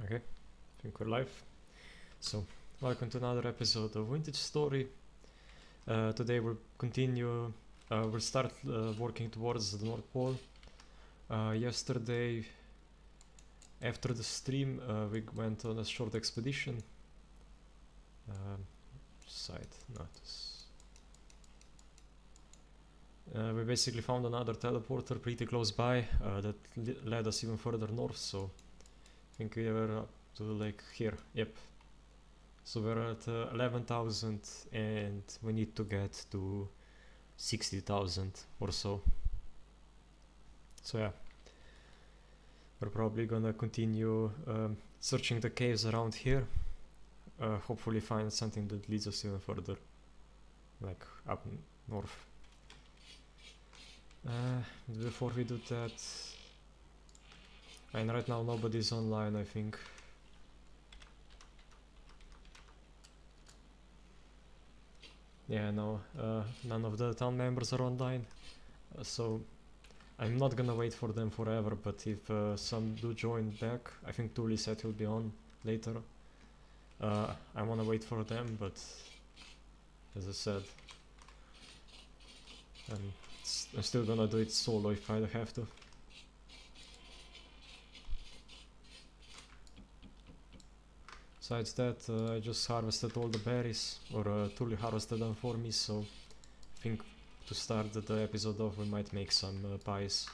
Okay, I think we're live. So, welcome to another episode of Vintage Story. Today we'll continue, we'll start working towards the North Pole. Yesterday, after the stream, we went on a short expedition. Site, notice. We basically found another teleporter pretty close by that led us even further north, so I think we were up to like here, yep. So we're at 11,000 and we need to get to 60,000 or so. So yeah, we're probably gonna continue searching the caves around here. Hopefully find something that leads us even further, like up north. Before we do that, and right now nobody's online, I think. Yeah, no, none of the town members are online, so I'm not gonna wait for them forever, but if some do join back, I think Tuli said he'll be on later. I wanna wait for them, but as I said, I'm still gonna do it solo if I have to. Besides that, I just harvested all the berries, or Tuli harvested them for me, so I think to start the episode off we might make some pies.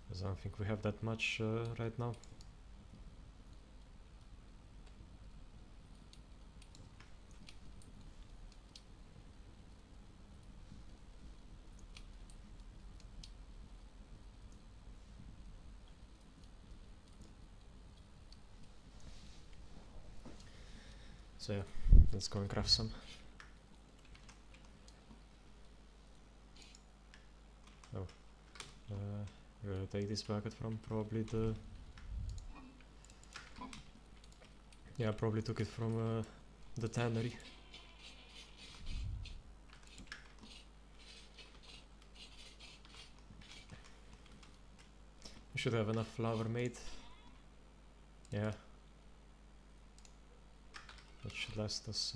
Because I don't think we have that much right now. So yeah, let's go and craft some. Oh, we're gonna take this bucket from probably the... Yeah, I probably took it from the tannery. We should have enough flour made. Yeah. That should last us.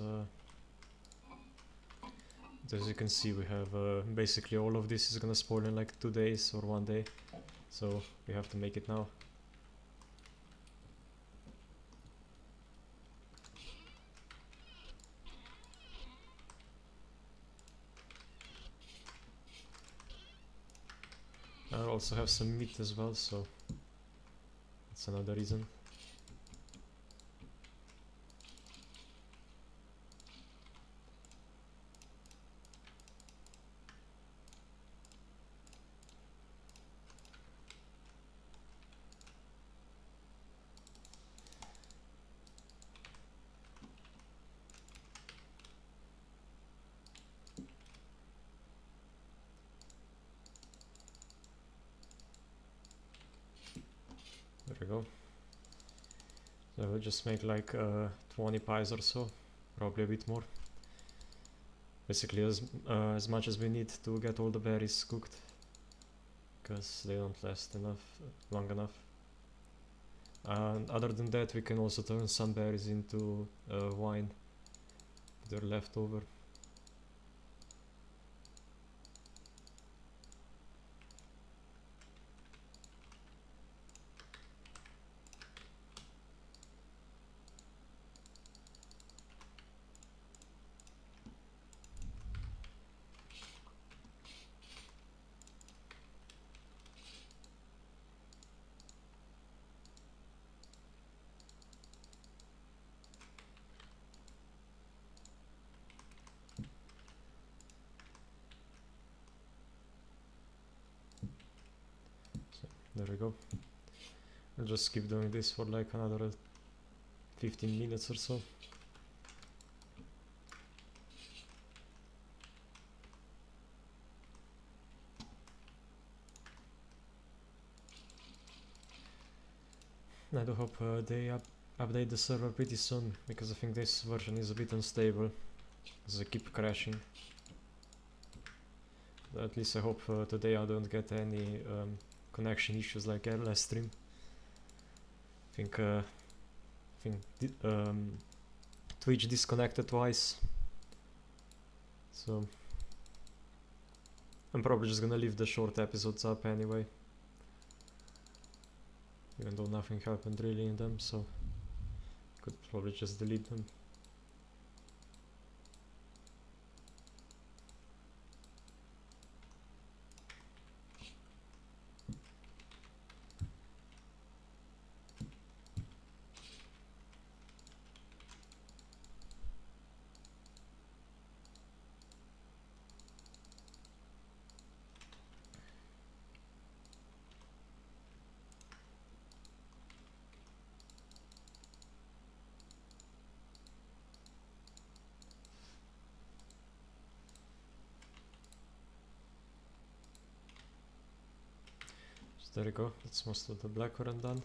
As you can see, we have basically all of this is gonna spoil in like 2 days or 1 day, so we have to make it now. I also have some meat as well, so that's another reason. There we go. So we'll just make like 20 pies or so, probably a bit more. Basically as much as we need to get all the berries cooked, because they don't last long enough. And other than that, we can also turn some berries into wine if they're left over. There we go. I'll just keep doing this for like another 15 minutes or so. I do hope they update the server pretty soon, because I think this version is a bit unstable. Because I keep crashing. But at least I hope today I don't get any connection issues like last stream. I think Twitch disconnected twice. So I'm probably just gonna leave the short episodes up anyway. Even though nothing happened really in them, so could probably just delete them. There you go, that's most of the black currant done.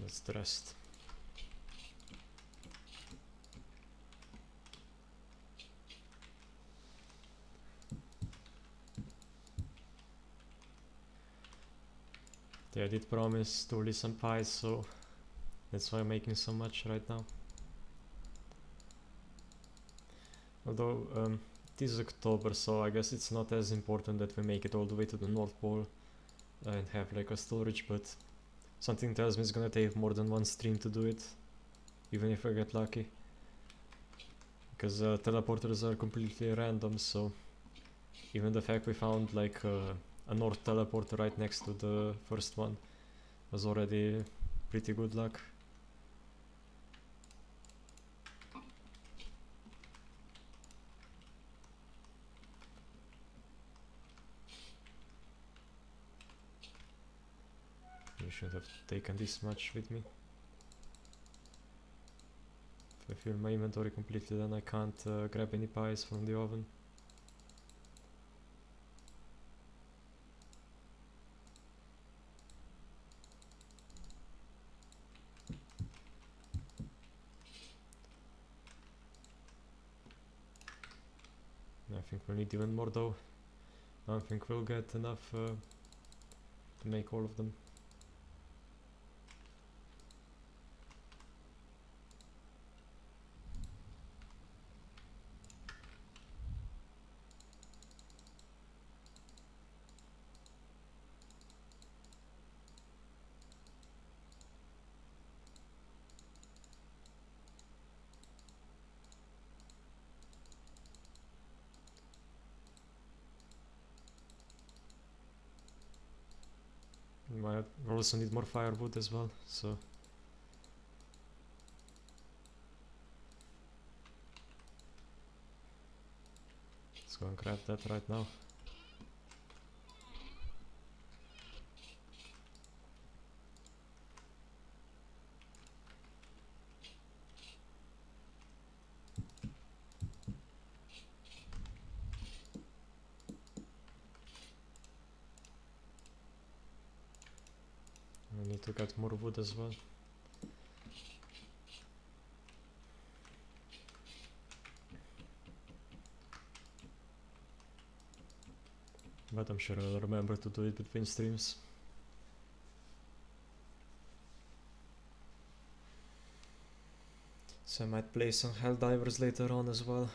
That's the rest. Yeah, I did promise to release some pies, so that's why I'm making so much right now. Although it is October, so I guess it's not as important that we make it all the way to the North Pole and have like a storage, but something tells me it's gonna take more than one stream to do it, even if I get lucky. Because teleporters are completely random, so even the fact we found like a north teleporter right next to the first one was already pretty good luck. I should have taken this much with me. If I fill my inventory completely, then I can't grab any pies from the oven. I think we'll need even more though. I don't think we'll get enough to make all of them. Might also need more firewood as well, so let's go and grab that right now. I need to get more wood as well. But I'm sure I'll remember to do it between streams. So I might play some Helldivers later on as well,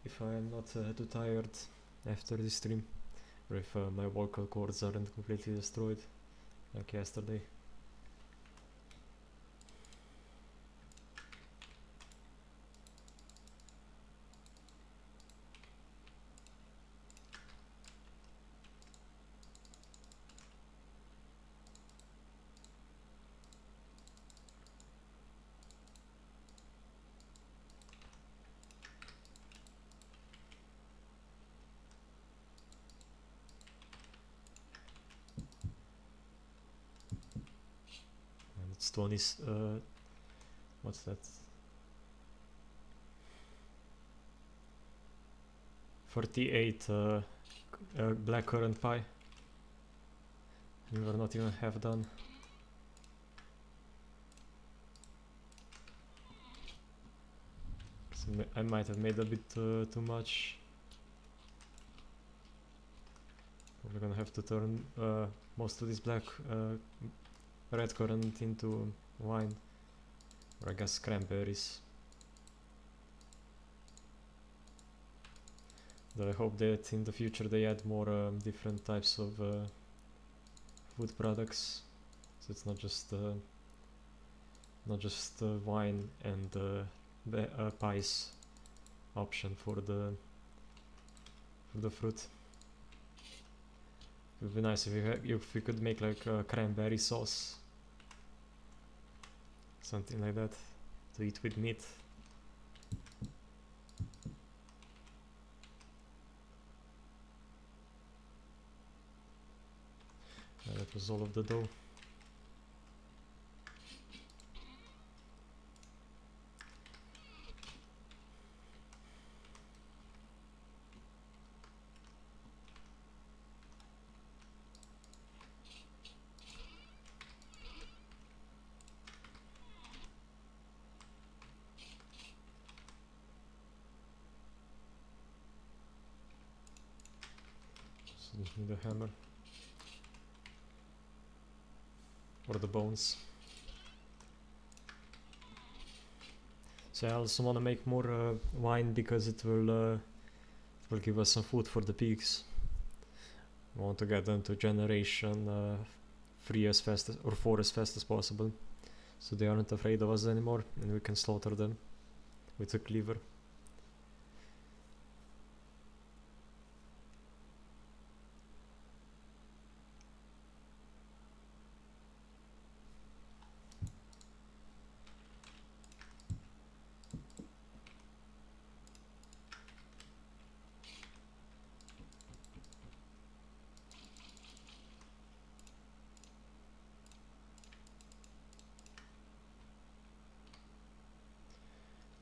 if I am not too tired after this stream. Or if my vocal cords aren't completely destroyed, like yesterday. 20 what's that, 48 blackcurrant pie, and we're not even half done. So I might have made a bit too much. We're gonna have to turn most of this red currant into wine, or I guess cranberries. Though I hope that in the future they add more different types of food products, so it's not just wine and pies option for the fruit. It would be nice if we could make like a cranberry sauce, something like that, to eat with meat. That was all of the dough. Just need a hammer. Or the bones. So I also want to make more wine because it will give us some food for the pigs. I want to get them to generation 3 as fast as, or 4 as fast as possible, so they aren't afraid of us anymore, and we can slaughter them with a cleaver.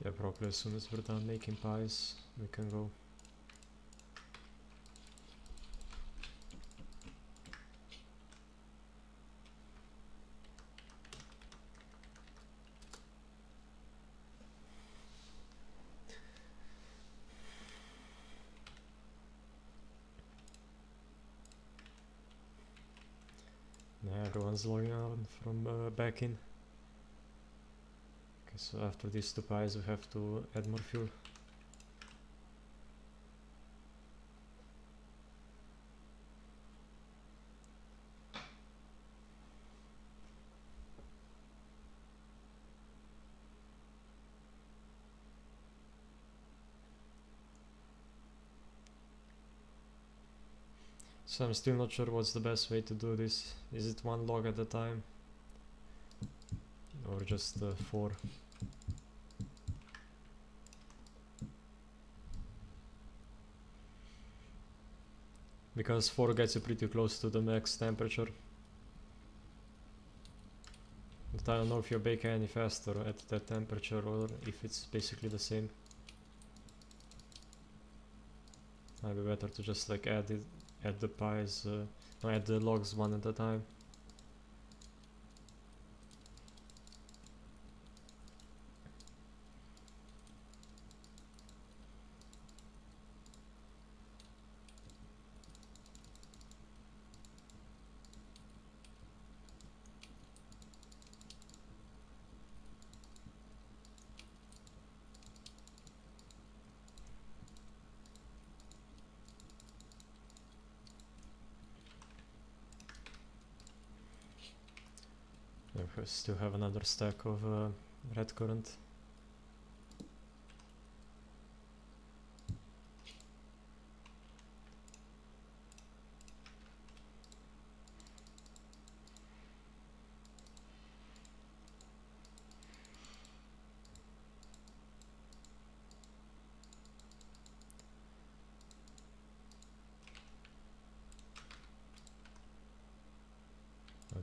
Yeah, probably as soon as we're done making pies, we can go. Yeah, everyone's logging out from back in. Okay, so after these 2 pies we have to add more fuel. So I'm still not sure what's the best way to do this. Is it 1 log at a time? Or just 4? Because 4 gets you pretty close to the max temperature. But I don't know if you're baking any faster at that temperature or if it's basically the same. Might be better to just like add the pies, add the logs 1 at a time. We still have another stack of red currant.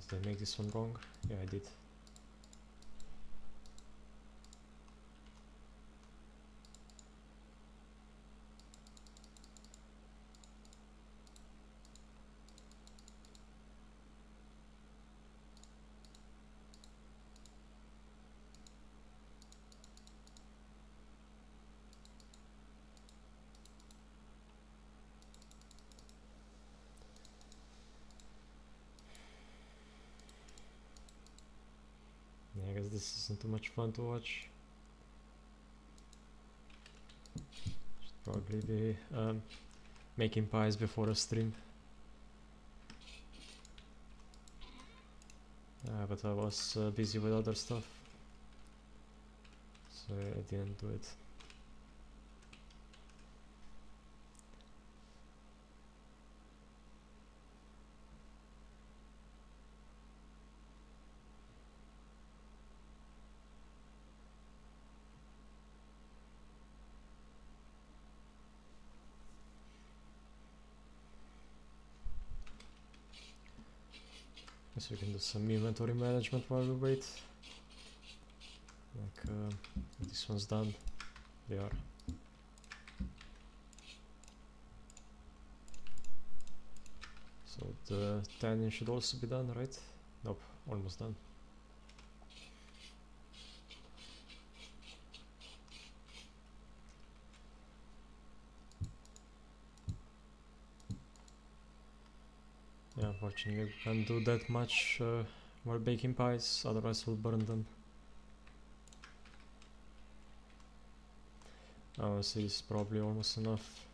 Did I make this one wrong? Yeah, I did. this isn't too much fun to watch. Should probably be making pies before a stream. But I was busy with other stuff, so I didn't do it. Guess we can do some inventory management while we wait. Like, this one's done. They are. So the tanning should also be done, right? Nope, almost done. Yeah, unfortunately we can't do that much while baking pies, otherwise we'll burn them. Honestly, this is probably almost enough.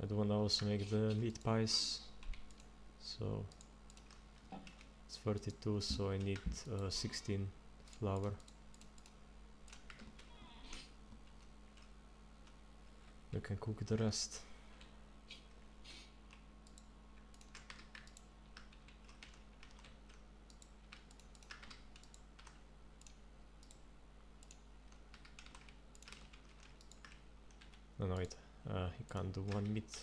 I do want to also make the meat pies, so it's 32, so I need 16 flour. We can cook the rest. No, wait, he can't do one meat.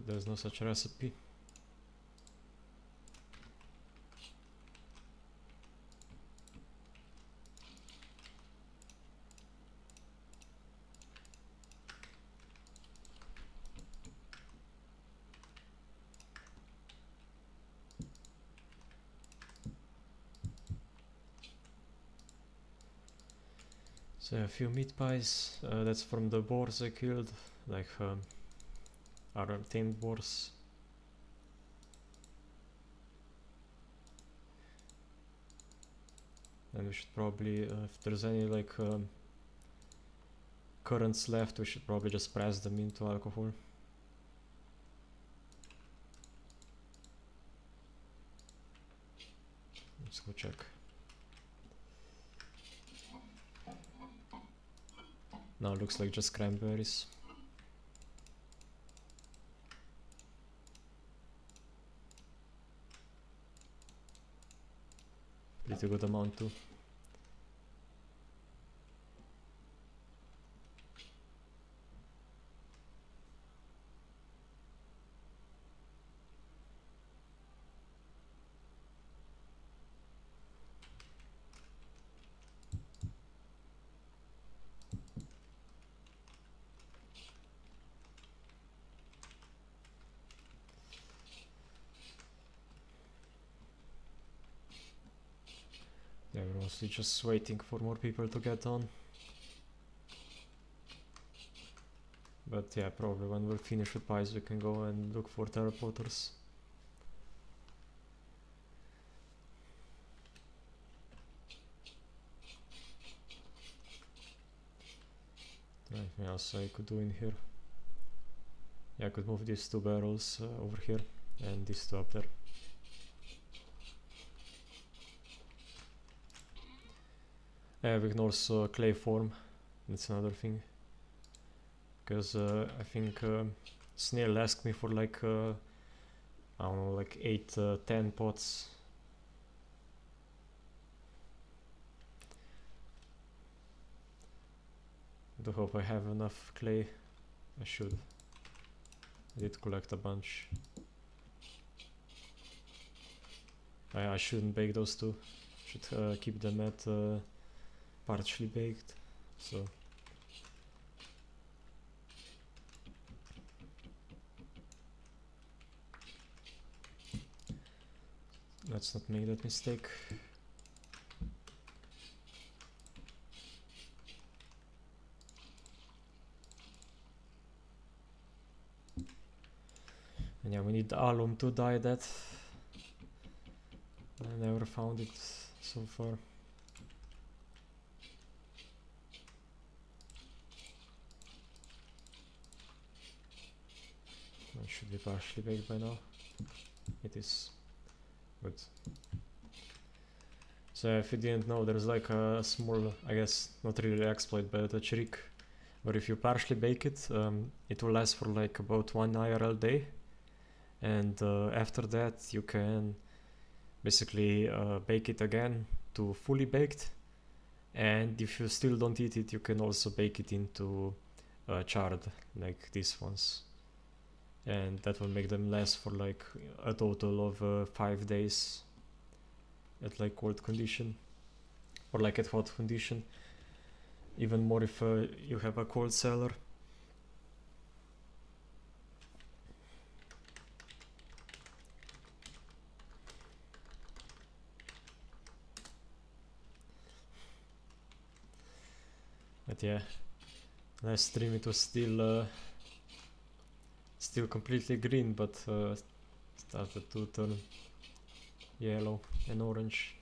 There's no such recipe. So a few meat pies, that's from the boars I killed, like our tamed boars. And we should probably, if there's any like currants left, we should probably just press them into alcohol. Let's go check. Now it looks like just cranberries. Pretty good amount too. Yeah, we're mostly just waiting for more people to get on. But yeah, probably when we're finished with pies we can go and look for teleporters. Anything else I could do in here? Yeah, I could move these two barrels over here and these two up there. Yeah, we can also clay form, that's another thing. Because I think Snail asked me for like, I don't know, like 8, 10 pots. I do hope I have enough clay. I should. I did collect a bunch. I shouldn't bake those two. Should keep them at partially baked. So let's not make that mistake. And yeah, we need the alum to dye that. I never found it, so far. It should be partially baked by now. It is. Good. So if you didn't know, there's like a small, I guess, not really exploit, but a trick where if you partially bake it, it will last for like about 1 IRL day. And after that you can basically bake it again to fully baked. And if you still don't eat it, you can also bake it into charred, like these ones. And that will make them last for like a total of 5 days at like cold condition, or like at hot condition. Even more if you have a cold cellar. But yeah, last stream it was still completely green, but started to turn yellow and orange.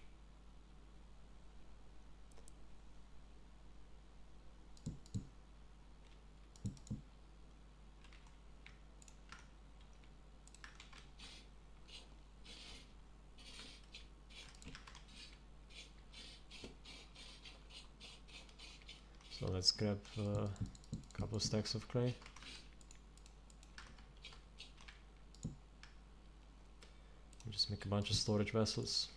So let's grab a couple stacks of clay. Just make a bunch of storage vessels.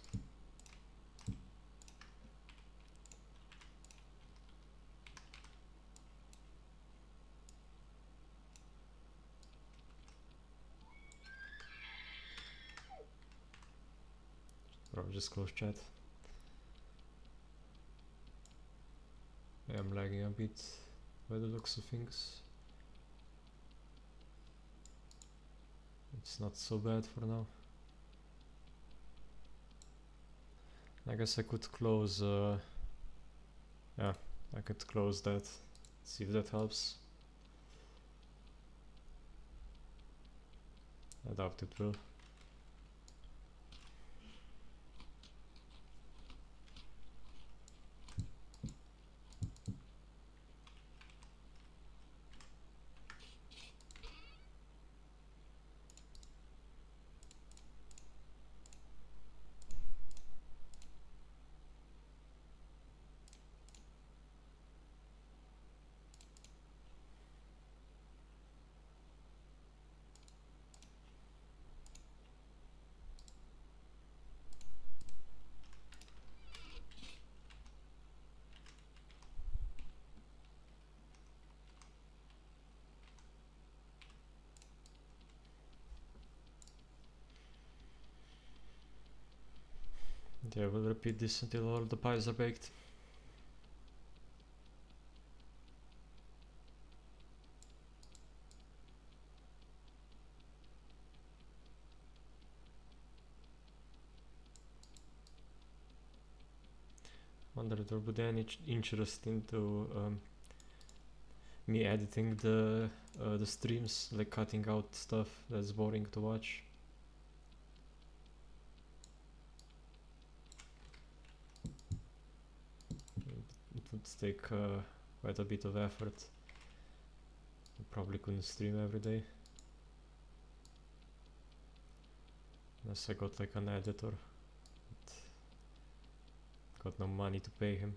Probably just close chat. I'm lagging a bit by the looks of things. It's not so bad for now. I guess I could close, yeah, I could close that, see if that helps. I doubt it will. Yeah, we'll repeat this until all the pies are baked. Wonder if there would be any interest into me editing the streams, like cutting out stuff that's boring to watch. It would take quite a bit of effort. I probably couldn't stream every day. Unless I got like an editor. But got no money to pay him.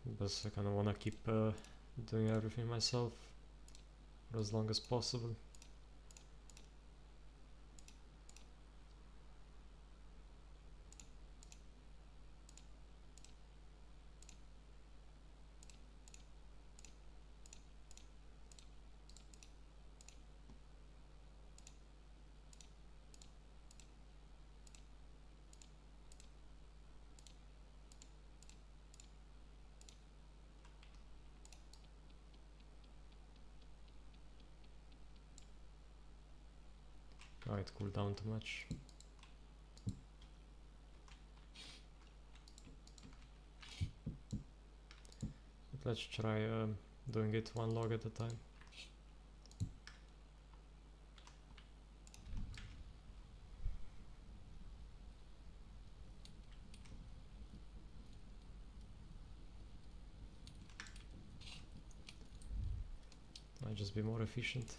Because I kinda wanna keep doing everything myself for as long as possible. might cool down too much. But let's try doing it one log at a time. Might just be more efficient.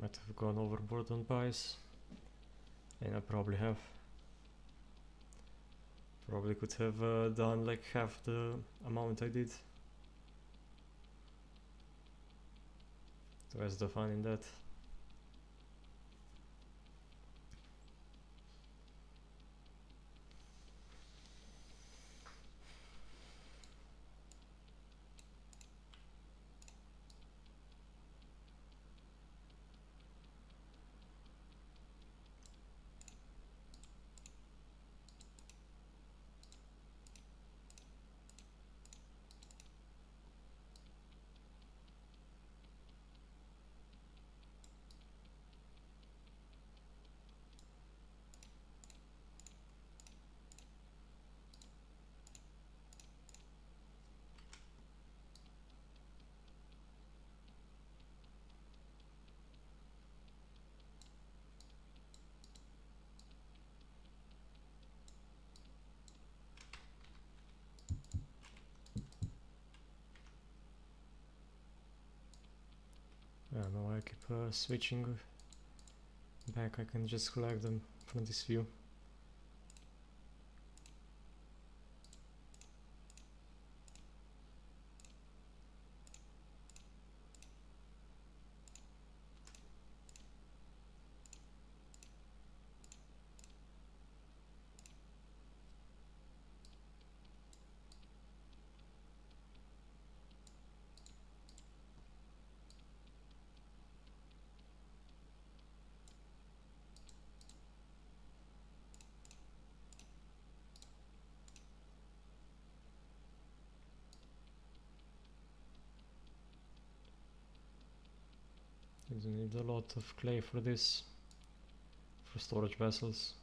Might have gone overboard on buys, and I probably have. Probably could have done like half the amount I did. Where's the fun in that? Yeah, now I keep switching back. I can just collect them from this view. You need a lot of clay for this, for storage vessels.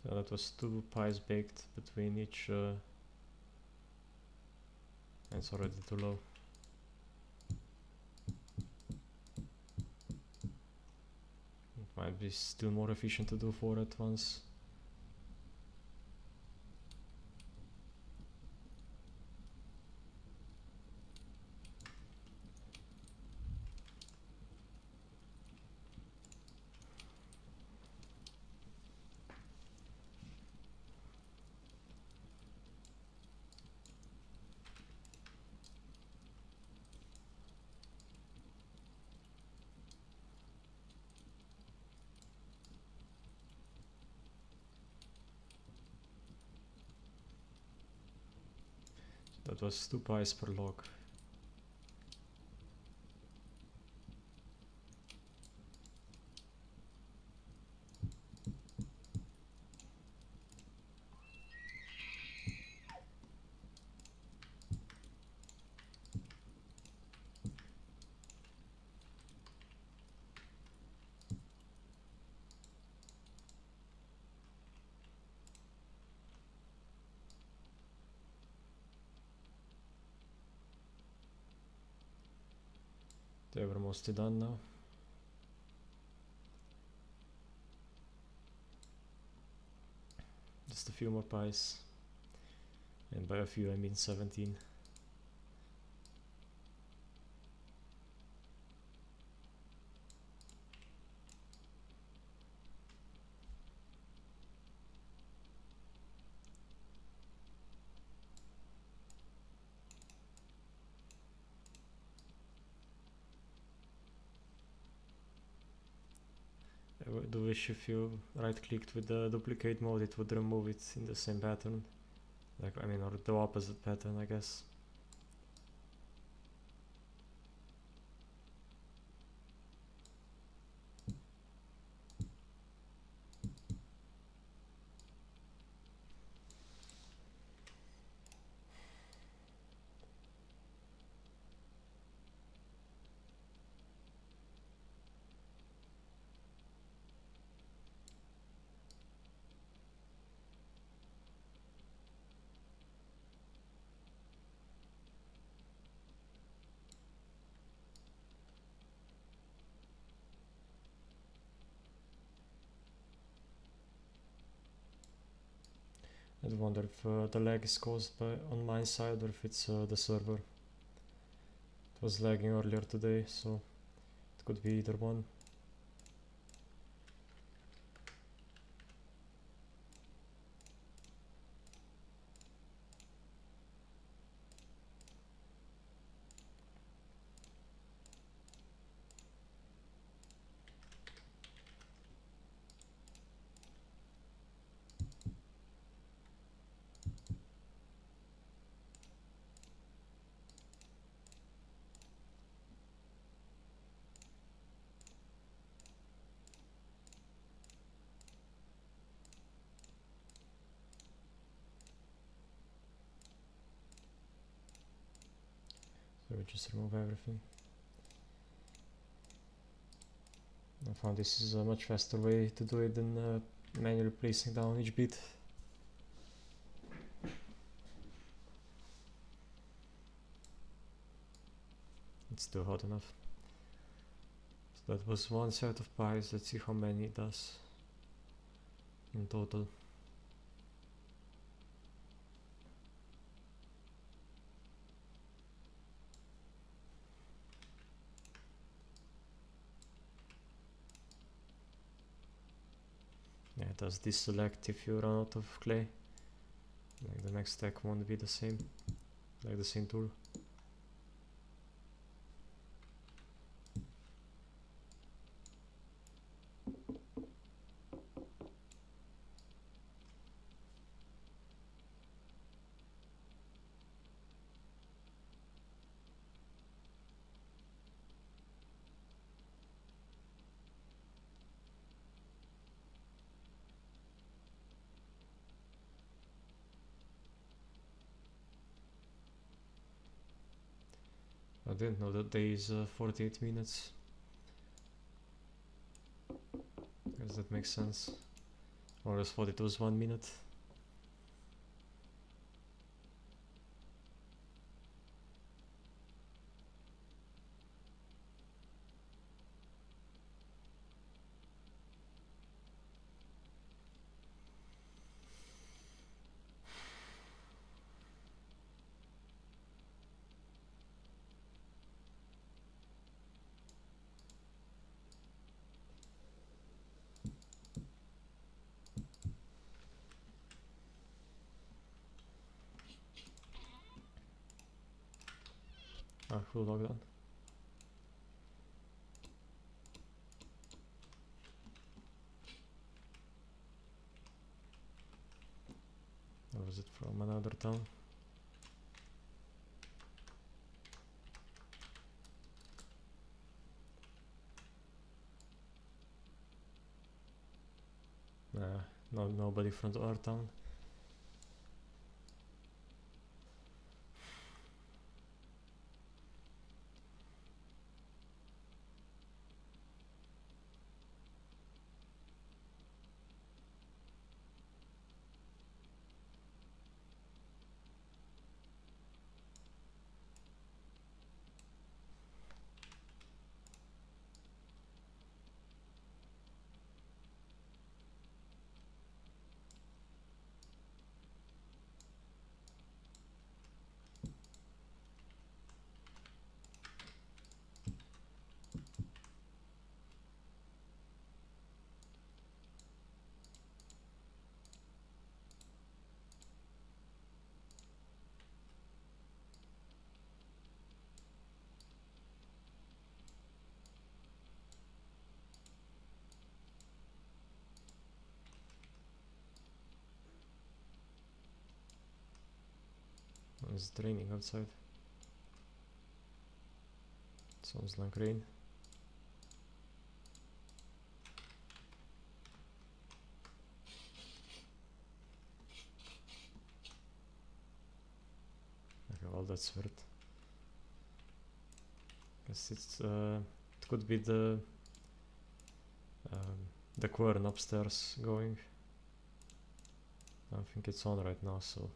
So that was 2 pies baked between each, and it's already too low. Might be still more efficient to do 4 at once. That was 2 pies per log. They were mostly done now. Just a few more pies. And by a few I mean 17. I do wish if you right clicked with the duplicate mode it would remove it in the same pattern. Like, I mean, or the opposite pattern, I guess. I wonder if the lag is caused by on my side or if it's the server. It was lagging earlier today, so it could be either one. So we just remove everything. I found this is a much faster way to do it than manually placing down each bit. It's still hot enough. So that was one set of pies. Let's see how many it does in total. Yeah, it does deselect if you run out of clay. Like the next stack won't be the same, like the same tool. I didn't know that day is 48 minutes. Does that make sense? Or I just thought it was 1 minute. Ah, full lockdown. Or was it from another town? Nah, nobody from our town. It's raining outside. Sounds like rain. Okay, well that's weird. Guess it's it could be the quern upstairs going. I don't think it's on right now, so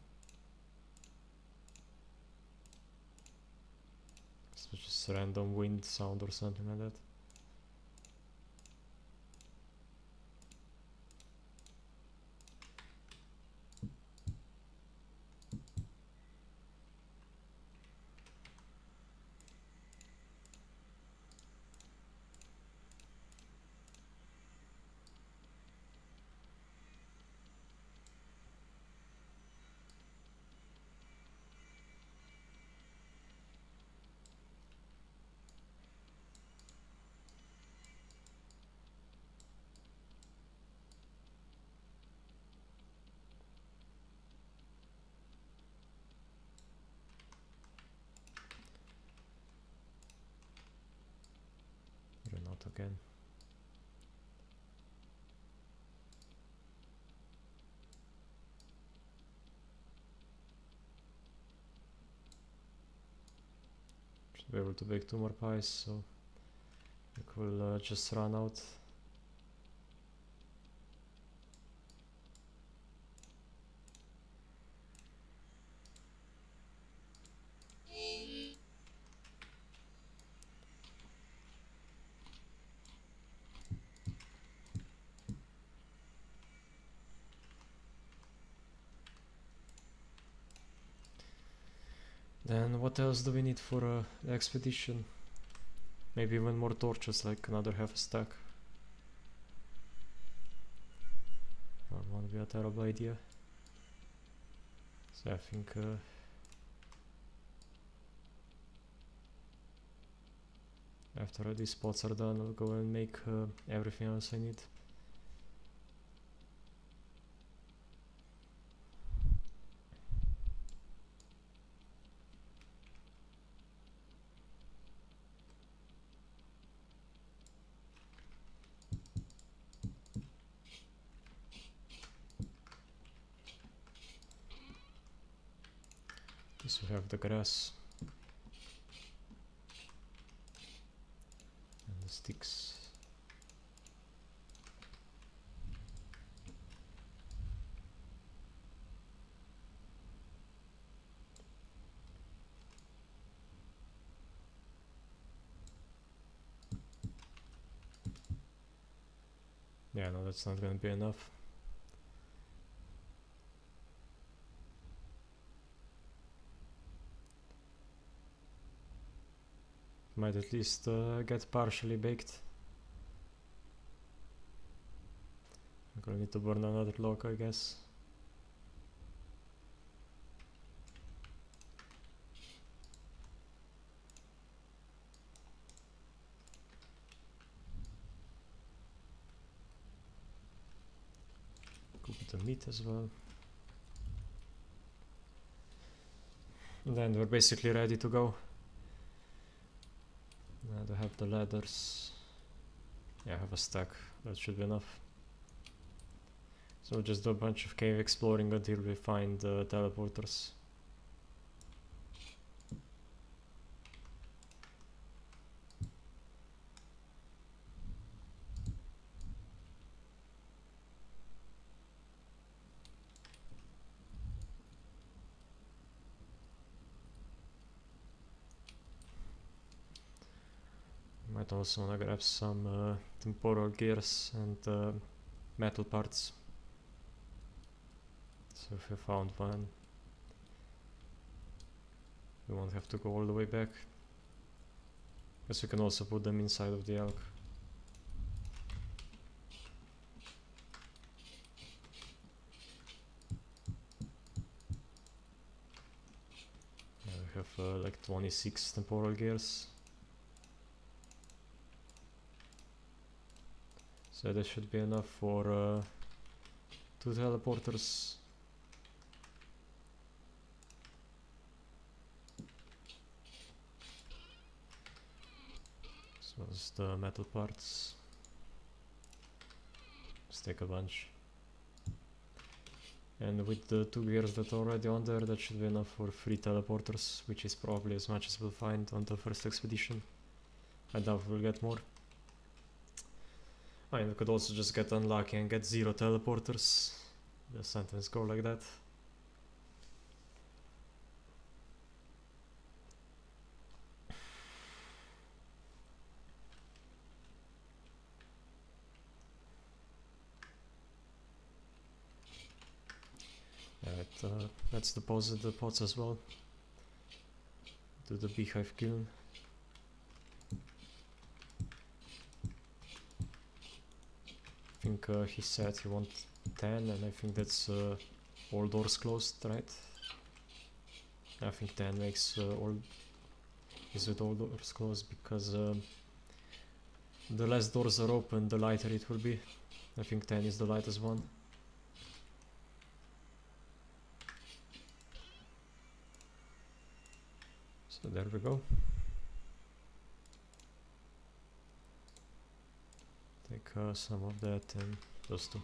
it's just random wind sound or something like that. You're not again. Should be able to bake 2 more pies, so it will just run out. Then what else do we need for the expedition? Maybe even more torches, like another half a stack. That won't be a terrible idea. So I think after these spots are done, I'll go and make everything else I need. This we have the grass and the sticks. Yeah, no, that's not gonna be enough. Might at least get partially baked. I'm gonna need to burn another log, I guess. the meat as well. And then we're basically ready to go. And I have the ladders. Yeah, I have a stack. That should be enough. So we'll just do a bunch of cave exploring until we find teleporters. Might also wanna grab some temporal gears and metal parts. So if we found one, we won't have to go all the way back. Guess we can also put them inside of the elk. Yeah, we have like 26 temporal gears. So that should be enough for 2 teleporters. So that's the metal parts. Let's take a bunch. And with the 2 gears that are already on there, that should be enough for 3 teleporters, which is probably as much as we'll find on the first expedition. I doubt we'll get more. I mean, we could also just get unlucky and get 0 teleporters. The sentence go like that. Alright, let's deposit the pots as well. Do the beehive kiln. I think he said he wants 10, and I think that's all doors closed, right? I think 10 makes all is with all doors closed, because the less doors are open, the lighter it will be. I think 10 is the lightest one. So there we go. Take some of that and those 2.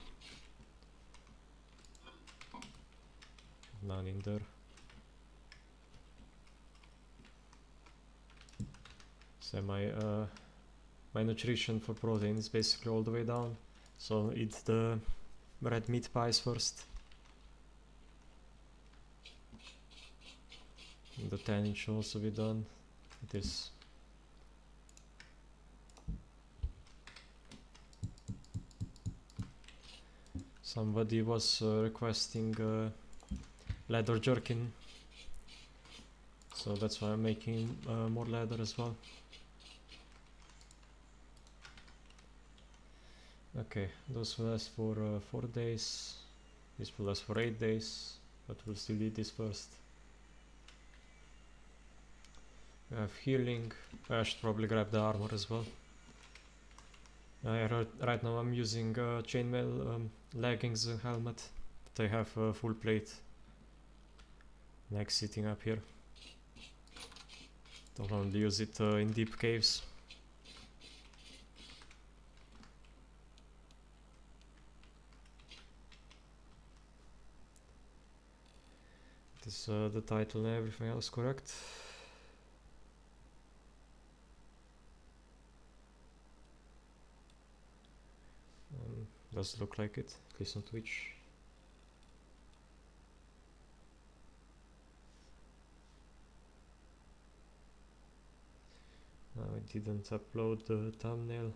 None in there. So my nutrition for protein is basically all the way down. So eat the red meat pies first. The tanning should also be done. It is. Somebody was requesting leather jerkin, so that's why I'm making more leather as well. Okay, those will last for 4 days. This will last for 8 days, but we'll still eat this first. We have healing. I should probably grab the armor as well. Right now I'm using chainmail leggings and helmet. They have a full plate. Like sitting up here. Don't only use it in deep caves. This the title and everything else correct. Does look like it, at least on Twitch. I didn't upload the thumbnail,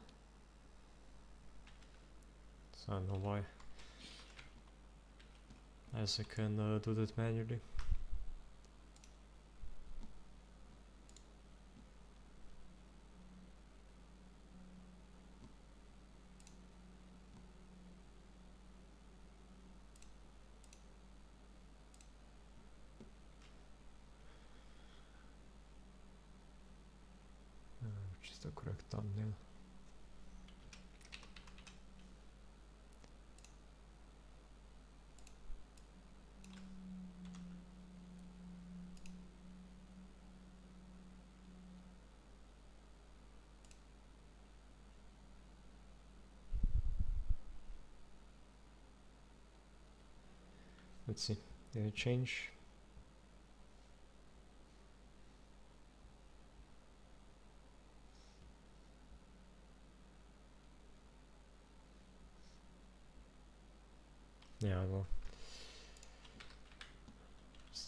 so I don't know why. As I can do that manually. Which is the correct thumbnail? Let's see, did it change? Yeah, well,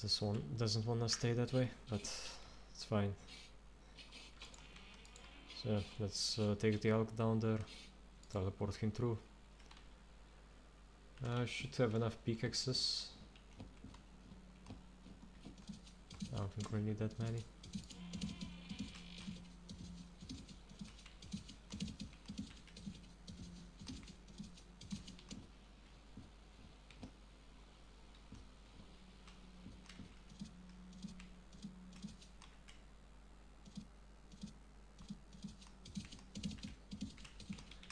this one doesn't want to stay that way, but it's fine. So yeah, let's take the elk down there, teleport him through. I should have enough pickaxes. I don't think we need that many.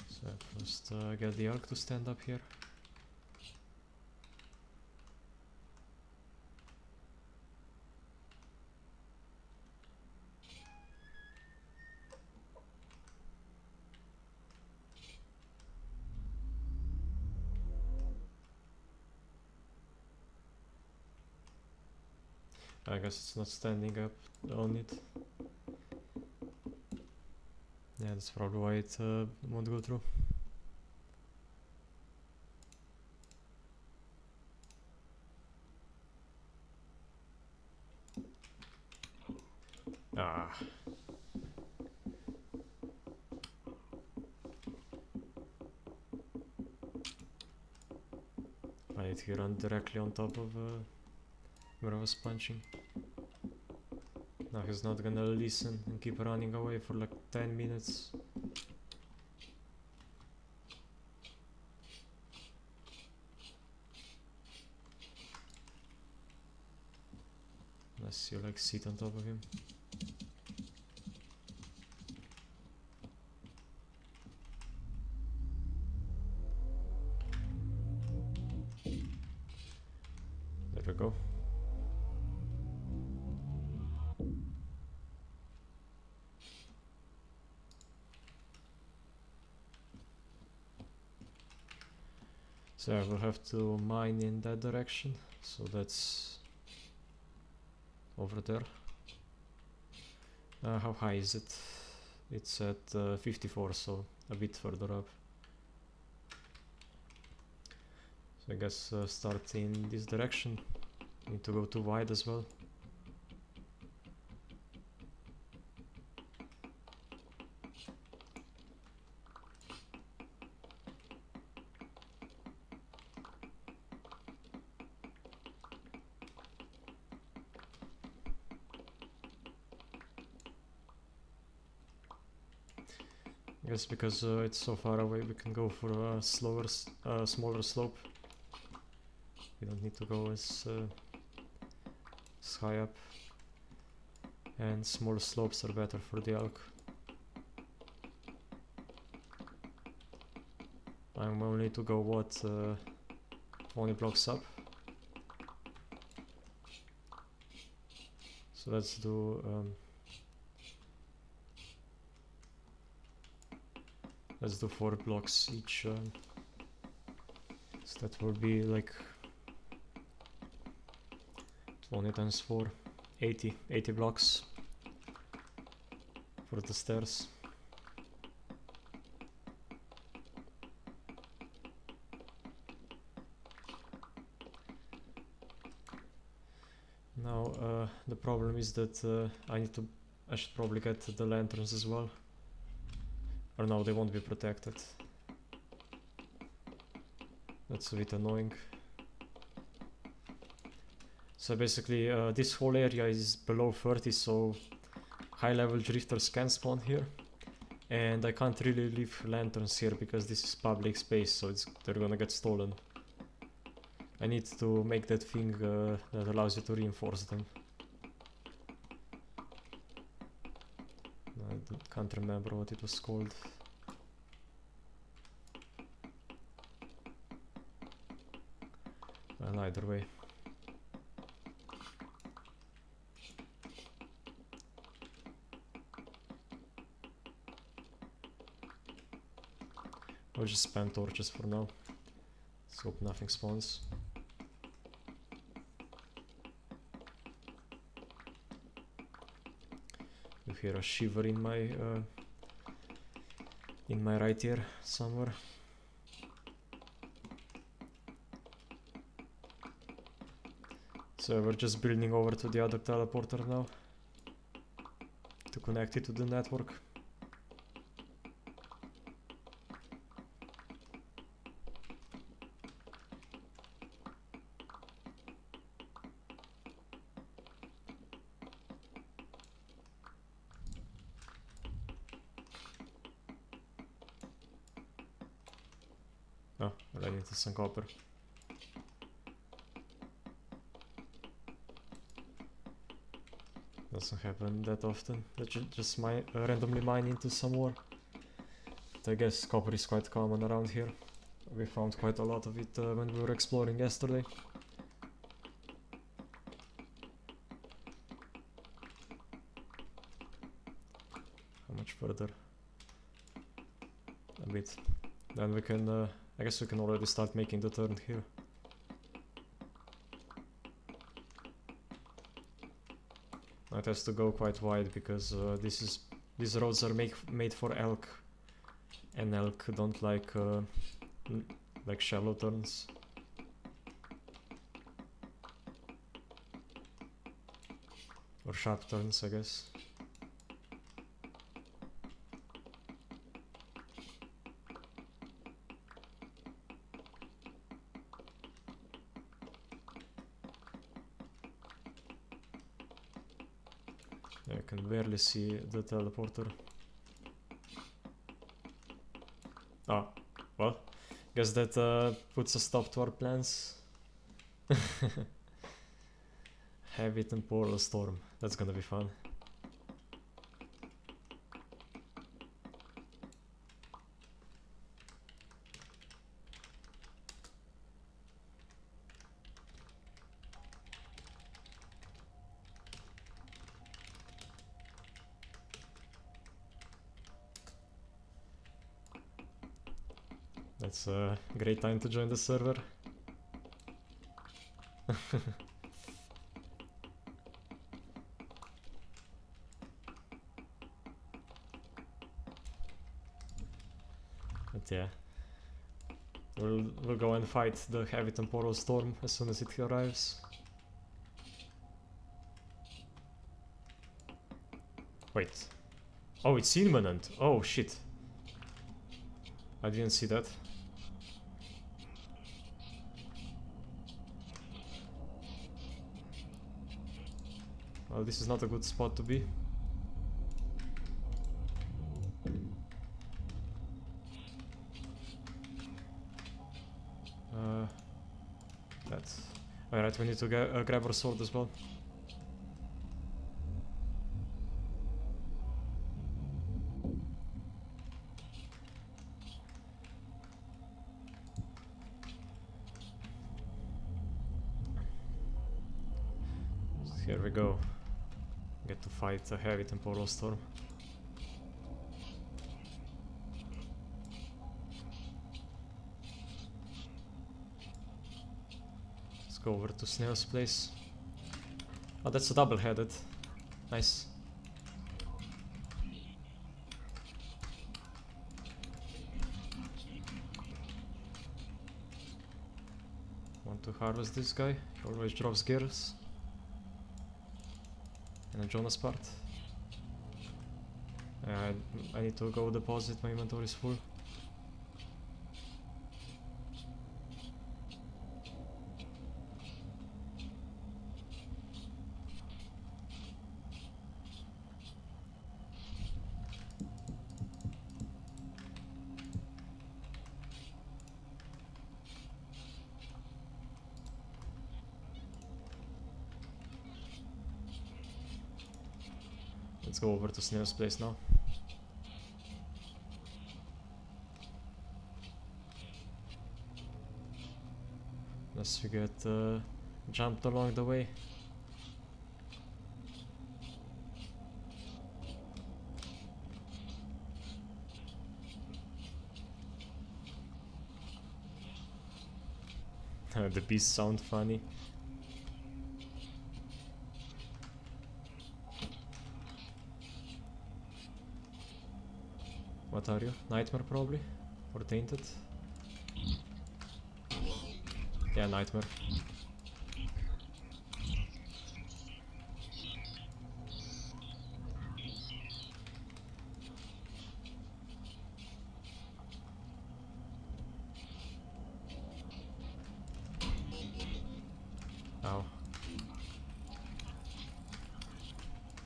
So first get the elk to stand up here. I guess it's not standing up on it. Yeah, that's probably why it won't go through. Ah. I need to run directly on top of where I was punching. Now he's not gonna listen and keep running away for like 10 minutes. Unless you like sit on top of him. There we go. So I will have to mine in that direction, so that's over there. How high is it? It's at 54, so a bit further up. So I guess start in this direction. Need to go too wide as well. I guess because it's so far away, we can go for a smaller slope. We don't need to go as high up. And small slopes are better for the elk. I'm only to go what, 20 blocks up. So let's do let's do 4 blocks each. So that will be like 20 times 4, 80 blocks for the stairs. Now the problem is that I should probably get the lanterns as well. Or no, they won't be protected. That's a bit annoying. So basically this whole area is below 30, so high level drifters can spawn here. And I can't really leave lanterns here because this is public space, so they're gonna get stolen. I need to make that thing that allows you to reinforce them. I can't remember what it was called. Well, either way. I'll just spam torches for now. Let's hope nothing spawns. hear a shiver in my right ear somewhere. So we're just building over to the other teleporter now to connect it to the network. Oh, running into some copper. Doesn't happen that often. That just randomly mine into some more. But I guess copper is quite common around here. We found quite a lot of it when we were exploring yesterday. How much further? A bit. Then we can, I guess we can already start making the turn here. It has to go quite wide because these roads are made for elk, and elk don't like shallow turns. Or sharp turns, I guess. I can barely see the teleporter. Oh, well, guess that puts a stop to our plans. Heavy temporal storm, that's gonna be fun. That's a great time to join the server. But yeah, we'll go and fight the heavy temporal storm as soon as it arrives. Wait. Oh, it's imminent. Oh shit. I didn't see that. Well, this is not a good spot to be. That's... Alright, we need to grab our sword as well. Here we go. Get to fight a heavy temporal storm. Let's go over to Snail's place. Oh, that's a double-headed. Nice. Want to harvest this guy? He always drops gears. And a Jonas part. I need to go deposit, my inventory is full. Let's go over to Snail's place now. Unless we get jumped along the way. The beasts sound funny. What are you? Nightmare probably? Or tainted? Yeah, nightmare. Ow.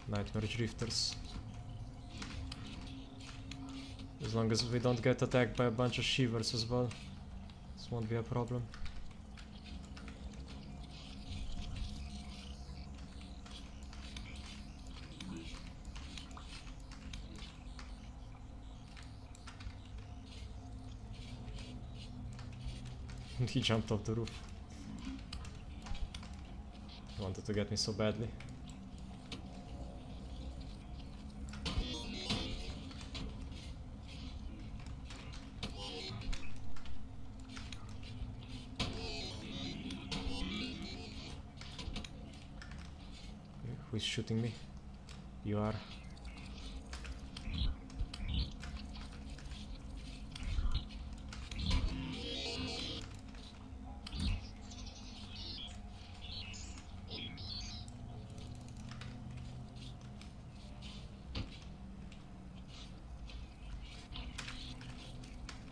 Nightmare drifters. As long as we don't get attacked by a bunch of shivers as well, this won't be a problem. He jumped off the roof. He wanted to get me so badly. Who is shooting me? You are.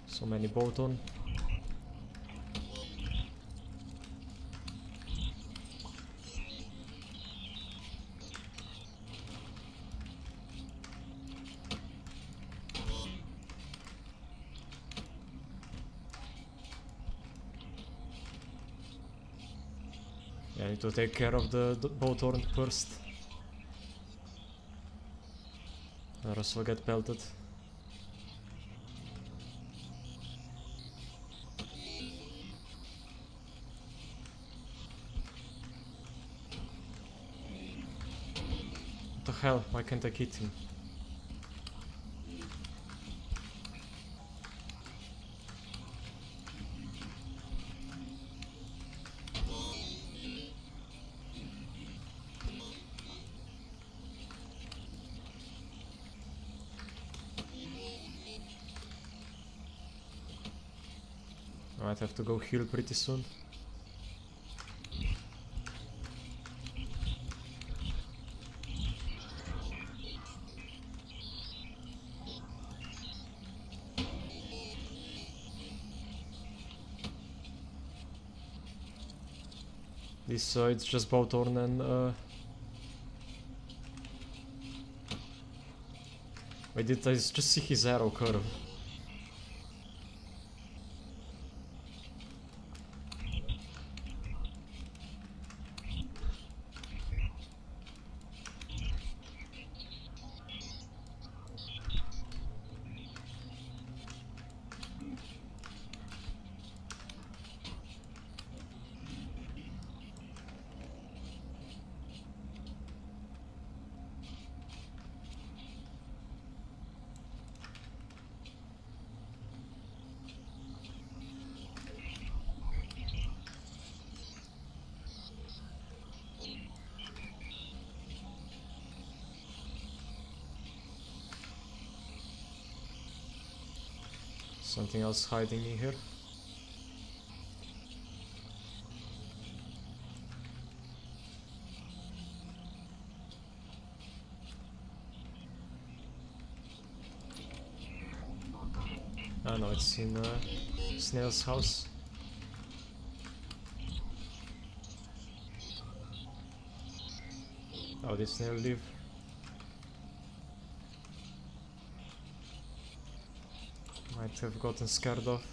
So many bolt on. Yeah, I need to take care of the bolt horn first. Or else we'll get pelted. What the hell? Why can't I hit him? I might have to go heal pretty soon. This it's just Bowthorn and wait, did I just see his arrow curve? Something else hiding in here. Ah no, it's in Snail's house. How did Snail live? Might have gotten scared off.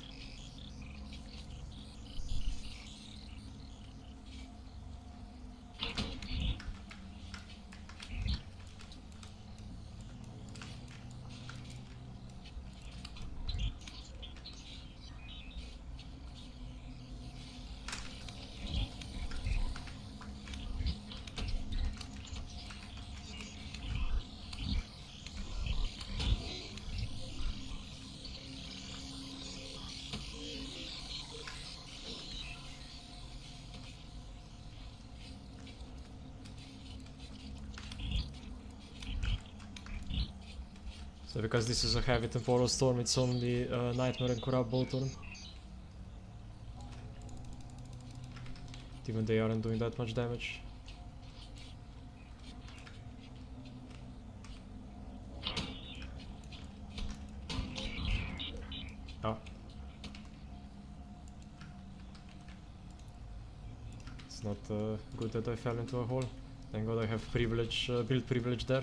So because this is a heavy temporal storm, it's only Nightmare and Corrupt both turn. Even they aren't doing that much damage. Oh. It's not good that I fell into a hole. Thank god I have privilege, build privilege there.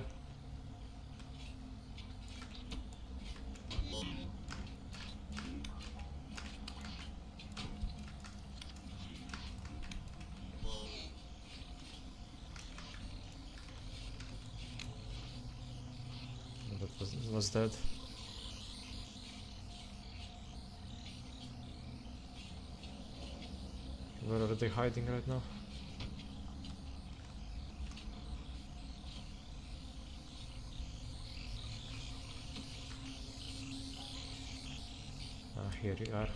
That was dead. Where are they hiding right now? Ah, here you are.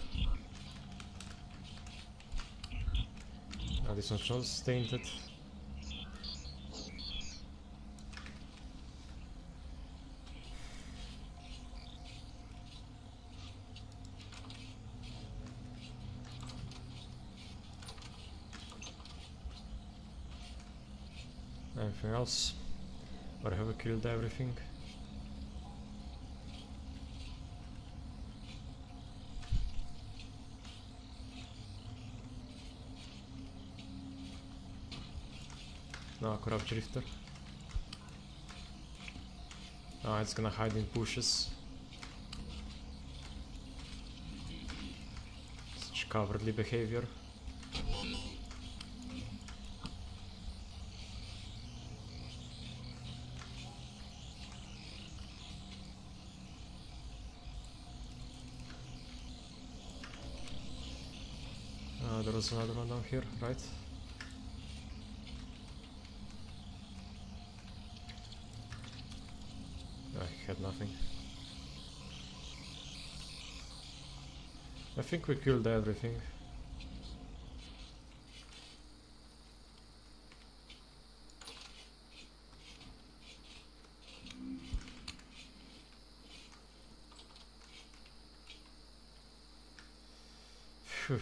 Ah, this one's just tainted. Anything else? Or have I killed everything? No, Corrupt Drifter. Ah, it's gonna hide in bushes. Such cowardly behavior. There was another one down here, right? I had nothing. I think we killed everything. Phew.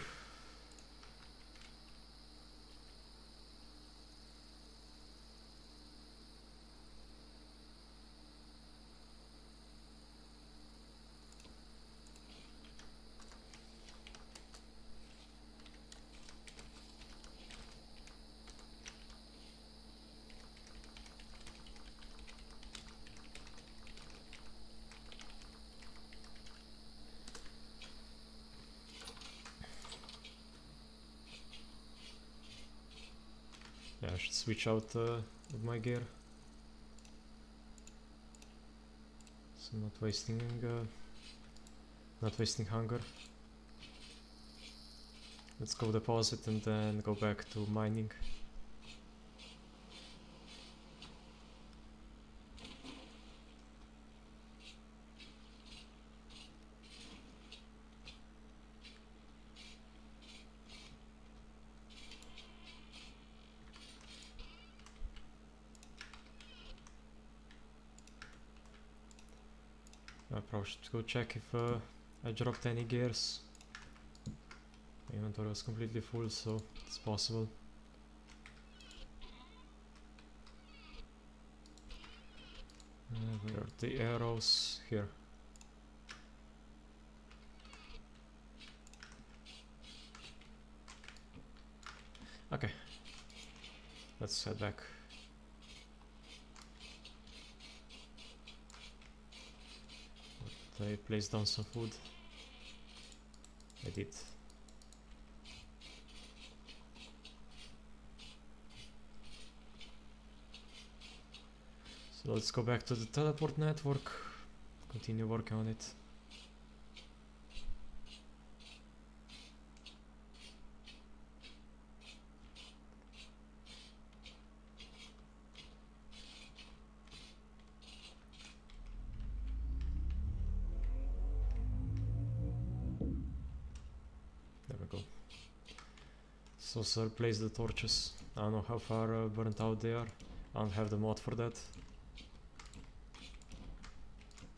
Yeah, I should switch out with my gear. So not wasting hunger. Let's go deposit and then go back to mining. I probably should go check if I dropped any gears. My inventory was completely full, so it's possible. Where are the arrows? Here. Okay. Let's head back. I placed down some food. I did. So let's go back to the teleport network, continue working on it. There we go. So sir, place the torches. I don't know how far burnt out they are. I don't have the mod for that.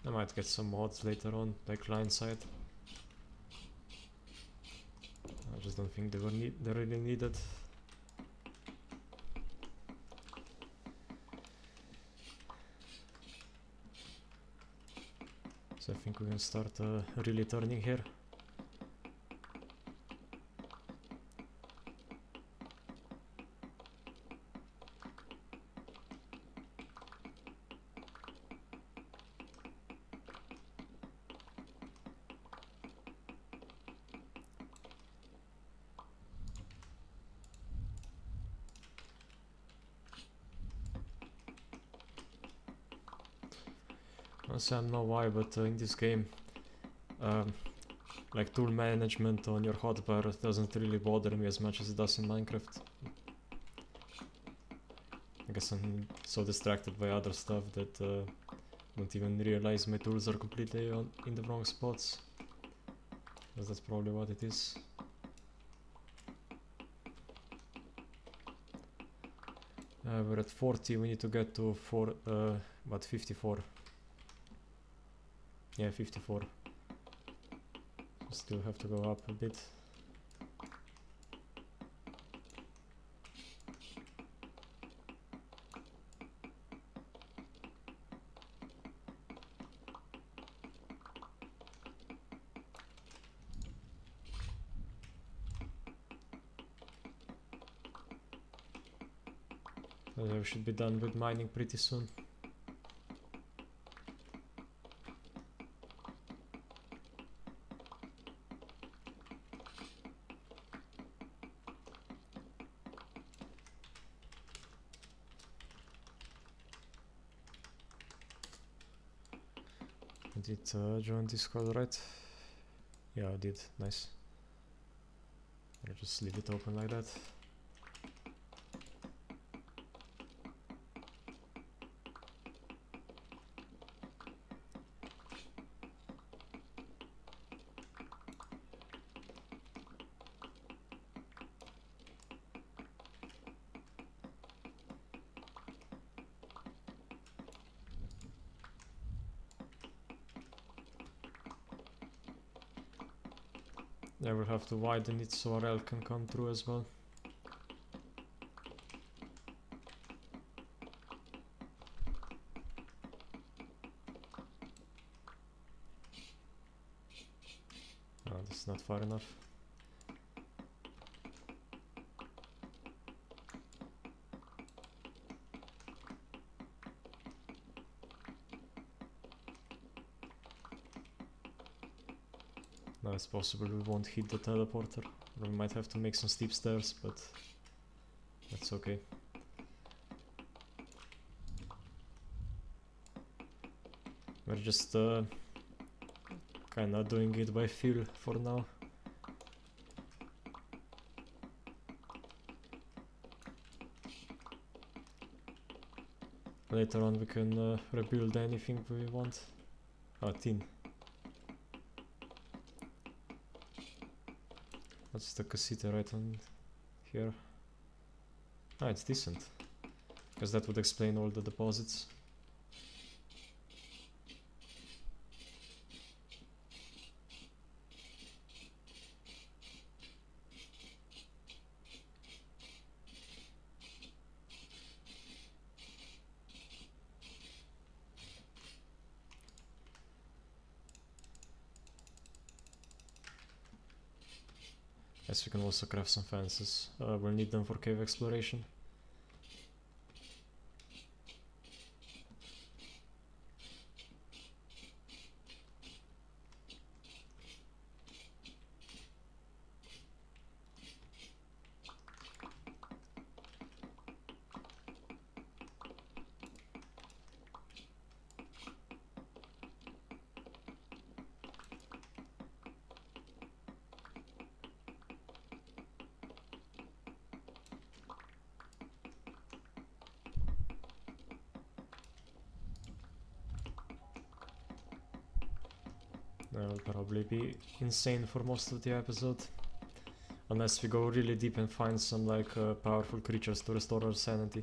I might get some mods later on, like client side. I just don't think they're really needed. So I think we can start really turning here. Honestly, I don't know why, but in this game, like tool management on your hotbar doesn't really bother me as much as it does in Minecraft. I guess I'm so distracted by other stuff that don't even realize my tools are completely in the wrong spots. Because that's probably what it is. We're at 40, we need to get to 54. Yeah, 54. Still have to go up a bit. We should be done with mining pretty soon. I did join Discord, right? Yeah, I did. Nice. I'll just leave it open like that. Yeah, we'll have to widen it so RL can come through as well. Oh, that's not far enough. Now it's possible we won't hit the teleporter. Or we might have to make some steep stairs, but that's okay. We're just kinda doing it by feel for now. Later on we can rebuild anything we want. Ah, tin. What's the cassette right on here? Ah, it's decent. Because that would explain all the deposits. Yes, we can also craft some fences. We'll need them for cave exploration. That'll probably be insane for most of the episode. Unless we go really deep and find some like powerful creatures to restore our sanity. .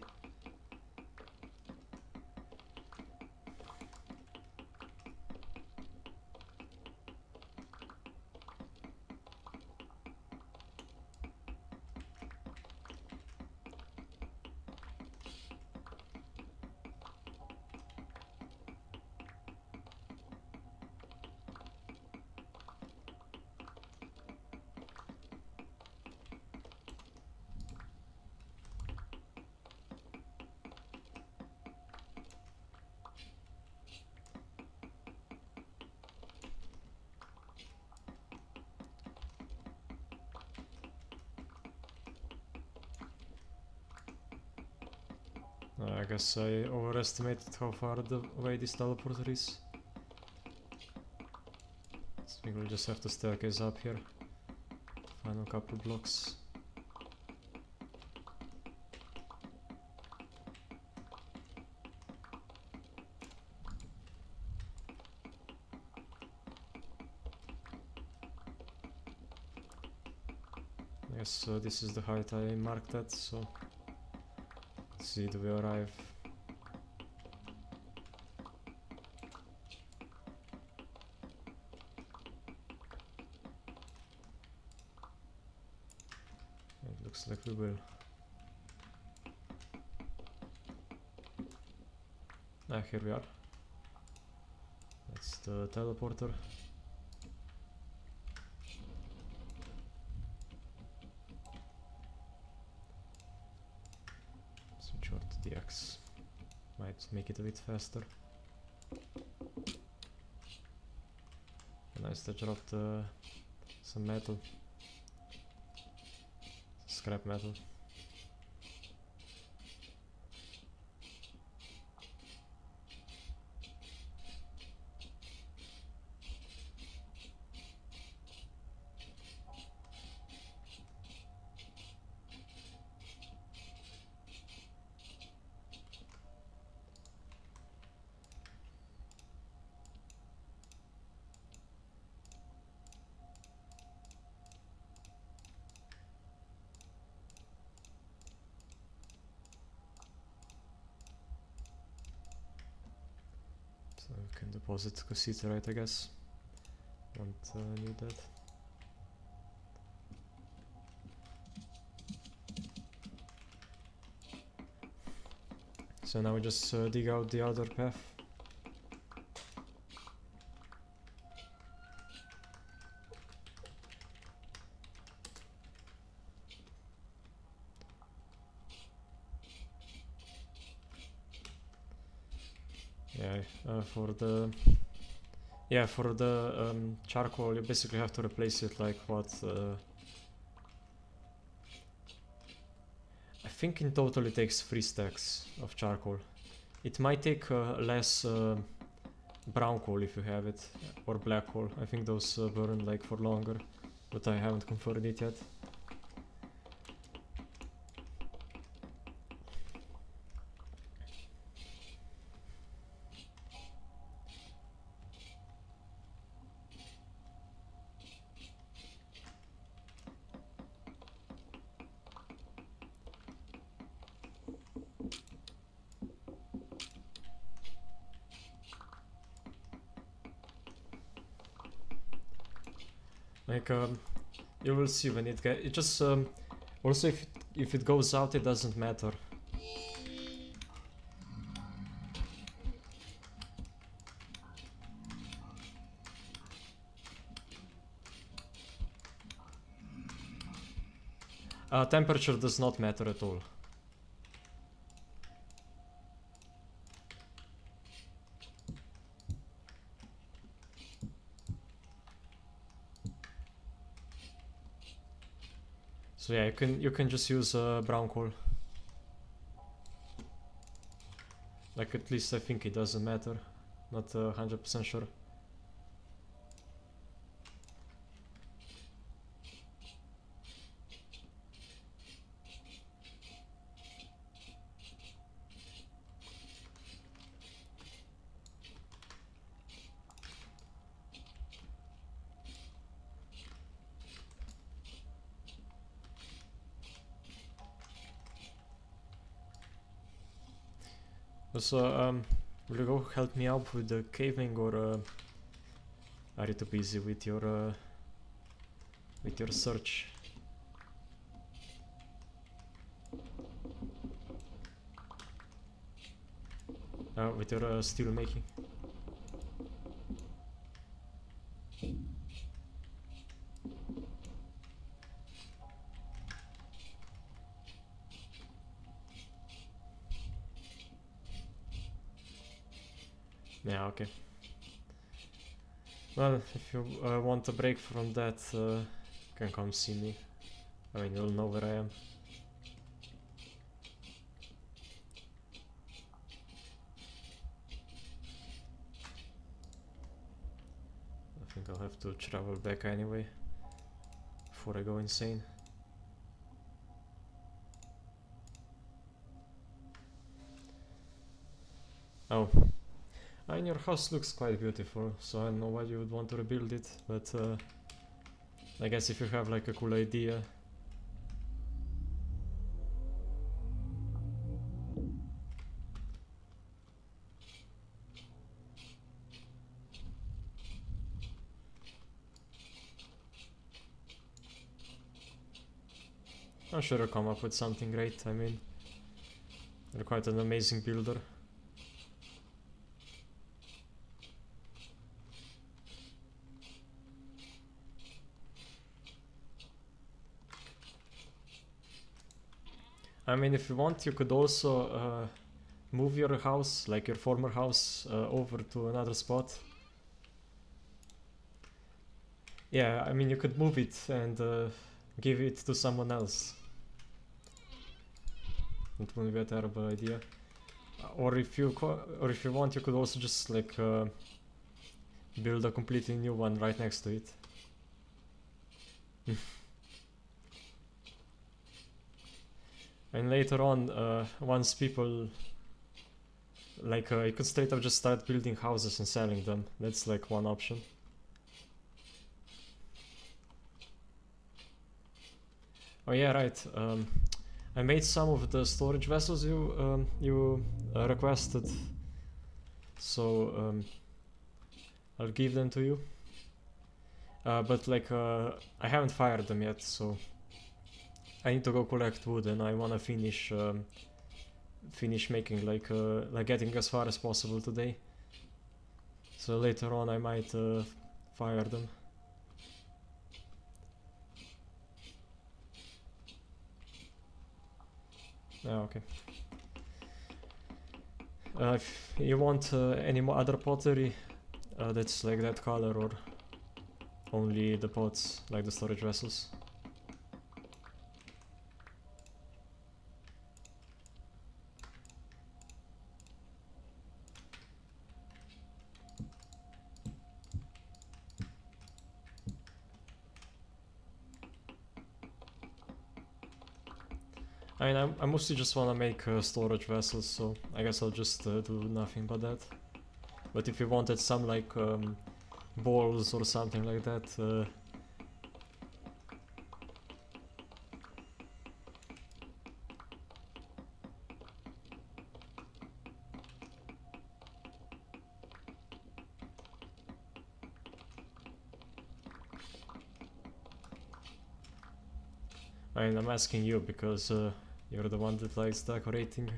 I guess I overestimated how far away this teleporter is. So we will just have to staircase up here. Final couple blocks. Yes, this is the height I marked at, so let's see, do we arrive? It looks like we will. Ah, here we are. That's the teleporter. Switch over to the X. Might make it a bit faster. Nice to drop some metal. Scrap metal. So we can deposit cassiterite, I guess. Won't need that. So now we just dig out the other path. Yeah, for the charcoal, you basically have to replace it like what? I think in total it takes 3 stacks of charcoal. It might take less brown coal if you have it, or black coal. I think those burn like for longer, but I haven't confirmed it yet. Like you will see when it it just also if it goes out, it doesn't matter. Temperature does not matter at all. So yeah, you can just use brown coal. Like at least I think it doesn't matter. Not 100% sure. So, will you go help me out with the caving, or are you too busy with your search? With your steel making? Yeah, okay. Well, if you want a break from that, you can come see me. I mean, you'll know where I am. have to travel back anyway before I go insane. Oh, and your house looks quite beautiful, so I don't know why you would want to rebuild it, but I guess if you have like a cool idea. I'm sure you'll come up with something great. I mean, you're quite an amazing builder. I mean, if you want, you could also move your house, like your former house, over to another spot. Yeah, I mean, you could move it and give it to someone else. It wouldn't be a terrible idea. Or if you want, you could also just like build a completely new one right next to it. And later on, once people like you could straight up just start building houses and selling them. That's like one option. Oh yeah, right. I made some of the storage vessels you requested, so I'll give them to you. But like I haven't fired them yet, so I need to go collect wood, and I wanna finish making like getting as far as possible today. So later on I might fire them. Yeah, okay. If you want any more other pottery that's like that color, or only the pots, like the storage vessels? I mean, I mostly just want to make storage vessels, so I guess I'll just do nothing but that. But if you wanted some like balls or something like that, I mean, I'm asking you because you're the one that likes decorating.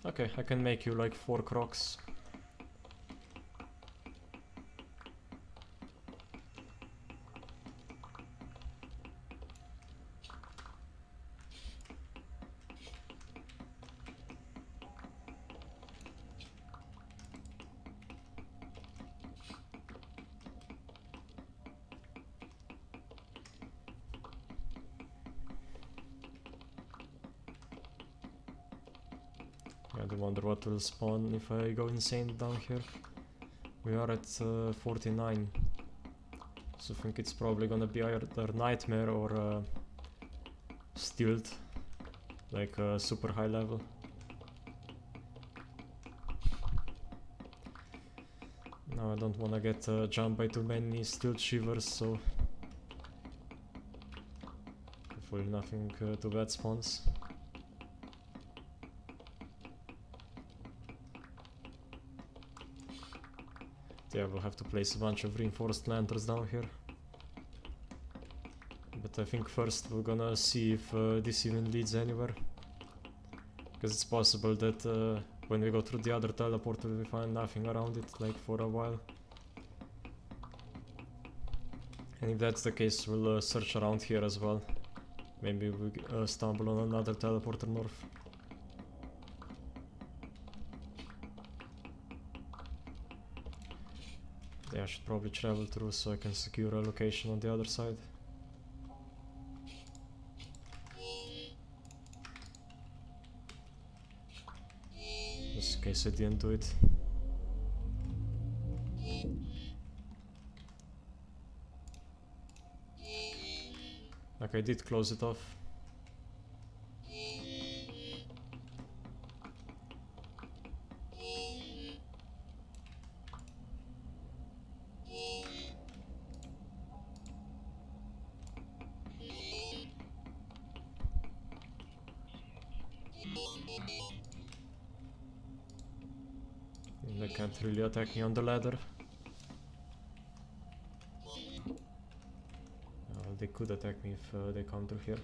Okay, I can make you like 4 crocs. I do wonder what will spawn if I go insane down here. We are at 49. So I think it's probably gonna be either nightmare or stilt, like super high level. Now I don't wanna get jumped by too many stilt shivers, so hopefully nothing too bad spawns. Yeah, we'll have to place a bunch of reinforced lanterns down here. But I think first we're gonna see if this even leads anywhere. Because it's possible that when we go through the other teleporter we find nothing around it, like for a while. And if that's the case, we'll search around here as well. Maybe we stumble on another teleporter north. Yeah, I should probably travel through so I can secure a location on the other side. Just in case I didn't do it. Like I did close it off. And they can't really attack me on the ladder. They could attack me if they come through here.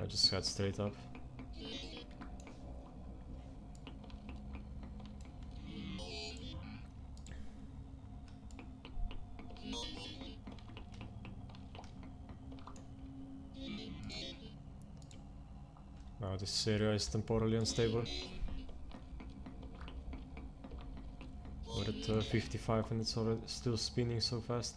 I just head straight up. Now this area is temporarily unstable. We're at 55 and it's already still spinning so fast.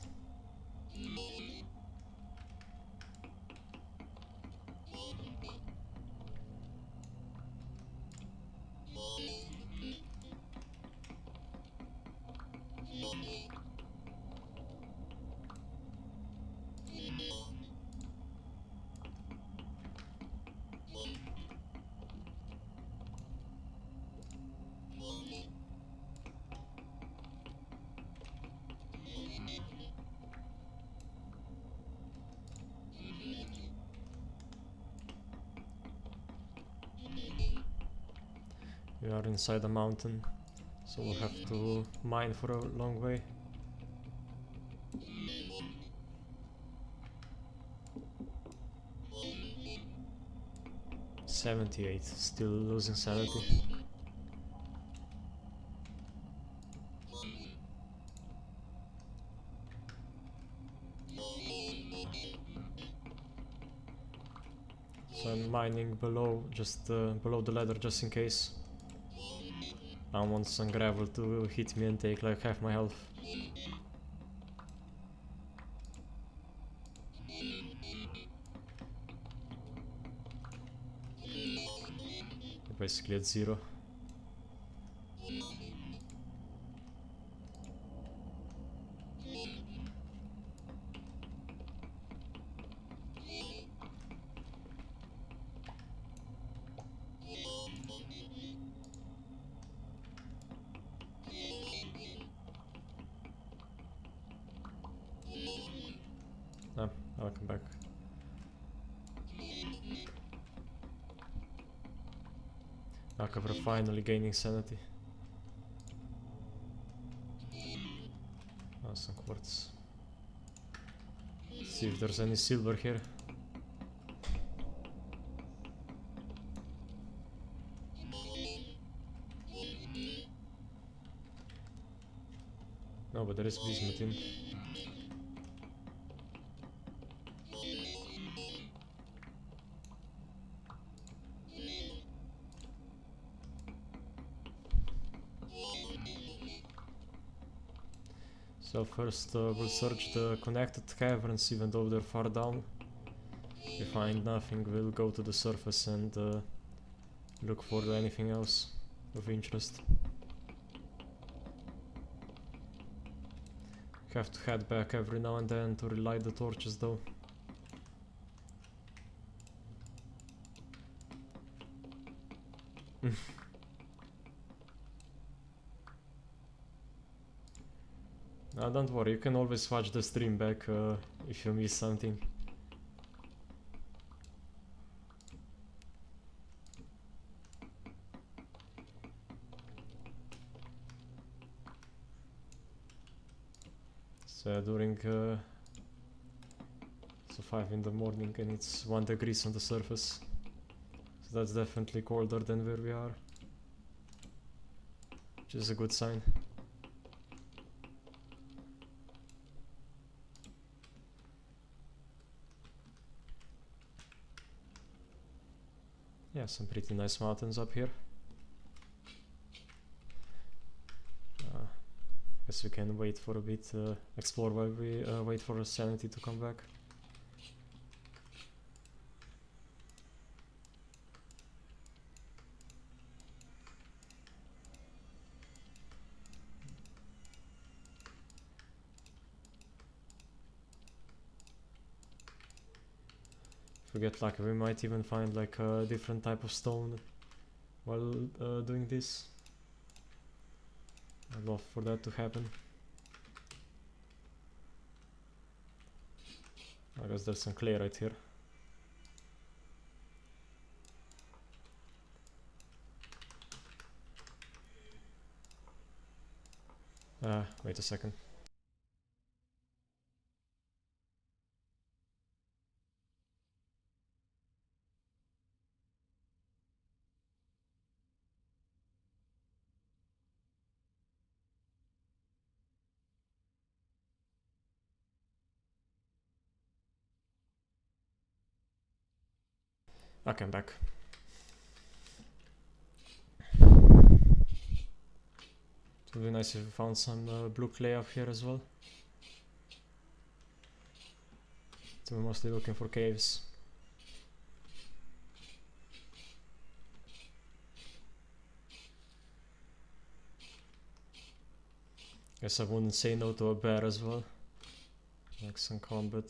We are inside a mountain, so we'll have to mine for a long way. $78, still losing sanity. So I'm mining below, just below the ladder, just in case. I want some gravel to hit me and take like half my health. Basically at 0. I'll come back. Okay, we're finally gaining sanity. Oh, some quartz. See if there's any silver here. No, but there is bismuth in. So first we'll search the connected caverns even though they're far down. If we find nothing, we'll go to the surface and look for anything else of interest. Have to head back every now and then to relight the torches though. Don't worry, you can always watch the stream back if you miss something. So during so 5 in the morning and it's 1 degree on the surface. So that's definitely colder than where we are. Which is a good sign. Yeah, some pretty nice mountains up here. Guess we can wait for a bit, explore while we wait for sanity to come back. If we get lucky, we might even find like a different type of stone while doing this. I'd love for that to happen. I guess there's some clay right here. Wait a second. Okay, I'm back. It would be nice if we found some blue clay up here as well. So we're mostly looking for caves. Guess I wouldn't say no to a bear as well. Like some combat.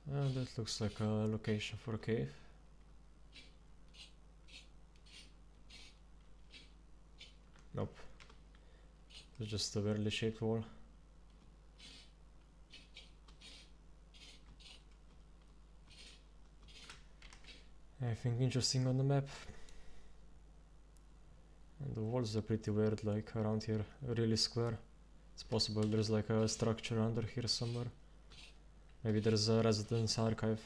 That looks like a location for a cave. Nope. It's just a weirdly shaped wall. Anything interesting on the map? And the walls are pretty weird, like around here, really square. It's possible there's like a structure under here somewhere. Maybe there's a residence archive.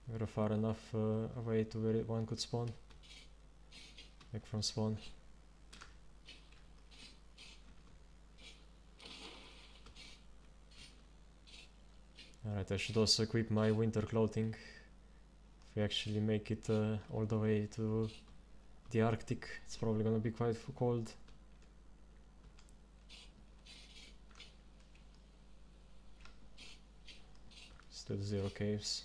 We're far enough away to where one could spawn. Like from spawn. Alright, I should also equip my winter clothing. If we actually make it all the way to the Arctic, it's probably gonna be quite cold. Still 0 caves.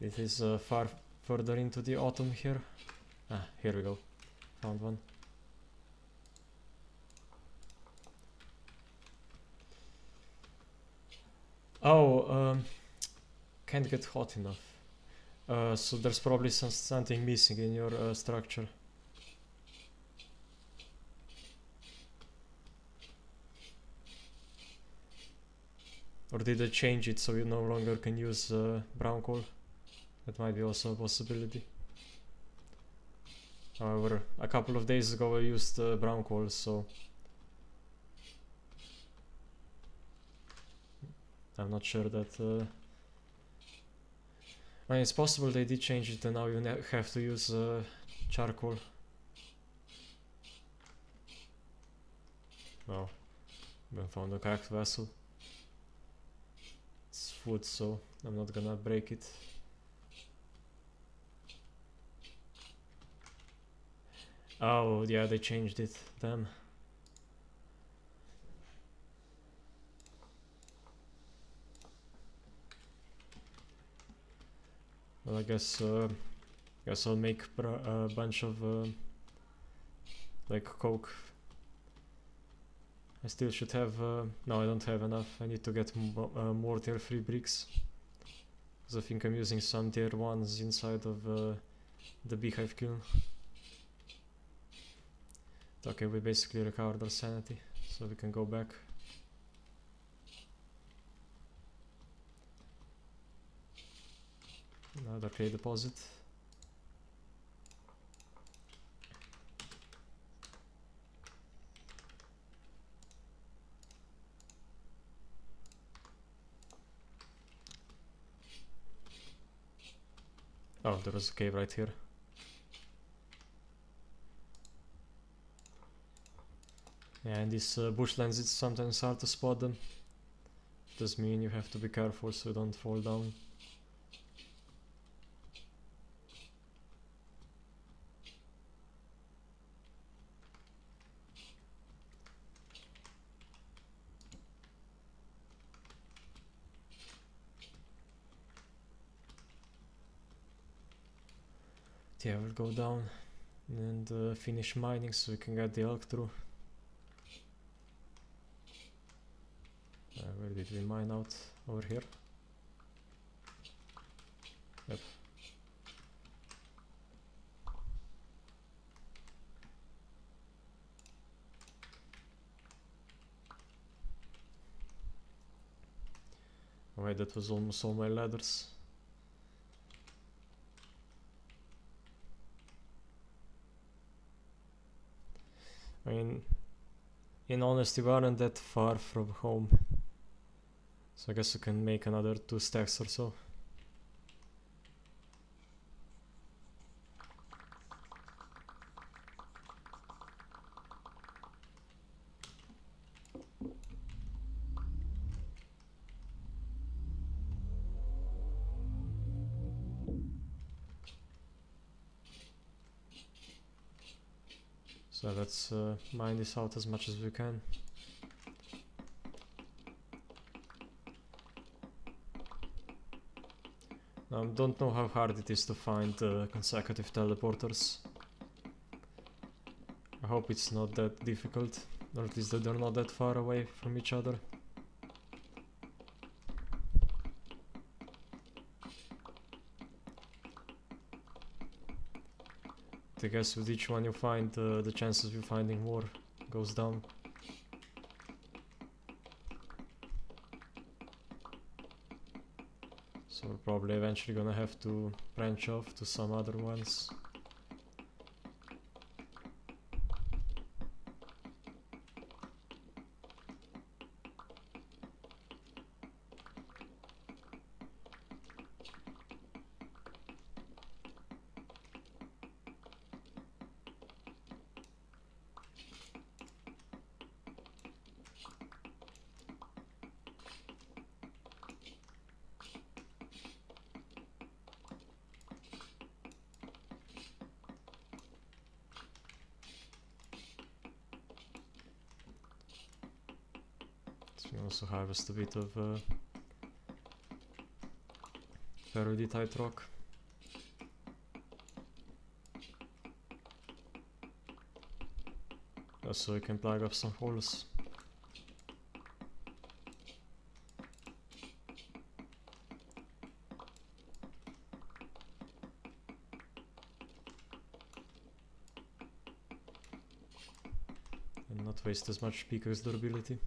It is far further into the autumn here. Ah, here we go. Found one. Oh, can't get hot enough. So there's probably something missing in your structure. Or did they change it so you no longer can use brown coal? That might be also a possibility. However, a couple of days ago I used brown coal, so I'm not sure that... I mean, it's possible they did change it and now you have to use charcoal. Wow, I found a cracked vessel. It's food, so I'm not gonna break it. Oh, yeah, they changed it. Damn. Well, I guess I'll make a bunch of like coke. I still should have... no, I don't have enough. I need to get more tier 3 bricks. Because I think I'm using some tier 1s inside of the beehive kiln. Okay, we basically recovered our sanity, so we can go back. Another clay deposit. Oh, there was a cave right here. Yeah, in these bushlands it's sometimes hard to spot them. Does mean you have to be careful so you don't fall down. Yeah, we'll go down and finish mining so we can get the elk through. Where did we mine out? Over here? Yep. Alright, that was almost all my ladders. I mean, in honesty, we aren't that far from home. So I guess we can make another 2 stacks or so. So let's mine this out as much as we can. Don't know how hard it is to find consecutive teleporters. I hope it's not that difficult, or at least that they're not that far away from each other. I guess with each one you find, the chances of you finding more goes down. So we're probably eventually gonna have to branch off to some other ones. We also harvest a bit of peridotite rock. So we can plug up some holes. And not waste as much pickaxe durability.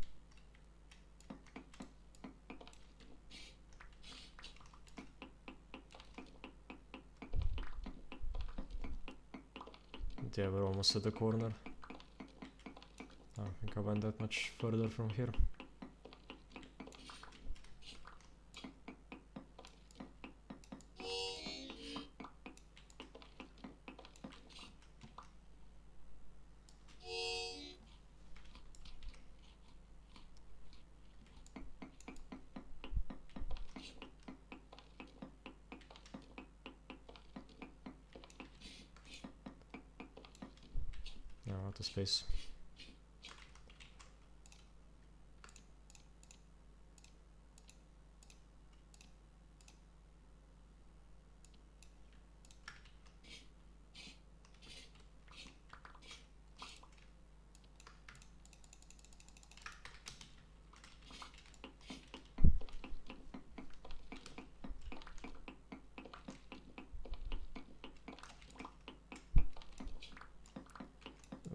Yeah, we're almost at the corner. I don't think I went that much further from here. Yeah, out of space.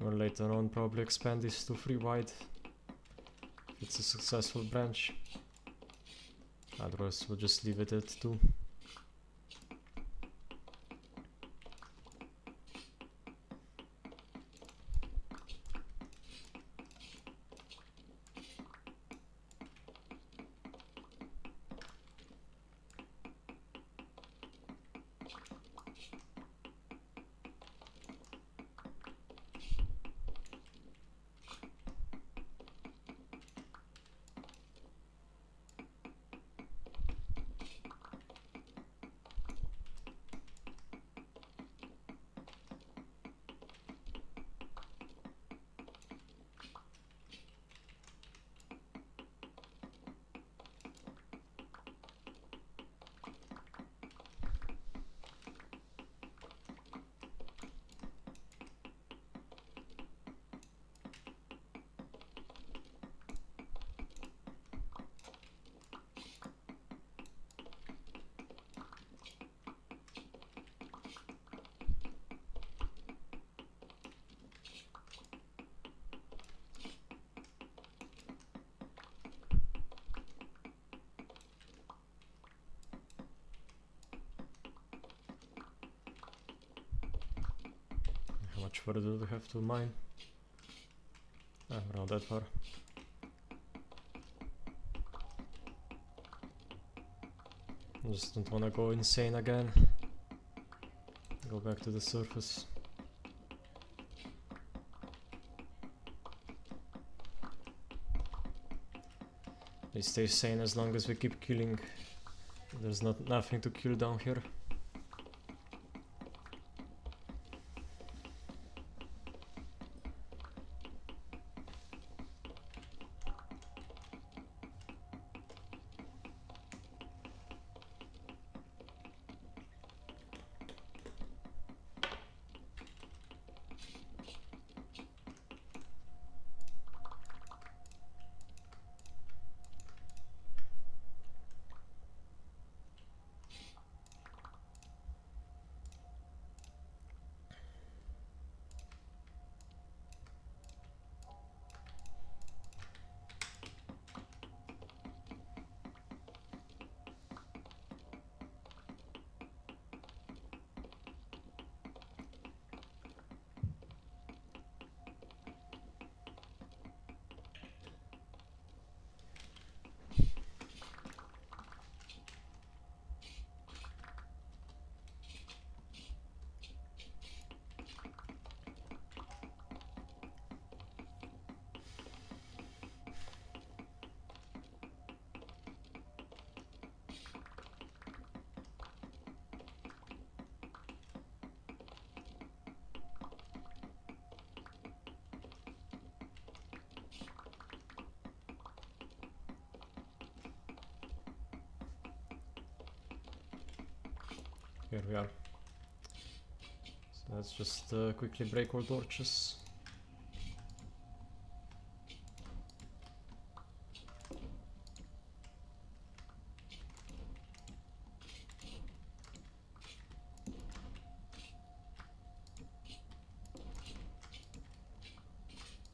Or later on probably expand this to 3 wide if it's a successful branch. Otherwise we'll just leave it at 2. How much further do we have to mine? Ah, we're not that far. I just don't wanna go insane again. Go back to the surface. They stay sane as long as we keep killing. There's nothing to kill down here. Here we are. So let's just quickly break our torches.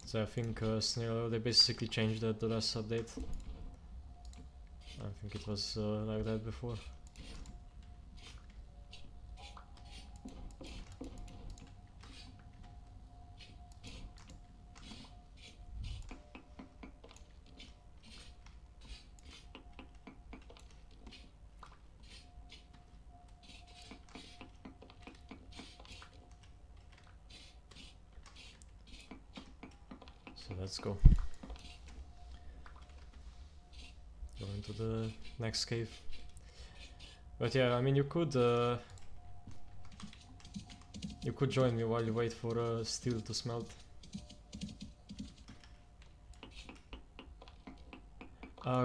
So I think Snail, they basically changed that the last update. I think it was like that before. So let's go. Go into the next cave. But yeah, I mean, you could join me while you wait for steel to smelt.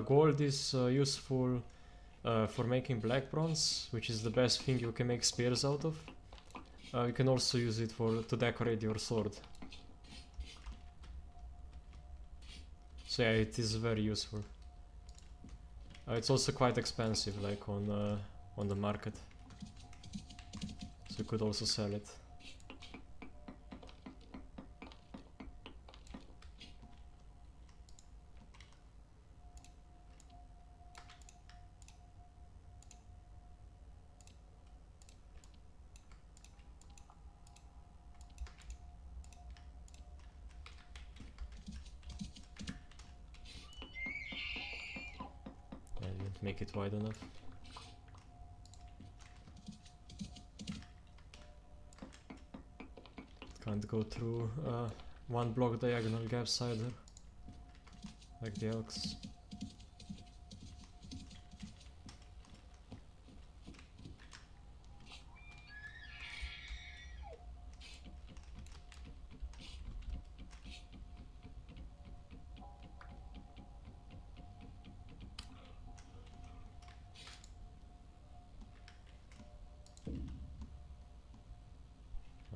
Gold is useful for making black bronze, which is the best thing you can make spears out of. You can also use it to decorate your sword. So yeah, it is very useful. It's also quite expensive, like on the market. So you could also sell it. Make it wide enough. Can't go through one block diagonal gaps either, like the elks.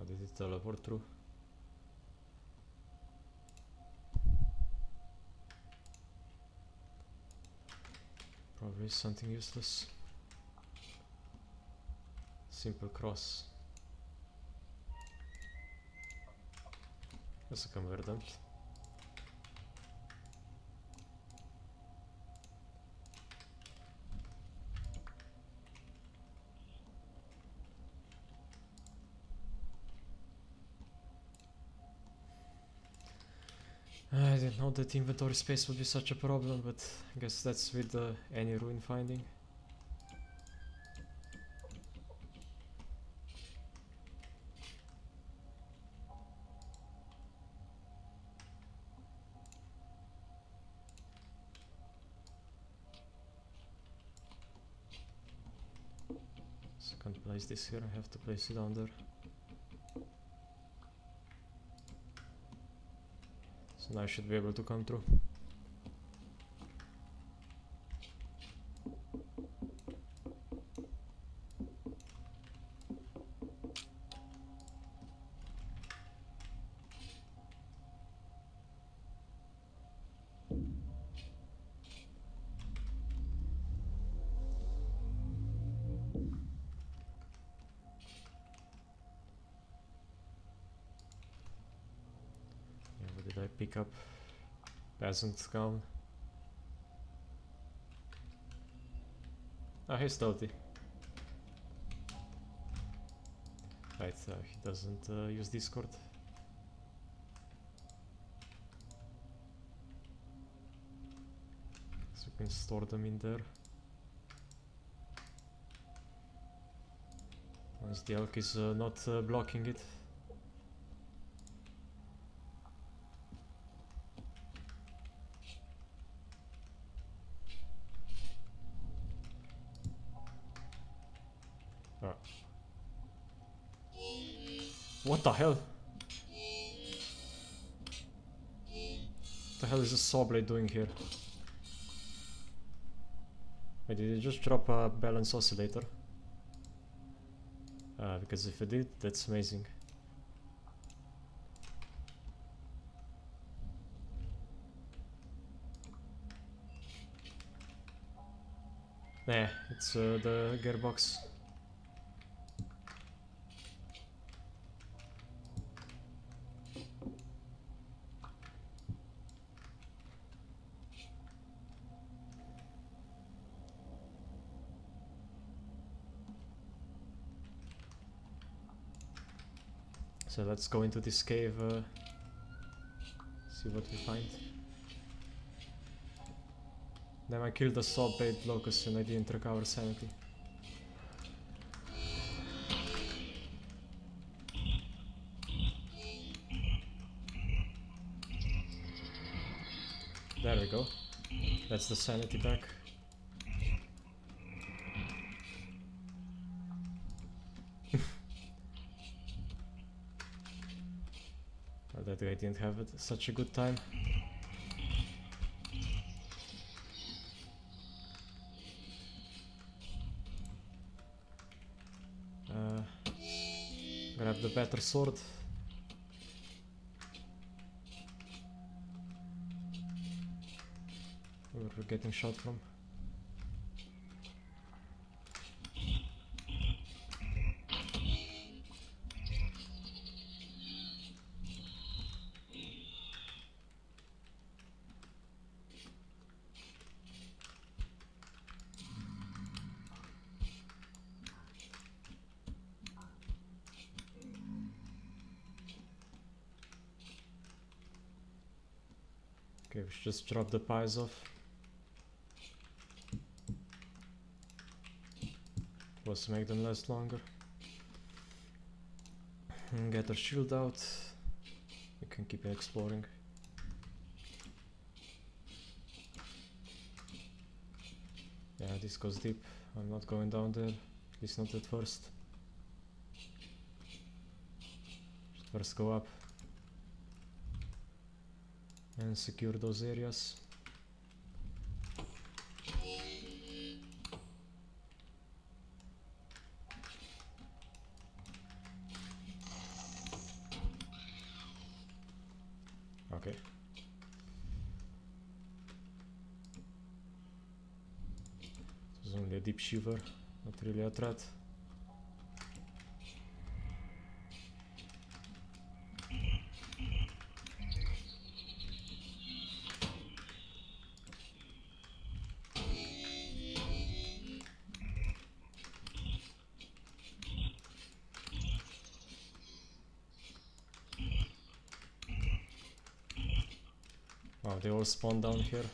Did it teleport through? Probably something useless. Simple cross. Guess I can wear them. I didn't know that inventory space would be such a problem, but I guess that's with any ruin finding. So I can't place this here, I have to place it down there. So now I should be able to come through. Yeah, what did I pick up? Peasant gown. Ah, he's stealthy. Right, he doesn't use Discord. So we can store them in there. Once the elk is not blocking it. Ah. What the hell? What the hell is a saw blade doing here? Wait, did it just drop a balance oscillator? Because if it did, that's amazing. Nah, it's the gearbox. So let's go into this cave, see what we find. Then I killed the saw blade locust and I didn't recover sanity. There we go. That's the sanity back. That guy didn't have such a good time. Grab the better sword. Where we're getting shot from. Okay, we should just drop the pies off. Was to make them last longer. And get our shield out. We can keep exploring. Yeah, this goes deep. I'm not going down there. At least not at first. Should first go up. And secure those areas. Okay. It was only a deep shiver, not really a threat. Oh, they all spawn down here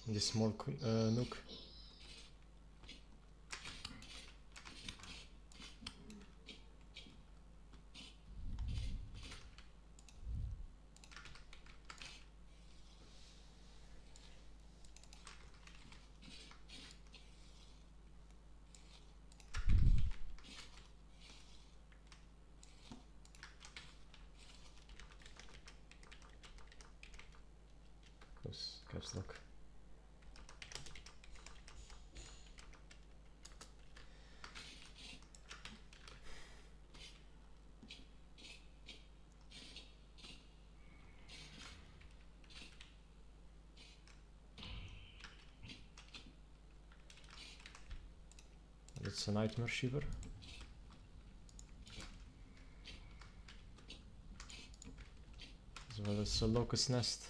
in this small nook. Caps lock. It's a nightmare shiver. As well as a locust nest.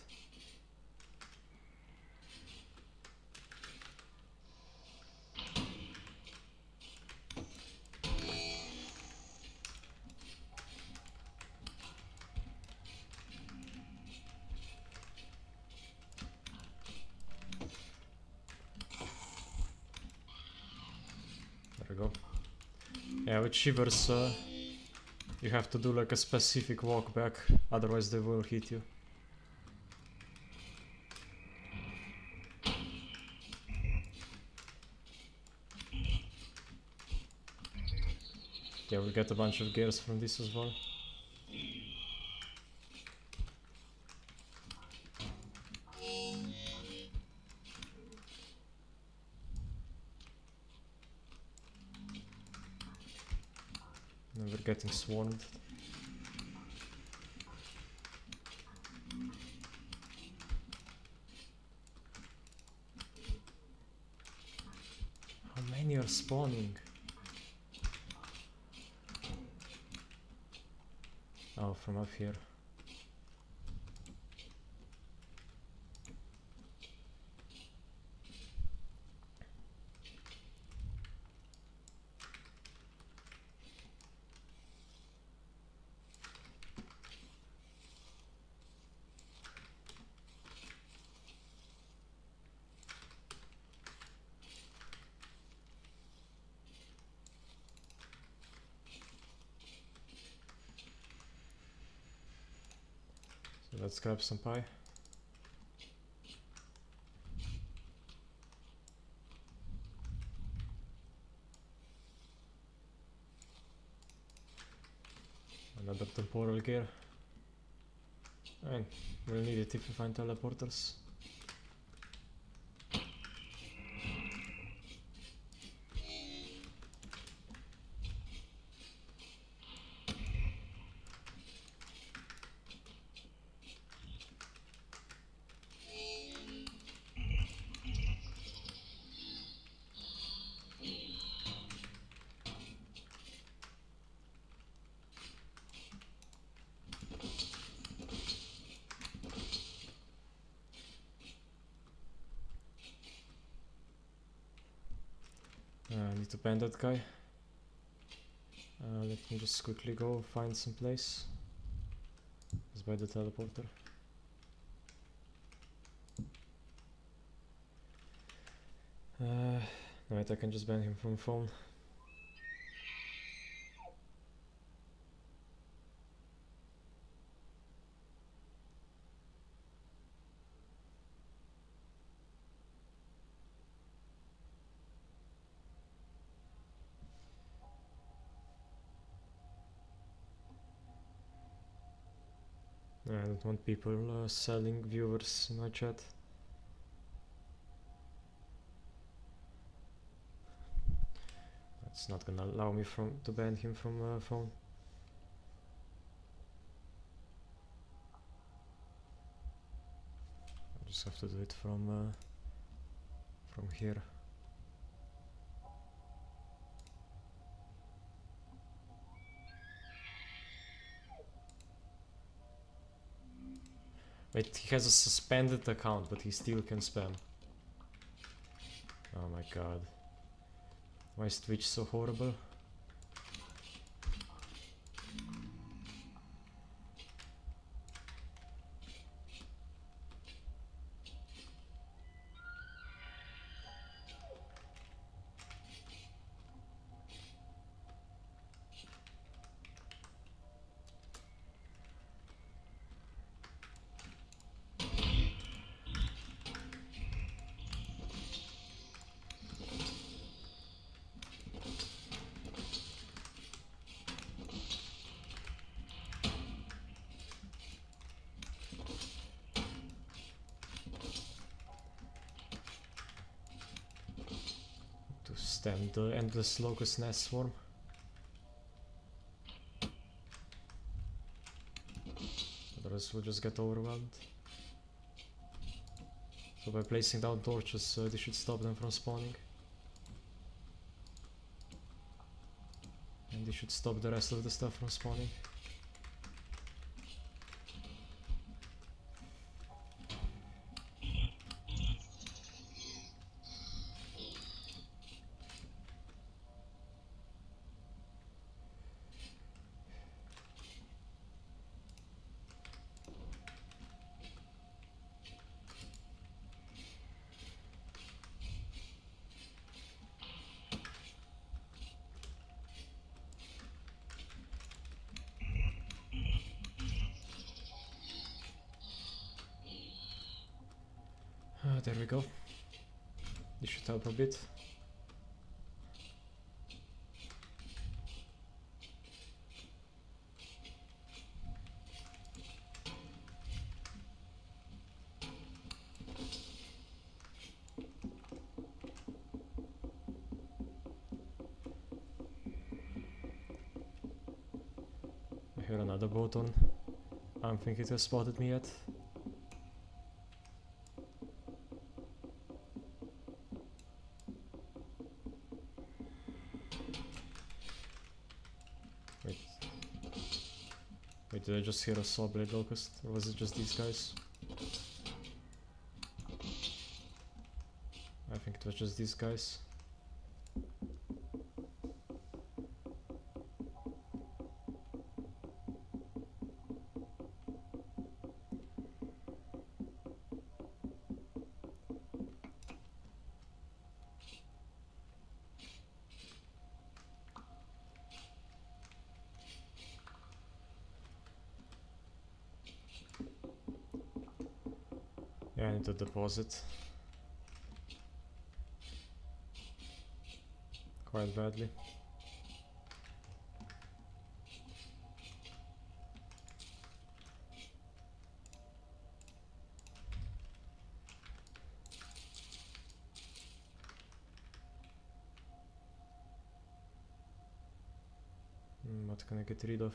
There we go. Yeah, with shivers you have to do like a specific walk back, otherwise they will hit you. Yeah, we get a bunch of gears from this as well. And we're getting swarmed. How many are spawning? Oh, from up here. So let's grab some pie. Another temporal gear. I mean, we'll need it if we find teleporters. I need to ban that guy. Let me just quickly go find some place. It's by the teleporter. Wait, I can just ban him from phone. I don't want people selling viewers in my chat. It's not gonna allow me to ban him from phone. I just have to do it from here. Wait, he has a suspended account, but he still can spam. Oh my god. Why is Twitch so horrible? Stand the endless locust nest swarm. Otherwise we'll just get overwhelmed. So by placing down torches, this should stop them from spawning. And this should stop the rest of the stuff from spawning. There we go. This should help a bit. I hear another boat on. I don't think it has spotted me yet. Wait, did I just hear a saw blade locust? Or was it just these guys? I think it was just these guys. Yeah, I need to deposit. Quite badly. What can I get rid of?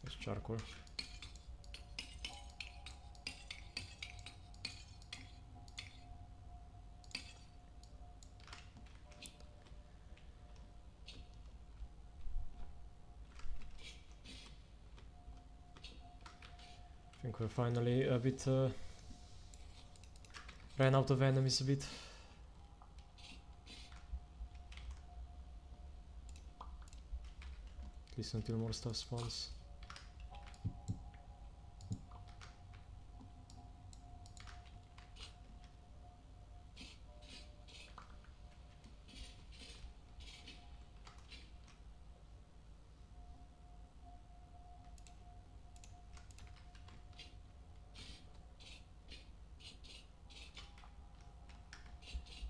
There's charcoal. I think we're finally a bit ran out of enemies a bit. At least until more stuff spawns.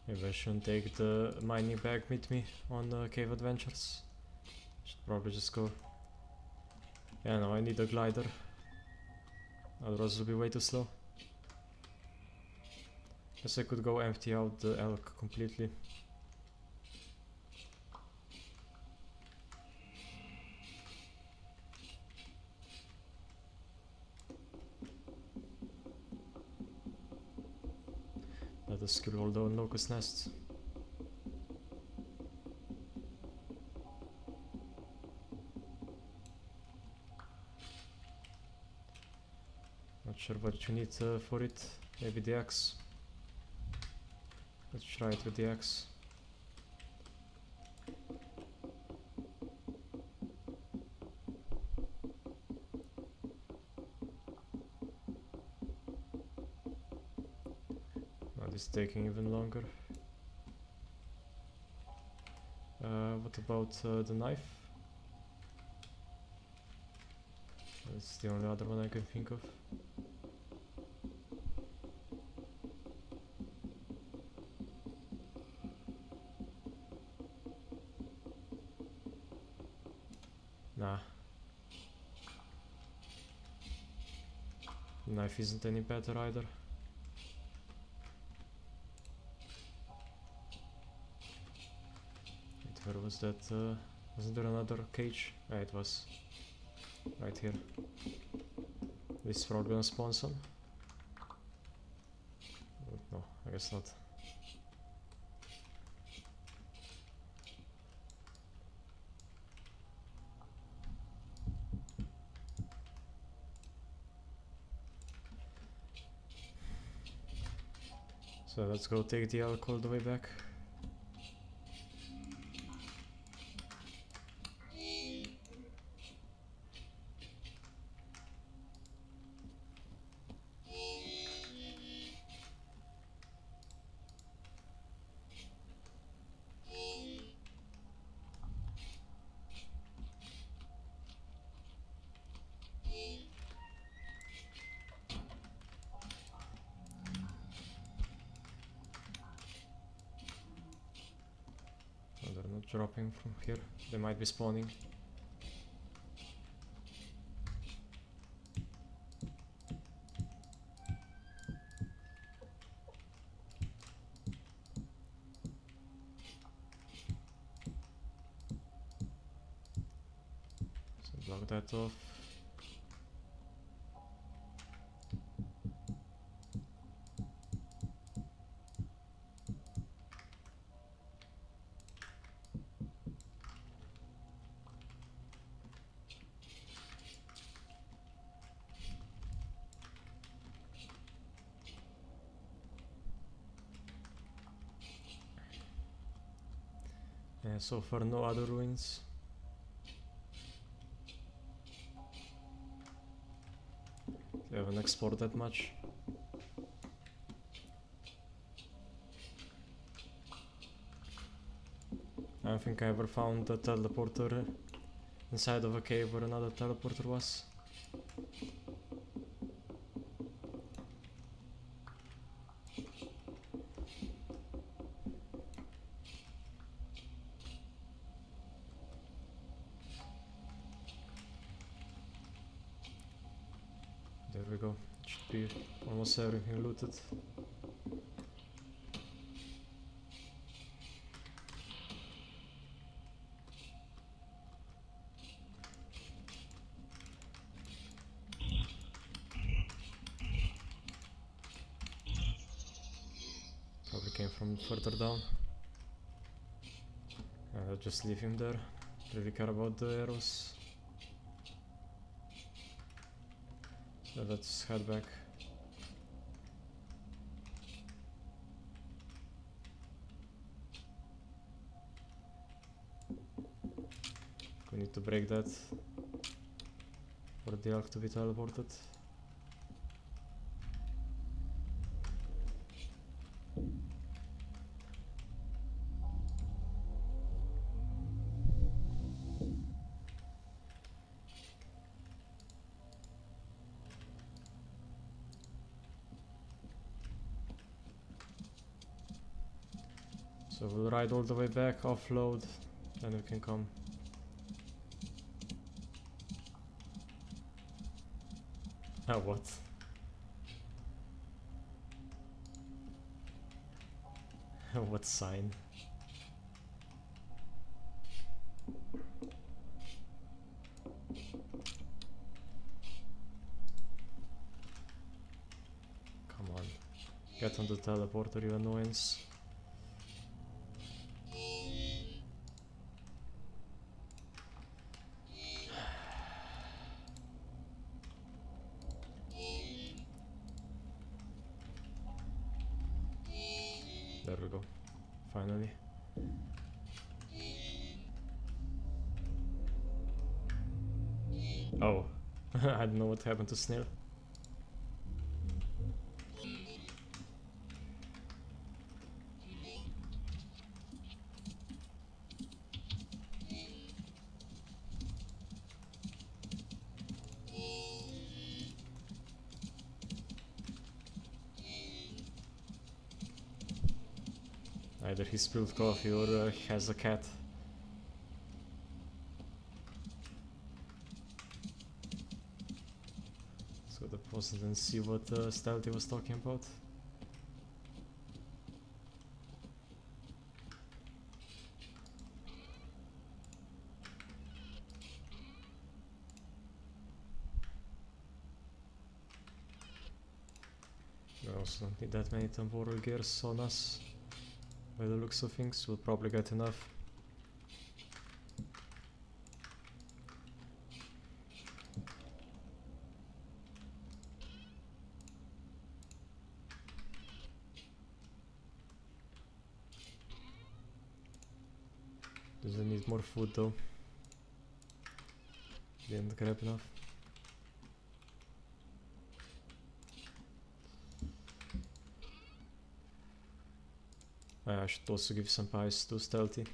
Maybe I shouldn't take the mining bag with me on cave adventures. Should probably just go. Yeah, no, I need a glider. Otherwise it'll be way too slow. Guess I could go empty out the elk completely. Let us kill all the locust nests. Not sure what you need for it. Maybe the axe. Let's try it with the axe. It's taking even longer. What about the knife? That's the only other one I can think of. Nah. Knife isn't any better either. Wait, where was that? Wasn't there another cage? Ah, it was right here. This is probably gonna spawn some. No, I guess not. So let's go take the elk all the way back. Oh, they're not dropping from here. They might be spawning. So block that off. Yeah, so far no other ruins. They haven't explored that much. I don't think I ever found a teleporter inside of a cave where another teleporter was. There we go. It should be almost everything looted. Probably came from further down. I'll just leave him there. Really care about the arrows. So let's head back. We need to break that for the elk to be teleported. So we'll ride all the way back, offload, then we can come. Ah, what? What sign? Come on. Get on the teleporter, you annoyance. There we go. Finally. Oh. I don't know what happened to Snail. Either he spilled coffee or he has a cat. So and then see what Stealthy was talking about. We also don't need that many temporal gears on us. By the looks of things, we'll probably get enough. Does it need more food though? Didn't grab enough. I should also give some pies to Stealthy.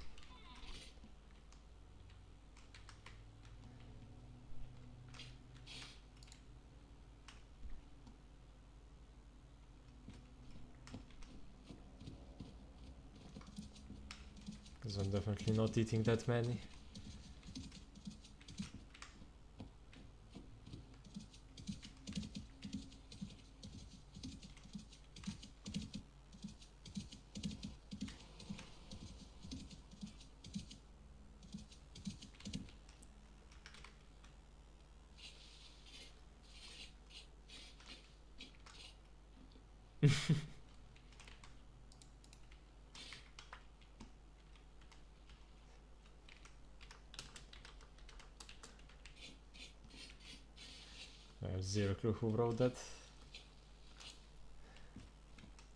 Because I'm definitely not eating that many. I have zero clue who wrote that.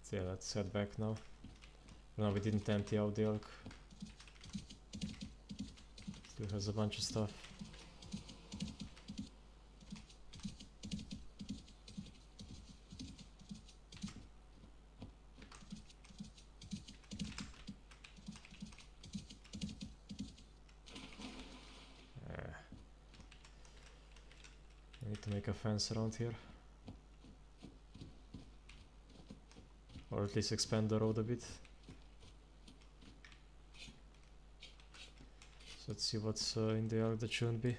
So yeah, let's head back now. No, we didn't empty out the elk. Still has a bunch of stuff. I need to make a fence around here. Or at least expand the road a bit. So let's see what's in the arc that shouldn't be.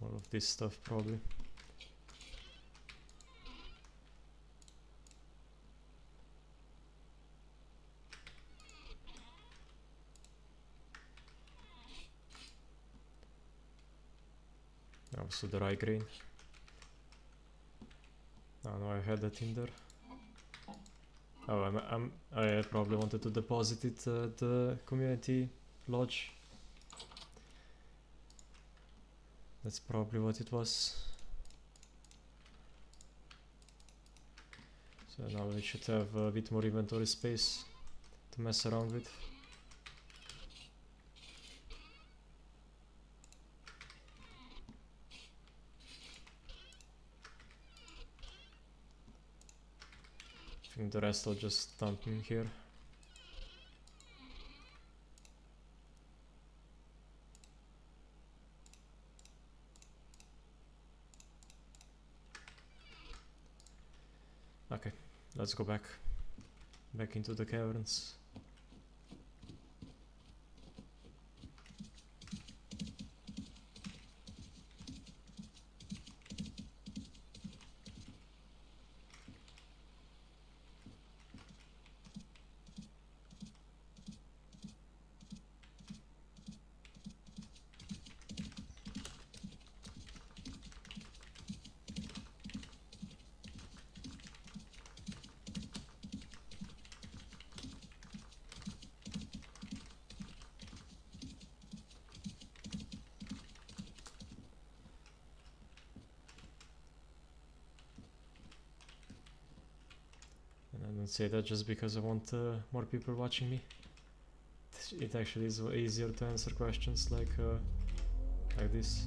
All of this stuff probably. Also the rye grain. Oh no, I had that in there. Oh, I probably wanted to deposit it at the community lodge. That's probably what it was. So now we should have a bit more inventory space to mess around with. I think the rest I'll just dump in here. Okay, let's go back into the caverns. I don't say that just because I want more people watching me. It actually is easier to answer questions like this.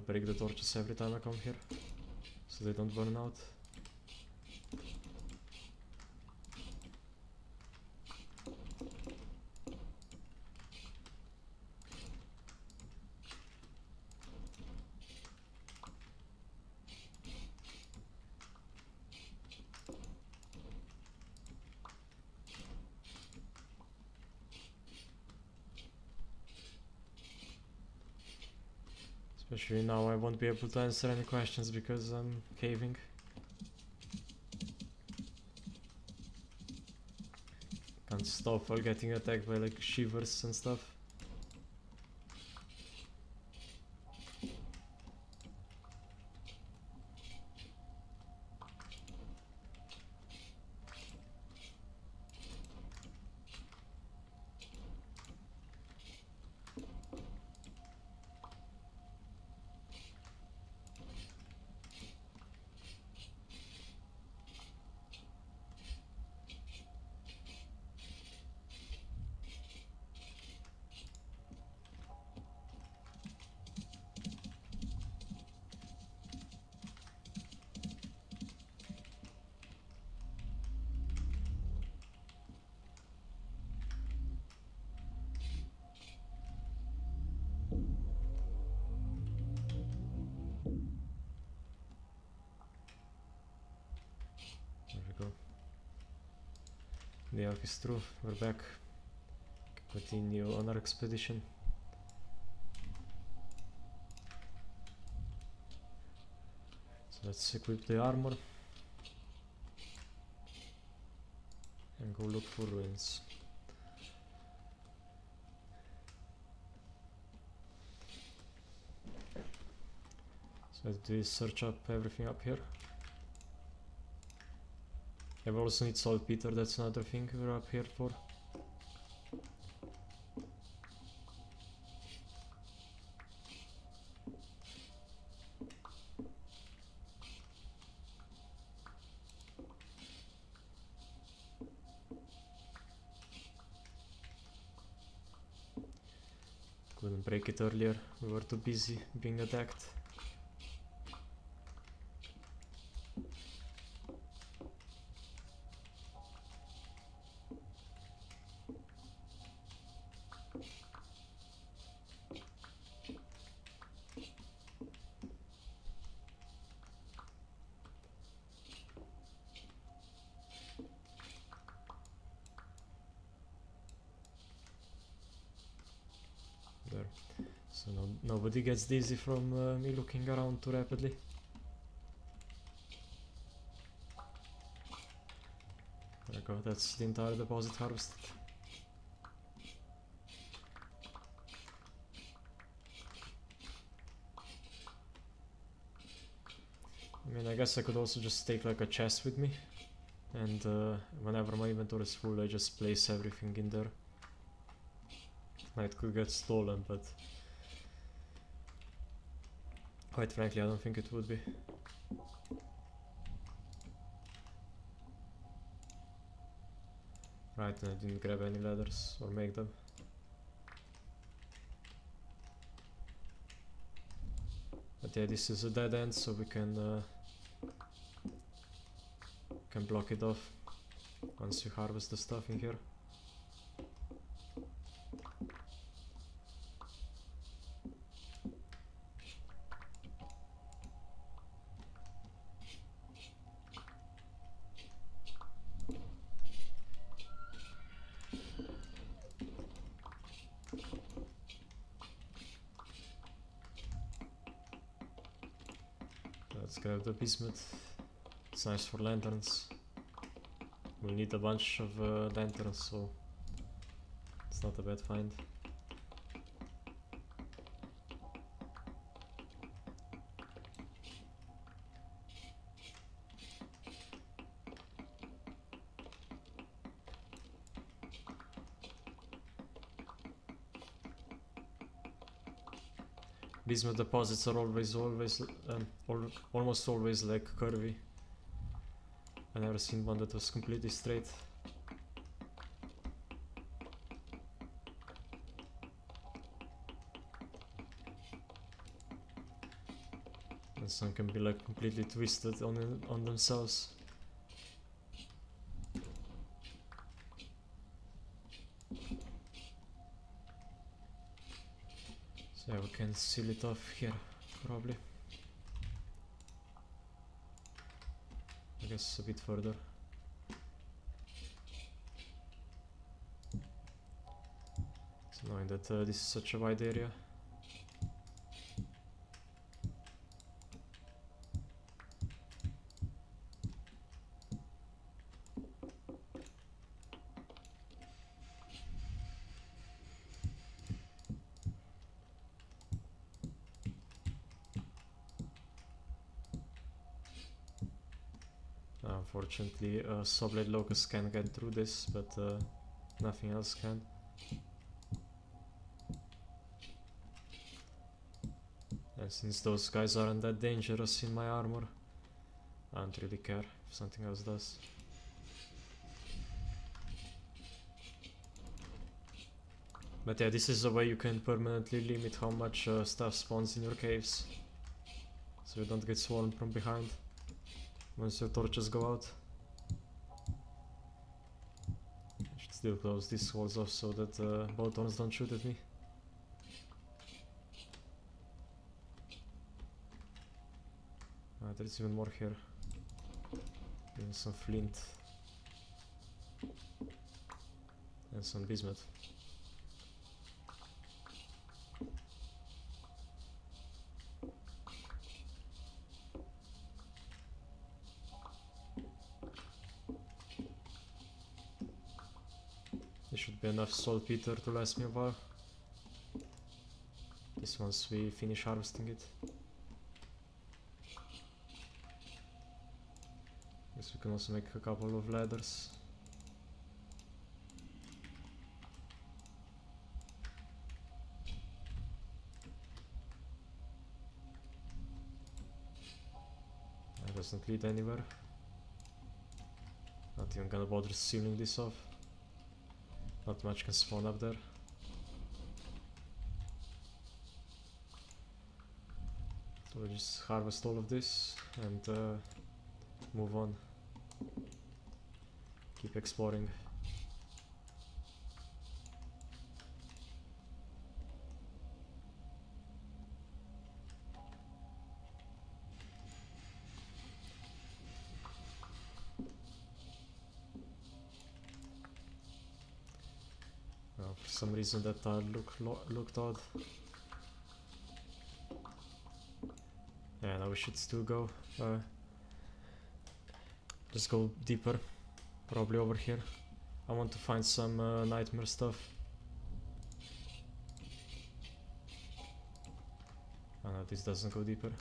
Break the torches every time I come here, so they don't burn out. Especially now I won't be able to answer any questions because I'm caving. Can't stop while getting attacked by like shivers and stuff. There we go. The arc is through, we're back. Continue on our expedition. So let's equip the armor and go look for ruins. So let's do is search up everything up here. I will also need saltpeter, that's another thing we're up here for. Couldn't break it earlier, we were too busy being attacked. There. So nobody gets dizzy from me looking around too rapidly. There we go, that's the entire deposit harvested. I mean, I guess I could also just take like a chest with me, and whenever my inventory is full I just place everything in there. It could get stolen, but quite frankly I don't think it would be. Right, and I didn't grab any ladders or make them. But yeah, this is a dead end, so we can block it off once you harvest the stuff in here. Let's grab the bismuth. It's nice for lanterns. We'll need a bunch of lanterns, so it's not a bad find. Bismuth deposits are almost always like curvy. I never seen one that was completely straight. And some can be like completely twisted on themselves. So yeah, we can seal it off here, probably. I guess a bit further. It's annoying that this is such a wide area. Unfortunately, Subblade Locust can get through this, but nothing else can. And since those guys aren't that dangerous in my armor, I don't really care if something else does. But yeah, this is a way you can permanently limit how much stuff spawns in your caves, so you don't get swarmed from behind once your torches go out. I should still close these walls off so that boatons don't shoot at me. There's even more here. Even some flint and some bismuth. There should be enough saltpeter to last me a while. Just once we finish harvesting it. Guess we can also make a couple of ladders. That doesn't lead anywhere. Not even gonna bother sealing this off. Not much can spawn up there. So we'll just harvest all of this and move on. Keep exploring. For some reason that tile looked odd. Yeah, now we should still go. Just go deeper, probably over here. I want to find some nightmare stuff. Oh no, this doesn't go deeper.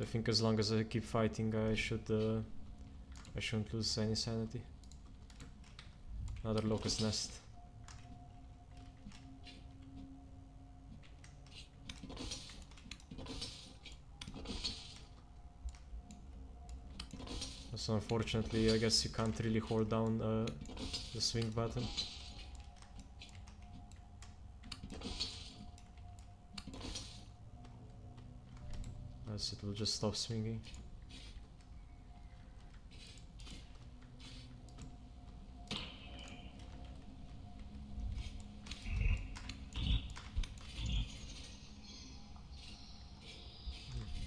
I think as long as I keep fighting, I shouldn't lose any sanity. Another locust nest. So unfortunately, I guess you can't really hold down the swing button. Else it will just stop swinging.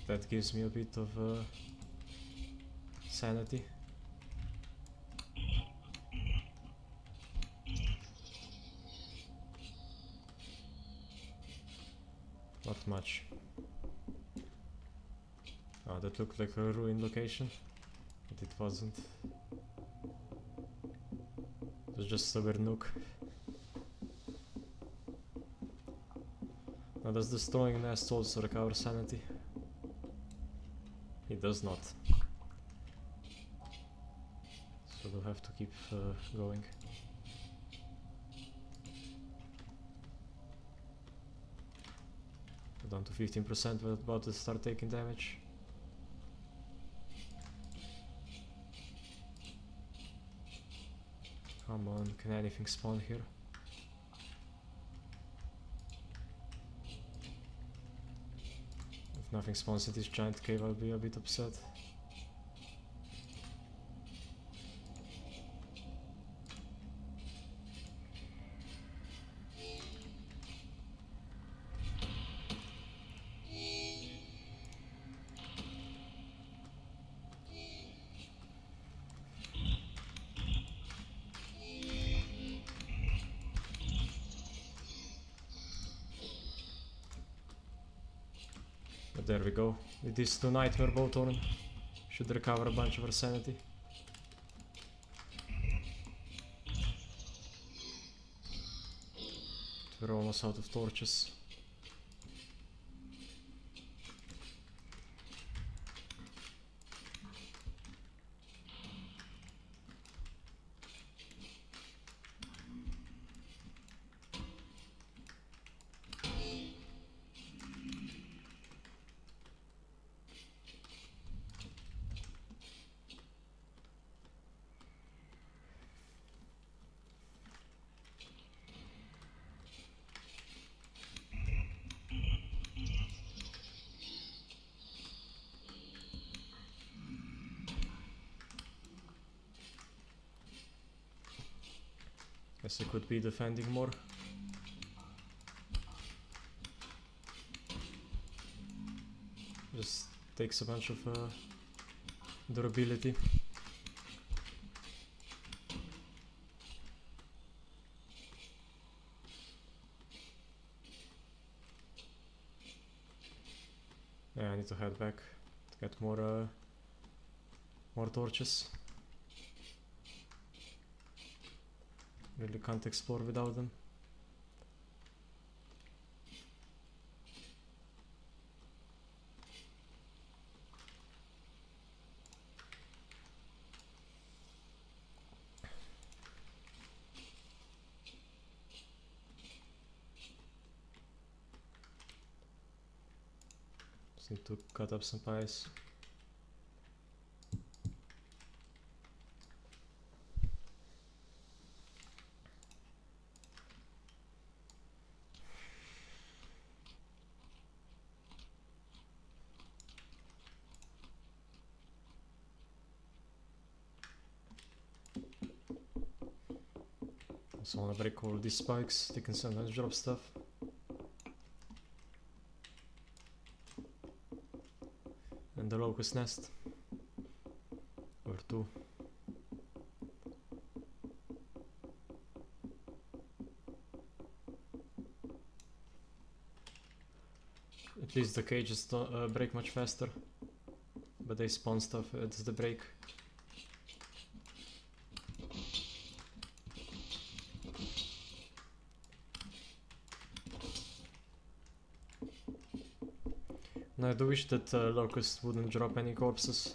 That gives me a bit of sanity. Not much. Oh, that looked like a ruined location, but it wasn't. It was just a weird nook. Now does destroying nest also recover sanity? It does not. So we'll have to keep going. We're down to 15%, we're about to start taking damage. Come on, can anything spawn here? If nothing spawns in this giant cave, I'll be a bit upset. But there we go. With these two nightmare boattorn, should recover a bunch of our sanity. We're almost out of torches. Guess I could be defending more. Just takes a bunch of durability. Yeah, I need to head back to get more torches. Really can't explore without them. Just need to cut up some pies. Also wanna break all these spikes, they can sometimes drop stuff. And the locust nest. Or two. At least the cages don't break much faster. But they spawn stuff at the break. And I do wish that locusts wouldn't drop any corpses.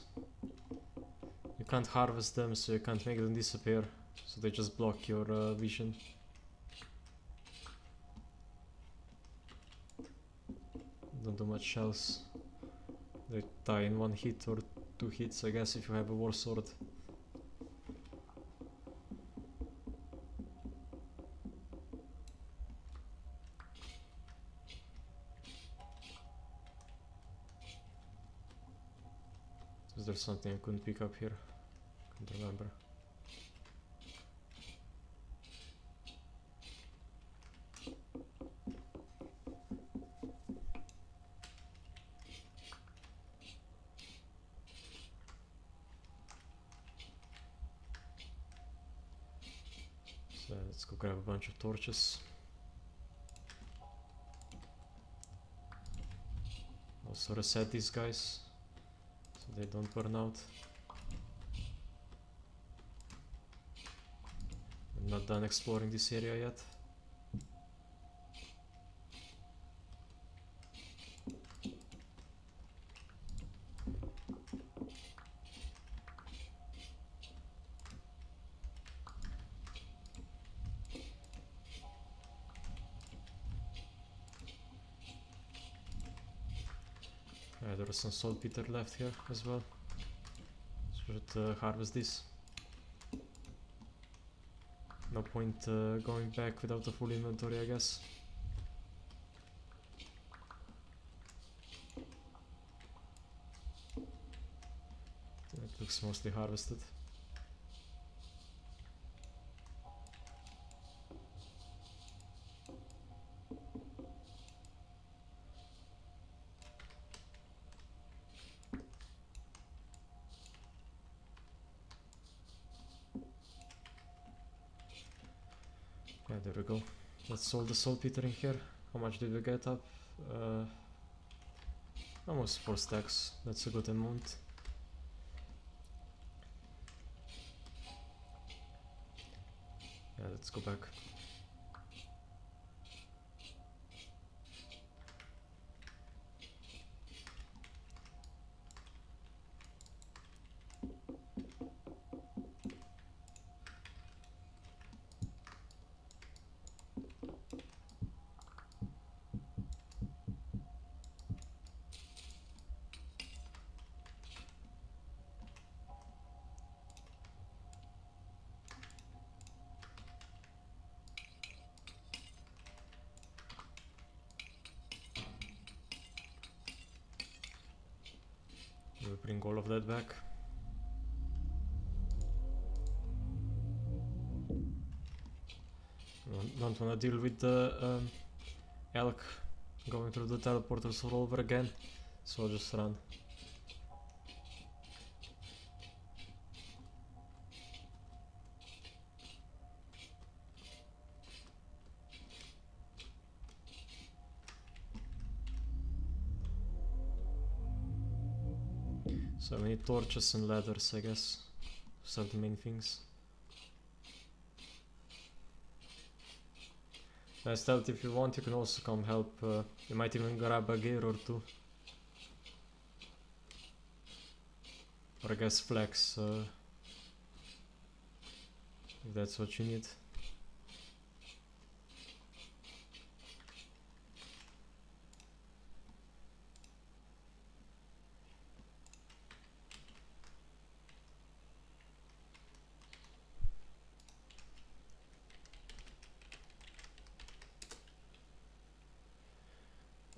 You can't harvest them, so you can't make them disappear. So they just block your vision. Don't do much else. They die in one hit or two hits, I guess, if you have a war sword. Is there something I couldn't pick up here? Can't remember. So let's go grab a bunch of torches. Also reset these guys so they don't burn out. I'm not done exploring this area yet. There was some saltpeter left here as well. Should harvest this. No point going back without a full inventory, I guess. It looks mostly harvested. Yeah, there we go. Let's solve the saltpeter in here. How much did we get up? Almost 4 stacks. That's a good amount. Yeah, let's go back. We'll bring all of that back. don't want to deal with the elk going through the teleporters all over again, so I'll just run. So we need torches and ladders, I guess. Those are the main things. Stealth, if you want, you can also come help. You might even grab a gear or two. Or I guess flex, if that's what you need.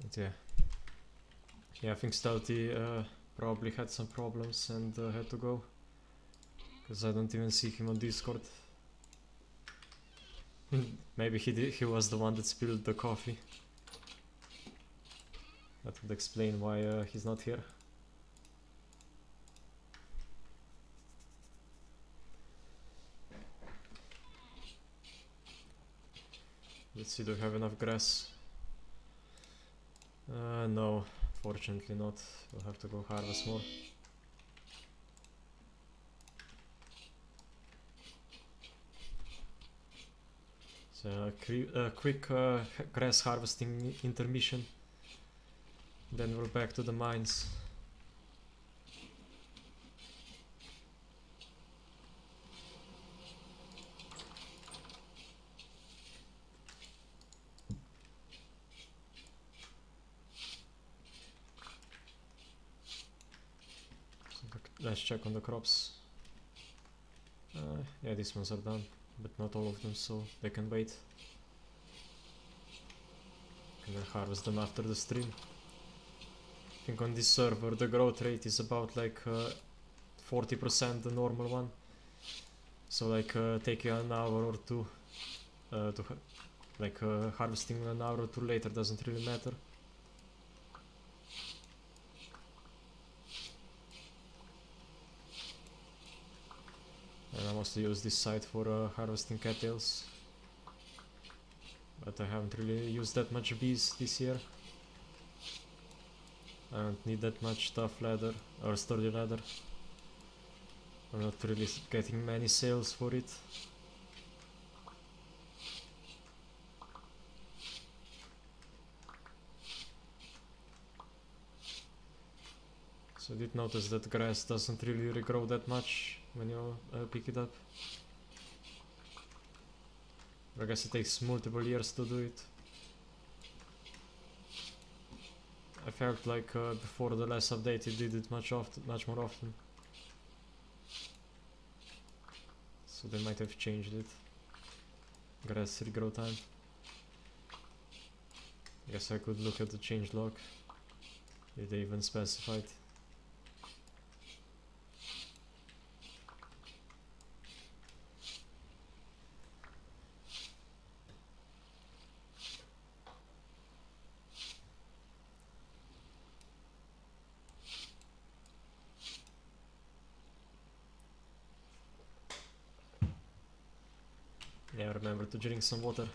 But yeah, I think Stealthy probably had some problems and had to go, because I don't even see him on Discord. Maybe he was the one that spilled the coffee. That would explain why he's not here. Let's see, do we have enough grass? No, fortunately not. We'll have to go harvest more. So a quick grass harvesting intermission. Then we're back to the mines. Let's check on the crops. Yeah, these ones are done, but not all of them, so they can wait. And then harvest them after the stream. I think on this server the growth rate is about like 40% the normal one. So like take you an hour or two harvesting an hour or two later doesn't really matter. And I mostly use this site for harvesting cattails, but I haven't really used that much bees this year. I don't need that much tough leather or sturdy leather. I'm not really getting many sales for it. So I did notice that grass doesn't really regrow that much when you pick it up. I guess it takes multiple years to do it. I felt like before the last update it did it much more often. So they might have changed it. Grass regrow time. I guess I could look at the changelog if they even specified. Yeah, remember to drink some water.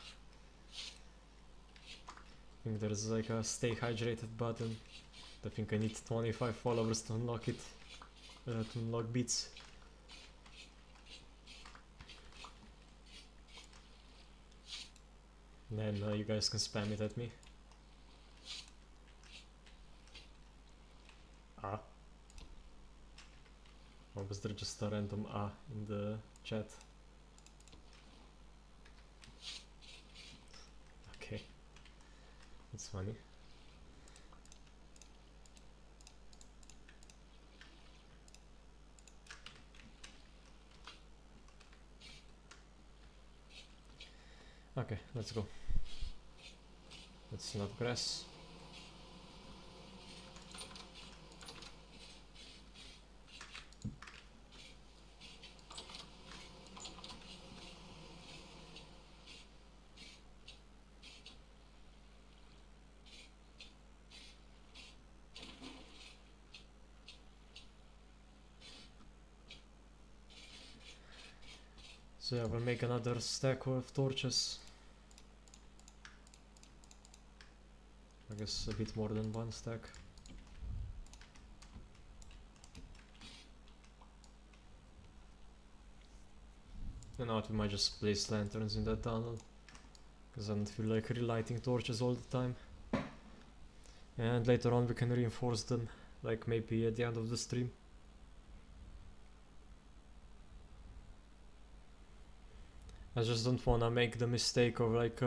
I think there's like a stay hydrated button. I think I need 25 followers to unlock it, to unlock beats. And then you guys can spam it at me. Ah. Or was there just a random ah in the chat? Okay. That's funny. Okay, let's go. That's enough grass. So yeah, we'll make another stack of torches. I guess a bit more than one stack. And now we might just place lanterns in that tunnel, because I don't feel like relighting torches all the time. And later on we can reinforce them, like maybe at the end of the stream. I just don't wanna make the mistake of like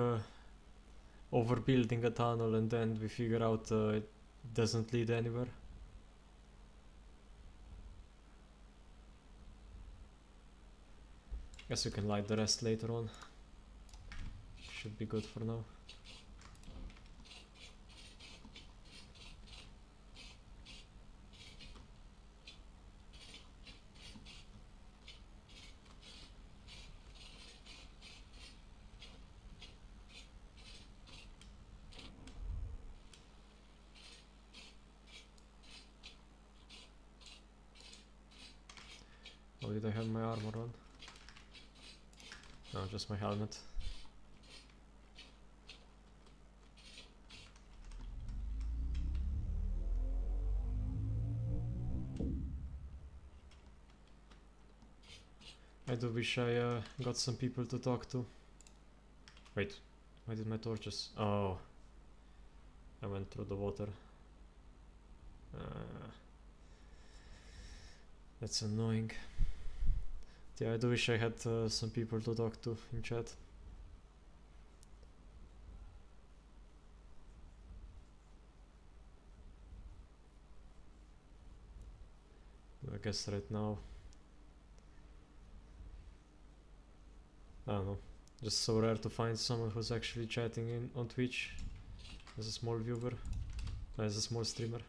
overbuilding a tunnel and then we figure out it doesn't lead anywhere. Guess we can light the rest later on. Should be good for now. Oh, did I have my armor on? No, just my helmet. I do wish I got some people to talk to. Wait, why did my torches? Oh, I went through the water. That's annoying. Yeah, I do wish I had some people to talk to in chat. I guess right now, I don't know, just so rare to find someone who's actually chatting in on Twitch as a small viewer, as a small streamer.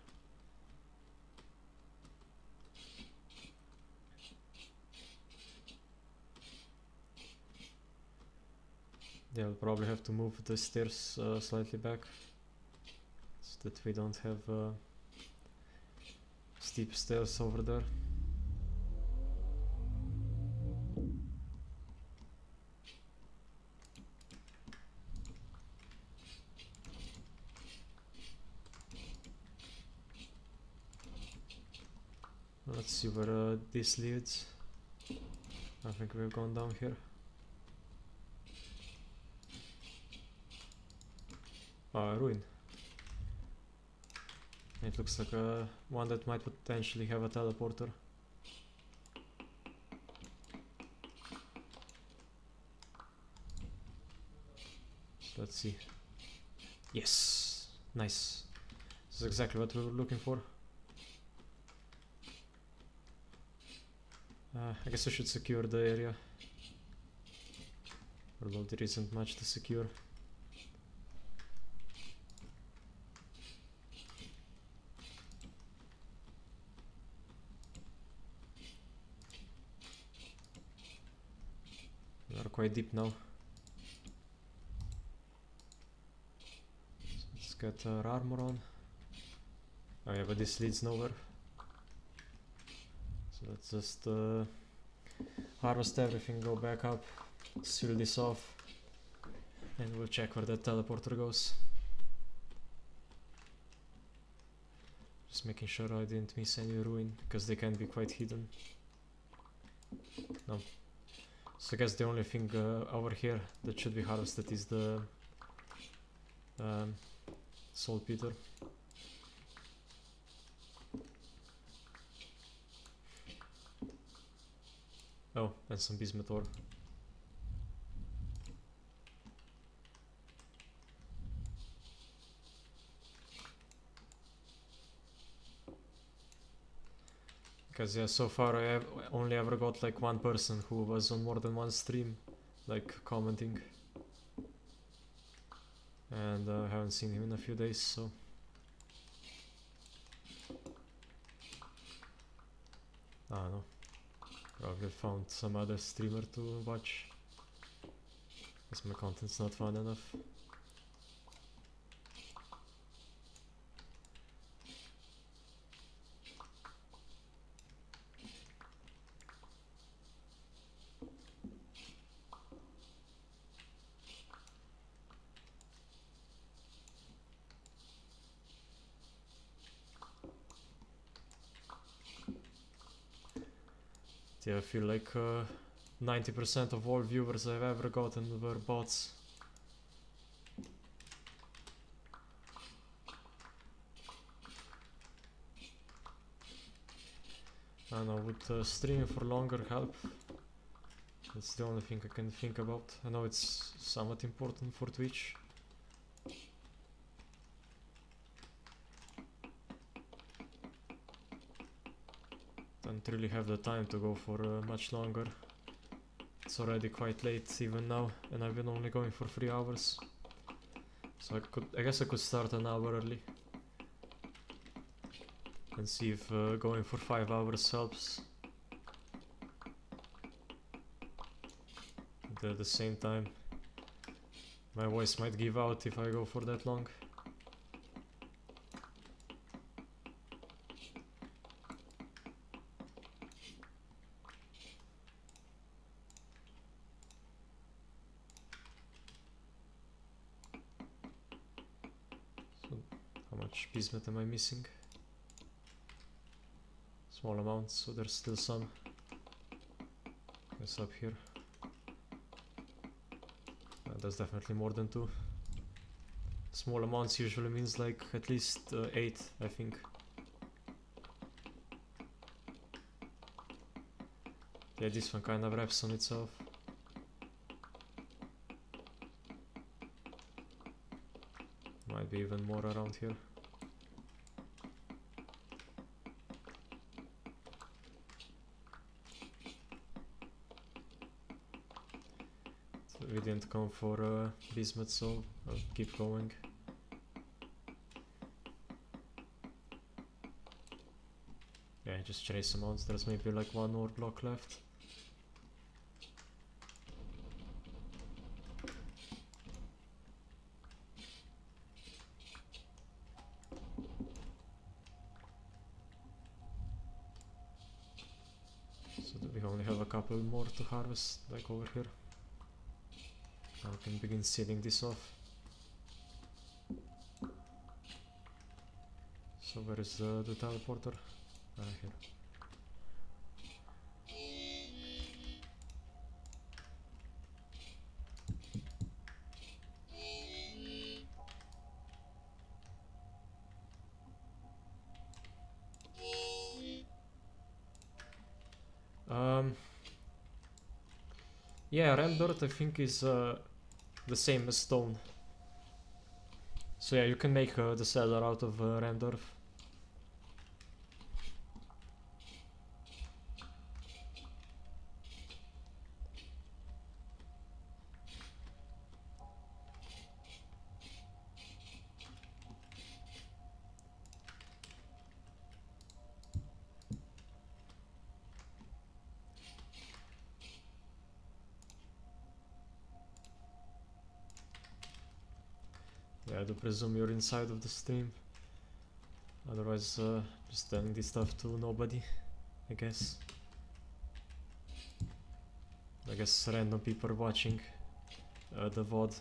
Yeah, I'll probably have to move the stairs slightly back so that we don't have steep stairs over there. Let's see where this leads. I think we've gone down here. Ruin. It looks like one that might potentially have a teleporter. So let's see. Yes! Nice. This is exactly what we were looking for. I guess we should secure the area. Although there isn't much to secure. We are quite deep now. So let's get our armor on. Oh yeah, but this leads nowhere. So let's just harvest everything, go back up, seal this off, and we'll check where that teleporter goes. Just making sure I didn't miss any ruin, because they can be quite hidden. No. So I guess the only thing over here that should be harvested is the saltpeter. Oh, and some bismuth ore. Because yeah, so far I have only ever got like one person who was on more than one stream, like commenting. And I haven't seen him in a few days, so... I don't know. Probably found some other streamer to watch. Guess my content's not fun enough. Yeah, I feel like 90% of all viewers I've ever gotten were bots. I don't know, would streaming for longer help? That's the only thing I can think about. I know it's somewhat important for Twitch. Don't really have the time to go for much longer. It's already quite late even now, and I've been only going for 3 hours. So I guess I could start an hour early. And see if going for 5 hours helps. But at the same time, my voice might give out if I go for that long. So, how much bismuth am I missing? Small amounts, so there's still some. Guess up here. That's definitely more than 2. Small amounts usually means like at least 8, I think. Yeah, this one kind of wraps on itself. Might be even more around here. So we didn't come for bismuth, so I'll keep going. Yeah, just trace amounts. There's maybe like 1 more block left. So we only have a couple more to harvest, like over here. Now we can begin sealing this off. So where is the teleporter? Right here. Yeah, ram dirt I think is the same as stone. So yeah, you can make the cellar out of ram dirt. Yeah, I do presume you're inside of the stream. Otherwise, just telling this stuff to nobody, I guess. I guess random people watching the VOD.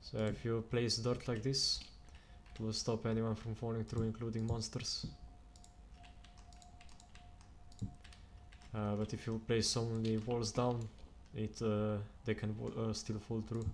So if you place dirt like this, it will stop anyone from falling through, including monsters. But if you place only walls down, they can still fall through.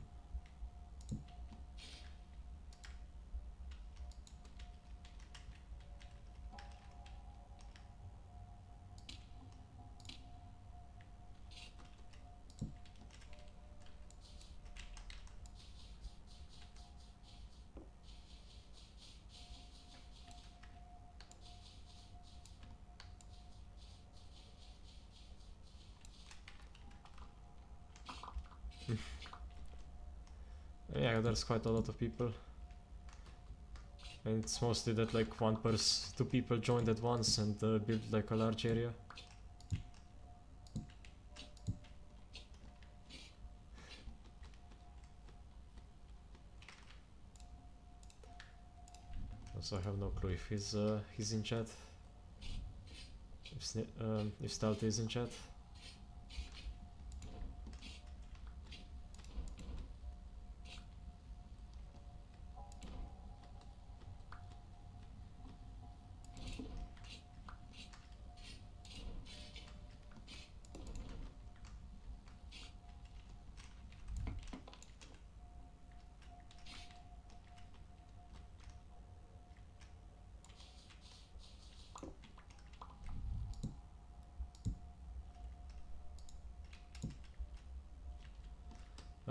Yeah, there's quite a lot of people. And it's mostly that like 2 people joined at once and built like a large area. Also I have no clue if he's in chat. If Stealth is in chat.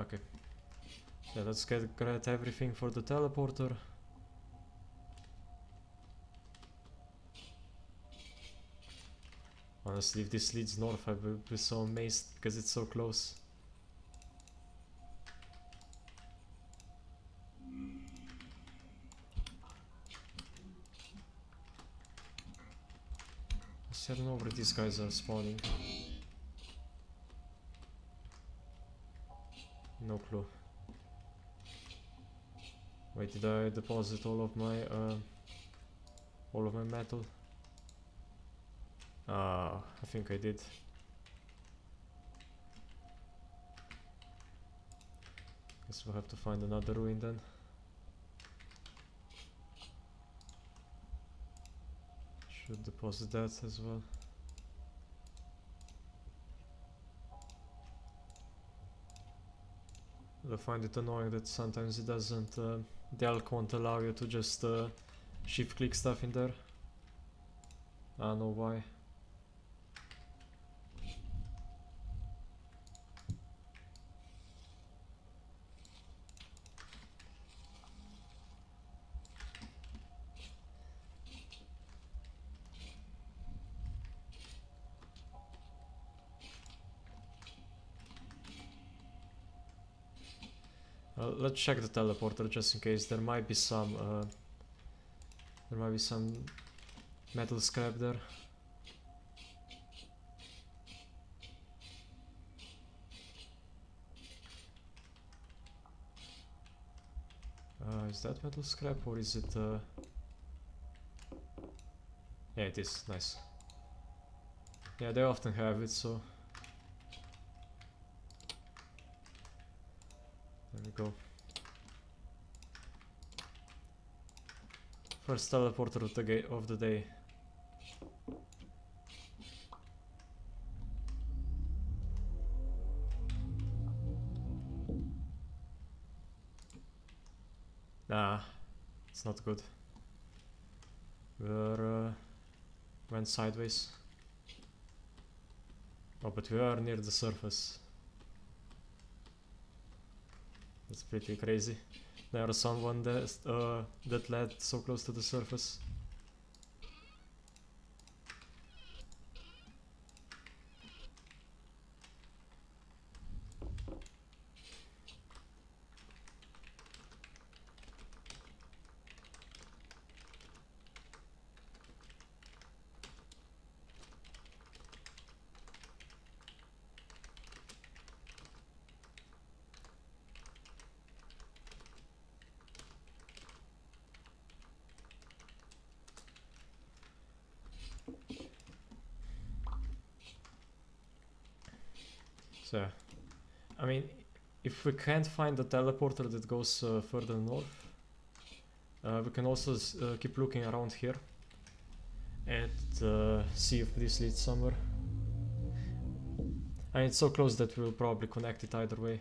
Okay. Yeah, let's get everything for the teleporter. Honestly, if this leads north, I will be so amazed because it's so close. I don't know where these guys are spawning. No clue. Wait, did I deposit all of my metal? Ah, I think I did. Guess we'll have to find another ruin then. Should deposit that as well. I find it annoying that sometimes it doesn't, the elk won't allow you to just shift click stuff in there. I don't know why. Let's check the teleporter just in case. There might be some metal scrap there. Is that metal scrap or is it yeah, it is. Nice. Yeah, they often have it, so there we go. First teleporter of the day. Nah, it's not good. We're went sideways. Oh, but we are near the surface. That's pretty crazy. There was someone that led so close to the surface. So, I mean, if we can't find the teleporter that goes further north, we can also keep looking around here and see if this leads somewhere. And it's so close that we'll probably connect it either way.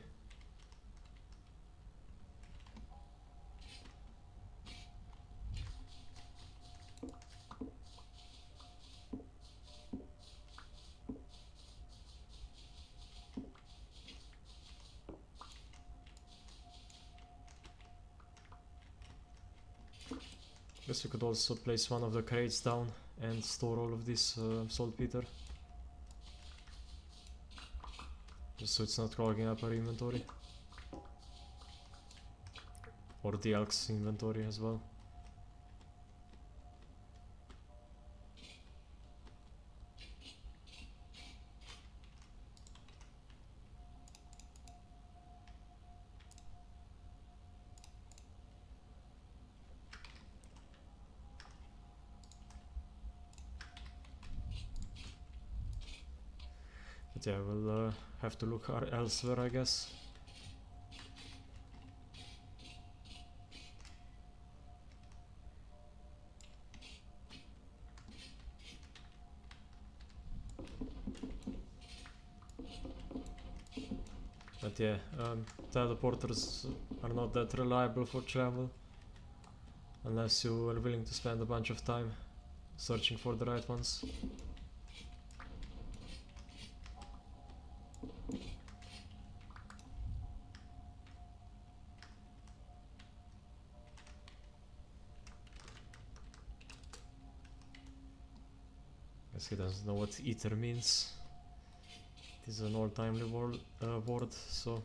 Guess we could also place one of the crates down and store all of this saltpeter. Just so it's not clogging up our inventory. Or the elk's inventory as well. But yeah, we'll have to look elsewhere, I guess. But yeah, teleporters are not that reliable for travel. Unless you are willing to spend a bunch of time searching for the right ones. Guess he doesn't know what ether means. It is an old-timely word, so...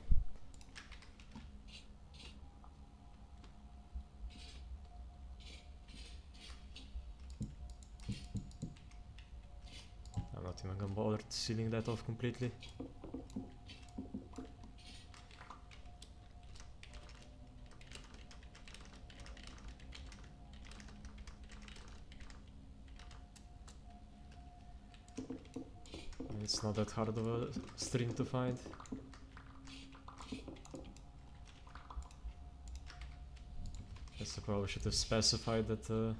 I'm not even gonna bother sealing that off completely. It's not that hard of a string to find. Guess I probably should have specified that the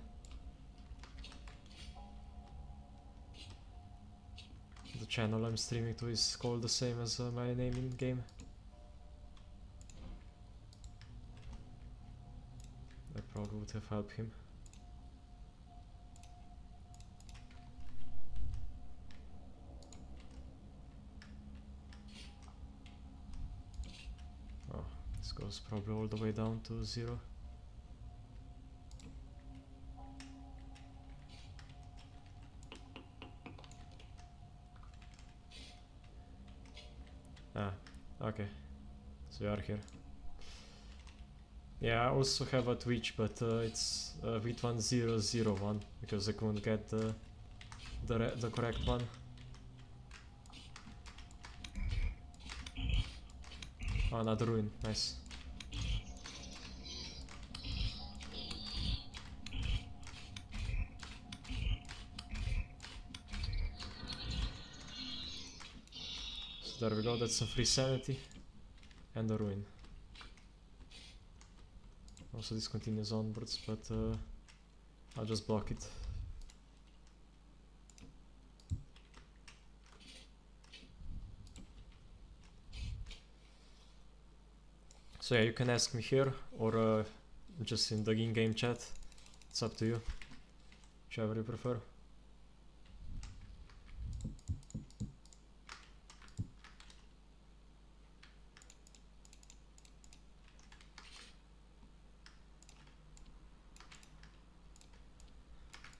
channel I'm streaming to is called the same as my name in game. That probably would have helped him. Oh, this goes probably all the way down to 0. Ah, okay. So we are here. Yeah, I also have a Twitch, but it's Vit1001 because I couldn't get the correct one. Oh, another ruin, nice. So there we go, that's some free sanity and a ruin. Also this continues onwards, but I'll just block it. So yeah, you can ask me here or just in the in-game chat. It's up to you, whichever you prefer.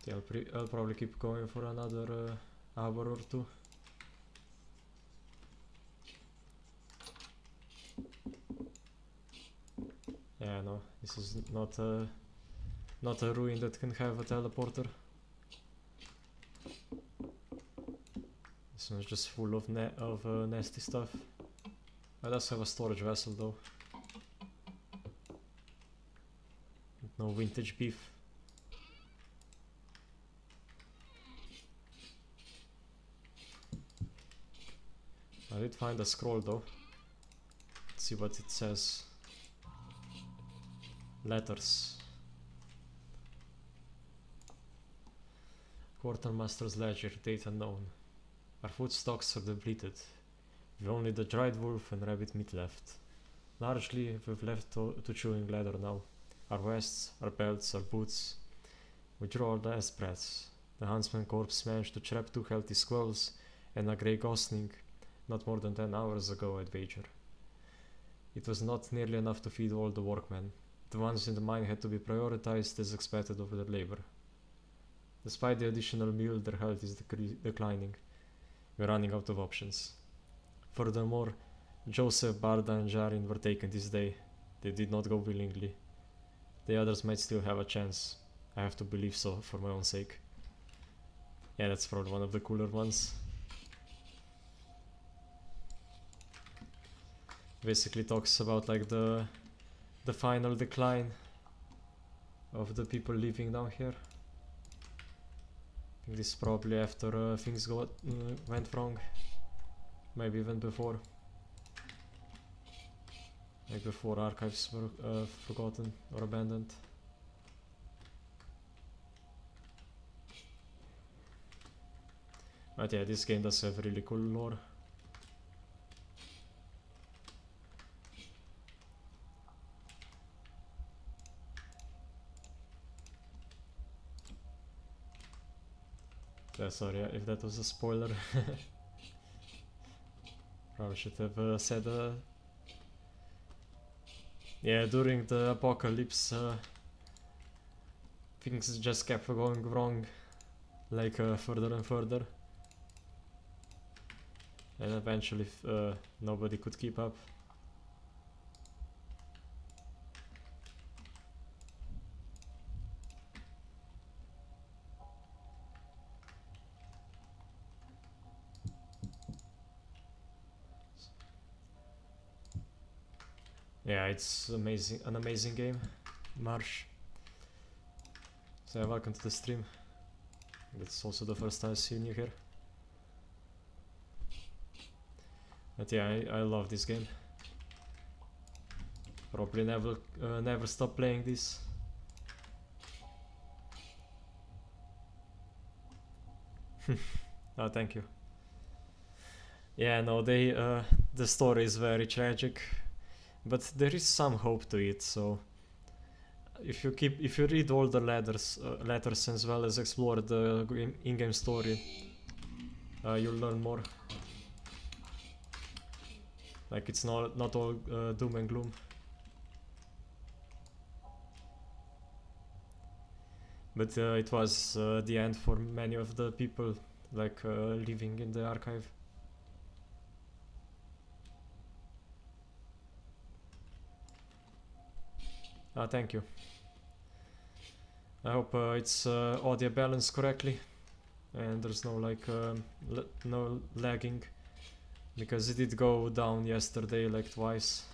Yeah, I'll probably keep going for another hour or two. Yeah, no, this is not a ruin that can have a teleporter. This one's just full of nasty stuff. It does have a storage vessel though. No vintage beef. I did find a scroll though. Let's see what it says. Letters. Quartermaster's ledger, date unknown. Our food stocks are depleted. We've only the dried wolf and rabbit meat left. Largely, we've left to chewing leather now. Our vests, our belts, our boots. We draw our last breaths. The huntsman corpse managed to trap 2 healthy squirrels and a grey gosling not more than 10 hours ago, I'd wager. It was not nearly enough to feed all the workmen. The ones in the mine had to be prioritized as expected over their labor. Despite the additional meal, their health is declining. We're running out of options. Furthermore, Joseph, Barda and Jarin were taken this day. They did not go willingly. The others might still have a chance. I have to believe so for my own sake. Yeah, that's probably one of the cooler ones. Basically talks about like the final decline of the people living down here. I think this is probably after things went wrong. Maybe even before. Like before archives were forgotten or abandoned. But yeah, this game does have really cool lore. Yeah, sorry if that was a spoiler. Probably should have said yeah, during the apocalypse things just kept going wrong. like further and further, and eventually nobody could keep up. Yeah, it's amazing, an amazing game, Marsh. So yeah, welcome to the stream. It's also the first time seeing you here. But yeah, I love this game. Probably never stop playing this. Oh, thank you. Yeah, no, the story is very tragic, but there is some hope to it. So if you read all the letters as well as explore the in-game story, you'll learn more. Like it's not all doom and gloom. But it was the end for many of the people, like living in the archive. Thank you. I hope it's audio balanced correctly and there's no like no lagging, because it did go down yesterday like twice.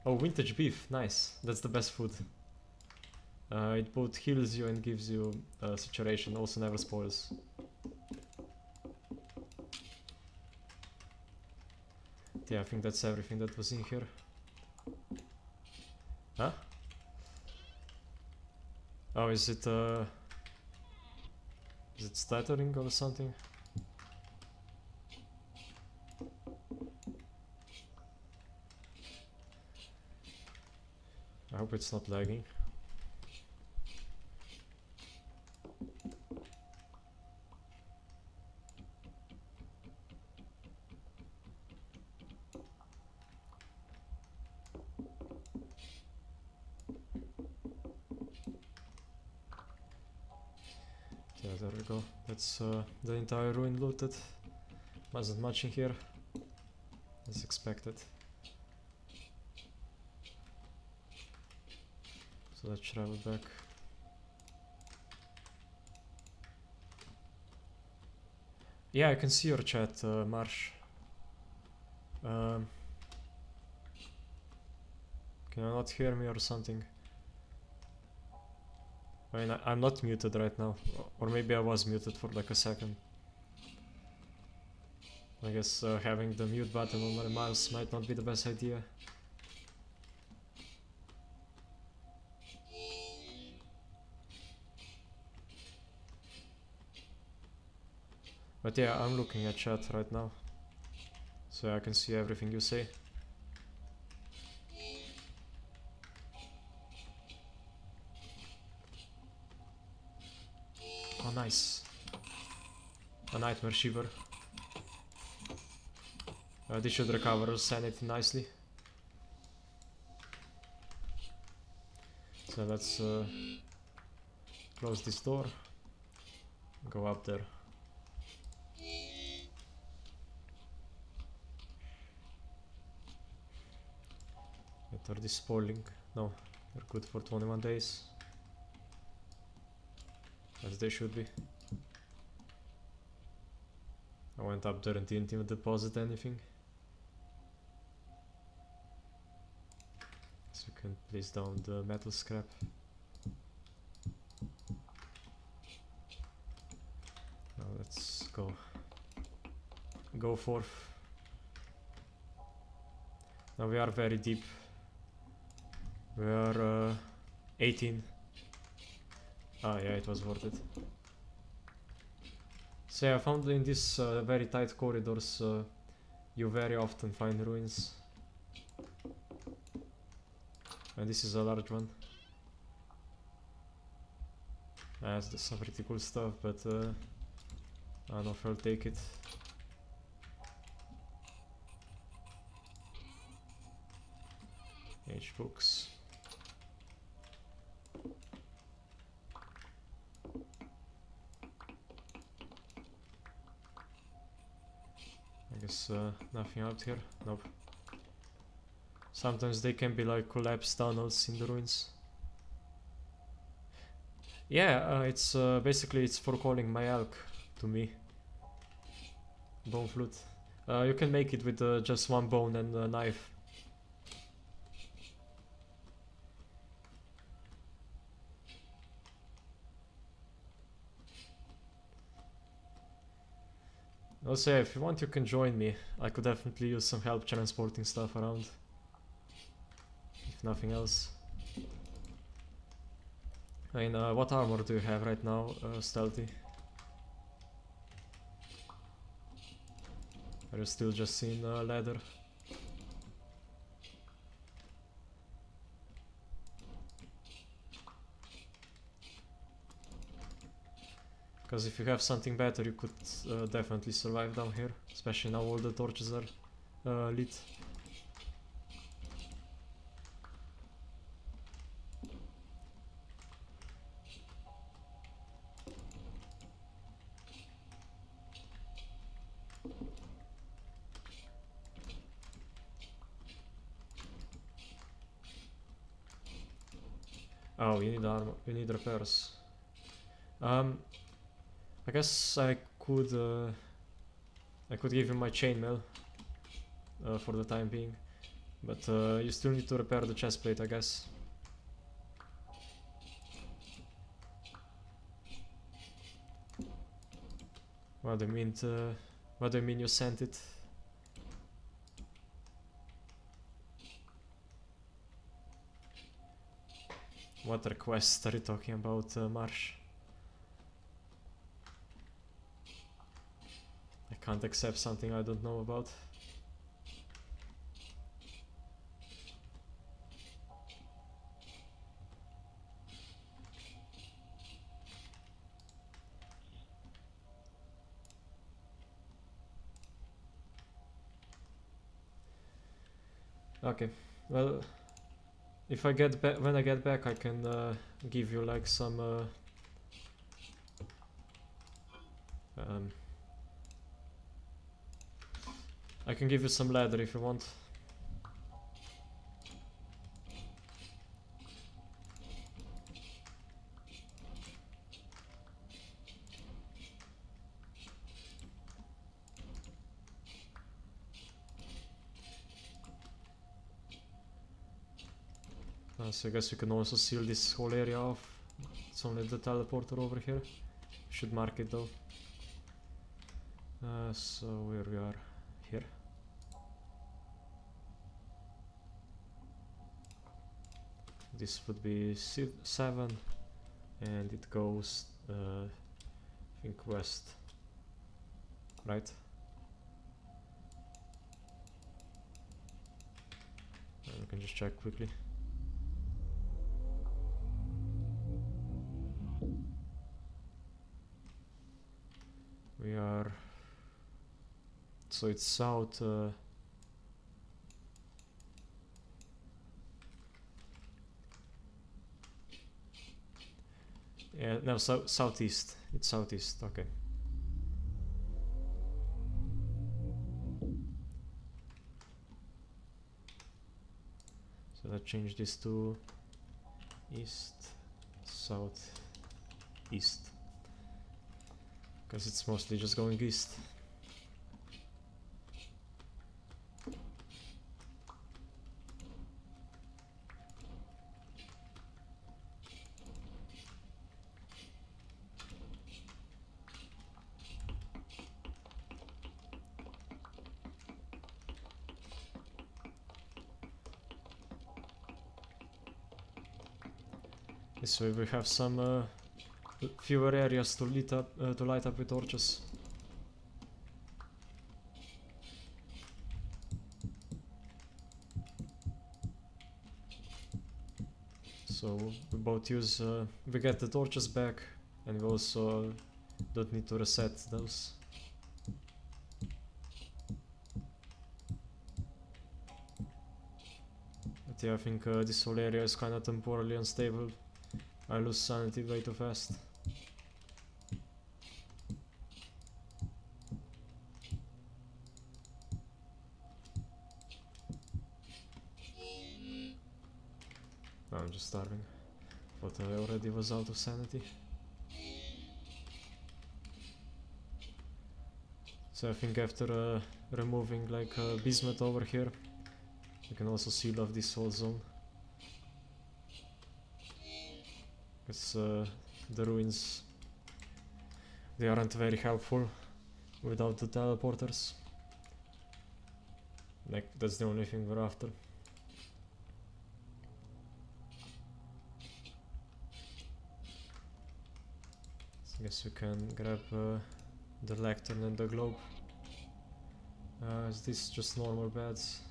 Oh, vintage beef, nice. That's the best food. It both heals you and gives you saturation, also never spoils. Yeah, I think that's everything that was in here. Huh? Oh, is it stuttering or something? I hope it's not lagging. Yeah, there we go. That's the entire ruin looted. Wasn't much in here, as expected. So let's travel back. Yeah, I can see your chat, Marsh. Can you not hear me or something? I mean, I'm not muted right now. Or maybe I was muted for like a second. I guess having the mute button on my mouse might not be the best idea. But yeah, I'm looking at chat right now, so I can see everything you say. Oh, nice. A nightmare shiver. This should recover sanity nicely. So let's close this door. Go up there. What are these spoiling? No, they're good for 21 days. As they should be. I went up there and didn't even deposit anything. So you can place down the metal scrap. Now let's go forth. Now we are very deep. We are 18. Ah, yeah, it was worth it. So yeah, I found in these very tight corridors you very often find ruins. And this is a large one. That's some pretty cool stuff, but I don't know if I'll take it. H books. Guess nothing out here. Nope. Sometimes they can be like collapsed tunnels in the ruins. Yeah, it's basically it's for calling my elk to me. Bone flute. You can make it with just one bone and a knife. Also, if you want, you can join me. I could definitely use some help transporting stuff around. If nothing else. I mean, what armor do you have right now, Stealthy? Are you still just in leather? Because if you have something better, you could definitely survive down here. Especially now all the torches are lit. Oh, you need armor, you need repairs. I guess I could give you my chainmail for the time being, but you still need to repair the chestplate, I guess. What do you mean? What do you mean you sent it? What request are you talking about, Marsh? I can't accept something I don't know about. Okay, well, if I get back, when I get back, I can give you like some I can give you some leather if you want. So I guess we can also seal this whole area off. It's only the teleporter over here. Should mark it though. So where we are here. This would be 7 and it goes I think west, right? We can just check quickly. We are, so it's south, yeah, no, southeast, it's southeast, okay. So let's change this to east, south, east. Because it's mostly just going east. This way we have some fewer areas to light up with torches. So we both use, we get the torches back, and we also don't need to reset those. But yeah, I think this whole area is kinda temporally unstable. I lose sanity way too fast. I'm just starving. But I already was out of sanity. So I think after removing like bismuth over here, you can also seal off this whole zone. Because the ruins, they aren't very helpful without the teleporters. Like, that's the only thing we're after. So I guess we can grab the lectern and the globe. Is this just normal beds?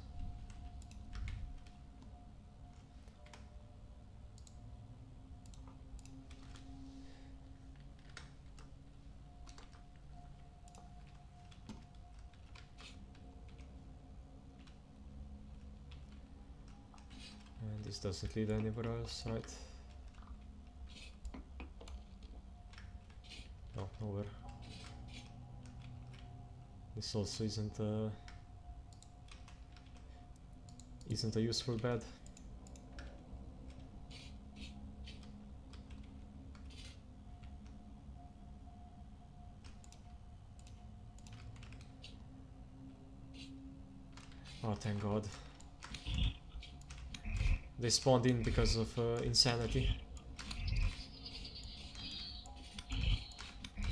And this doesn't lead anywhere else, right? No, nowhere. This also isn't a useful bed. Oh, thank God. They spawned in because of insanity.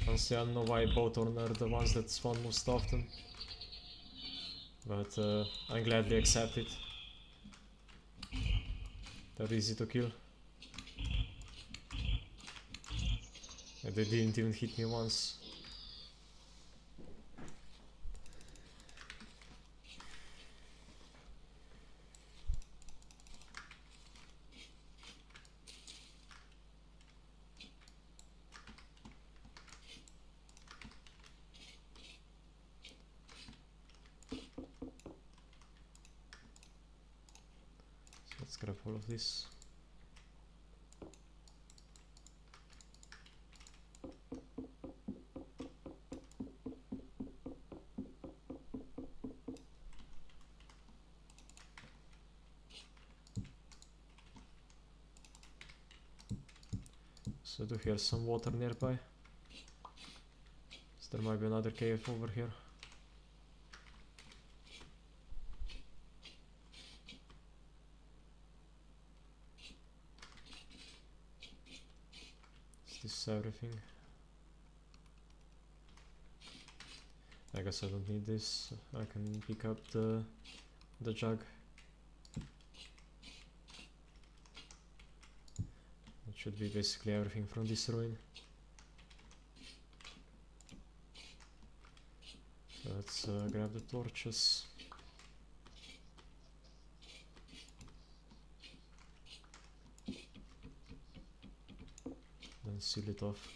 Honestly, I don't know why Bothorn are the ones that spawn most often. But I gladly accept it. They're easy to kill. And they didn't even hit me once. Let's grab all of this. So I do hear some water nearby. So there might be another cave over here. Is this everything? I guess I don't need this. I can pick up the jug. It should be basically everything from this ruin. So let's grab the torches. Then seal it off.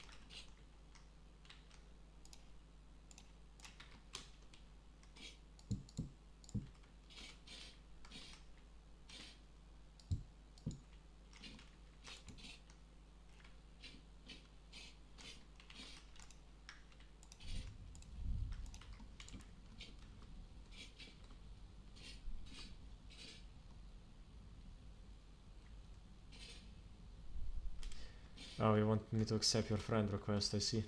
Oh, you want me to accept your friend request, I see.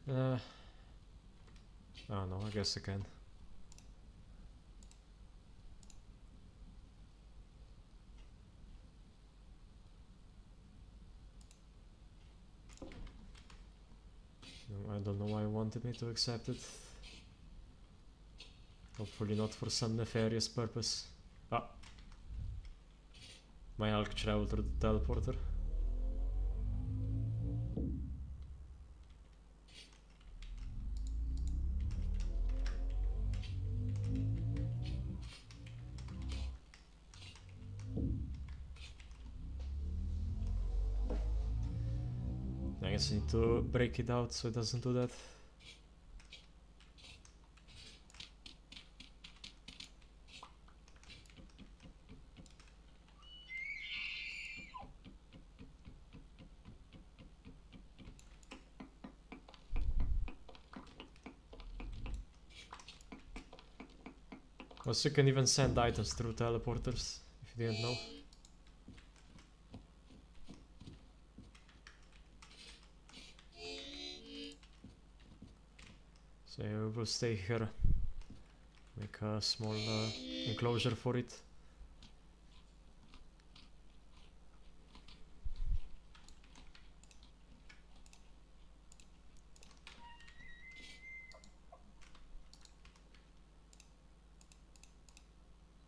Oh no, I guess I can. No, I don't know why you wanted me to accept it. Hopefully not for some nefarious purpose. Ah! My Alk traveled through the teleporter. I guess I need to break it out so it doesn't do that. Also, you can even send items through teleporters If you didn't know. So yeah, we will stay here. Make a small enclosure for it.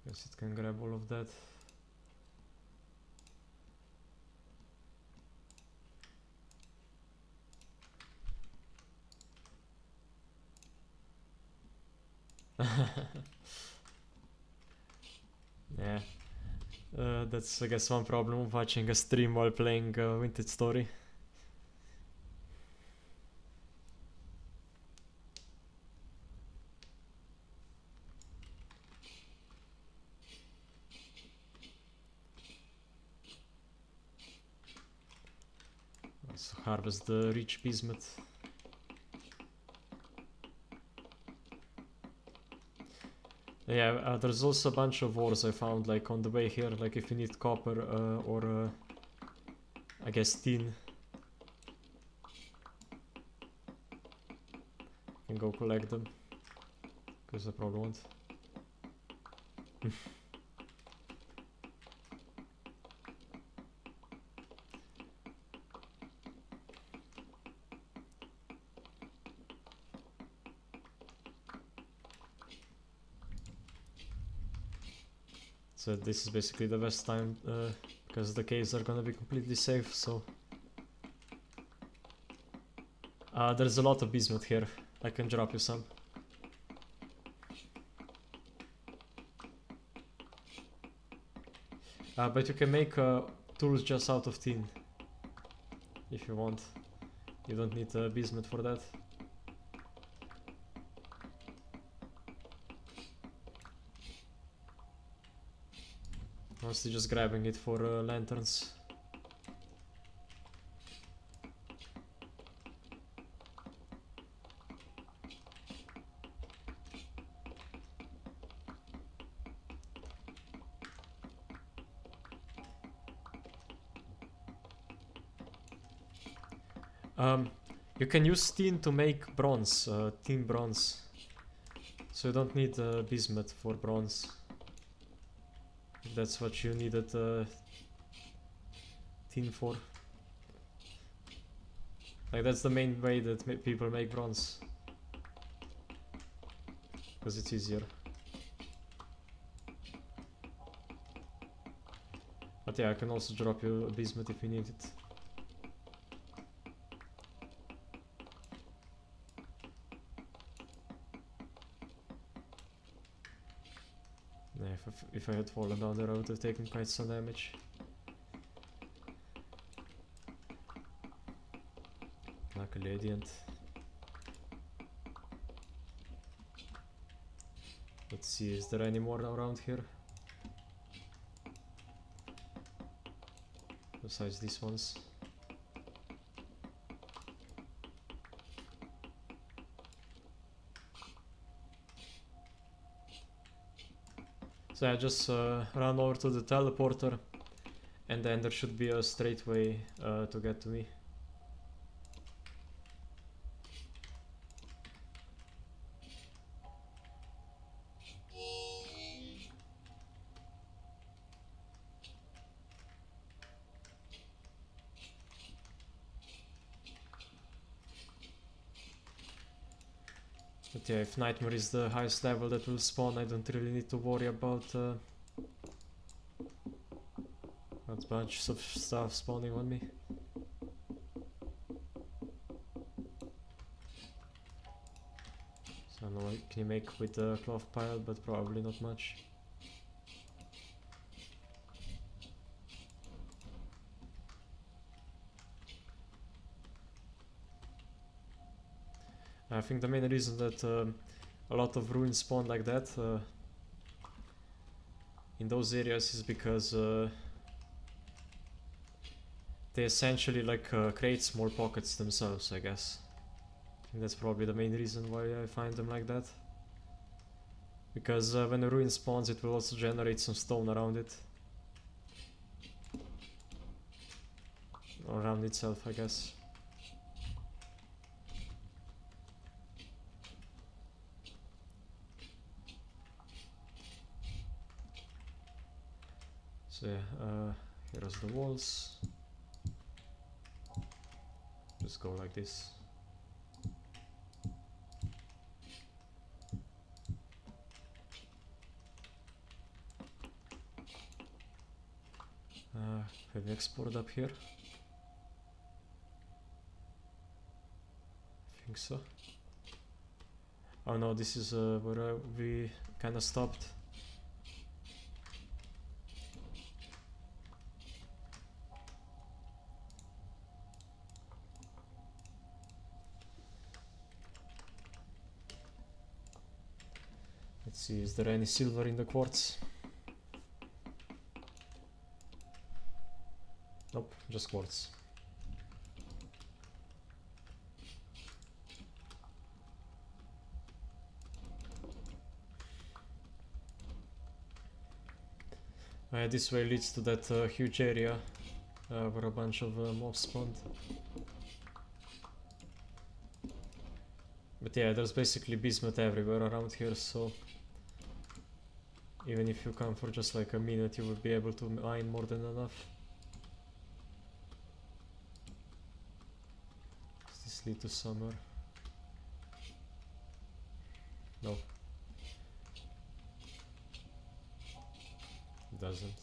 Guess it can grab all of that. Yeah, that's I guess one problem of watching a stream while playing Vintage Story. Let's harvest the rich bismuth. Yeah, there's also a bunch of ores I found like on the way here, like if you need copper or I guess tin. You can go collect them, because I probably won't. So this is basically the best time, because the caves are gonna be completely safe, so... there's a lot of bismuth here, I can drop you some. But you can make tools just out of tin, if you want. You don't need bismuth for that. Mostly just grabbing it for lanterns. You can use tin to make bronze, tin bronze. So you don't need bismuth for bronze. If that's what you needed tin for. Like that's the main way that people make bronze. Because it's easier. But yeah, I can also drop you a bismuth if you need it. Yeah, if I had fallen down there I would have taken quite some damage. Luckily I didn't. Let's see, is there any more around here? Besides these ones. So I just run over to the teleporter and then there should be a straight way to get to me. But yeah, if Nightmare is the highest level that will spawn, I don't really need to worry about a bunch of stuff spawning on me. So I don't know what can you make with the cloth pile, but probably not much. I think the main reason that a lot of ruins spawn like that in those areas is because they essentially like create small pockets themselves, I guess. I think that's probably the main reason why I find them like that. Because when a ruin spawns it will also generate some stone around it. around itself, I guess. So yeah, here's the walls. Just go like this. Have we exported up here? I think so. Oh no, this is where we kinda stopped. Let's see, is there any silver in the quartz? Nope, just quartz. This way leads to that huge area where a bunch of mobs spawned. But yeah, there's basically bismuth everywhere around here, so even if you come for just like a minute, you will be able to mine more than enough. Does this lead to somewhere? No. It doesn't.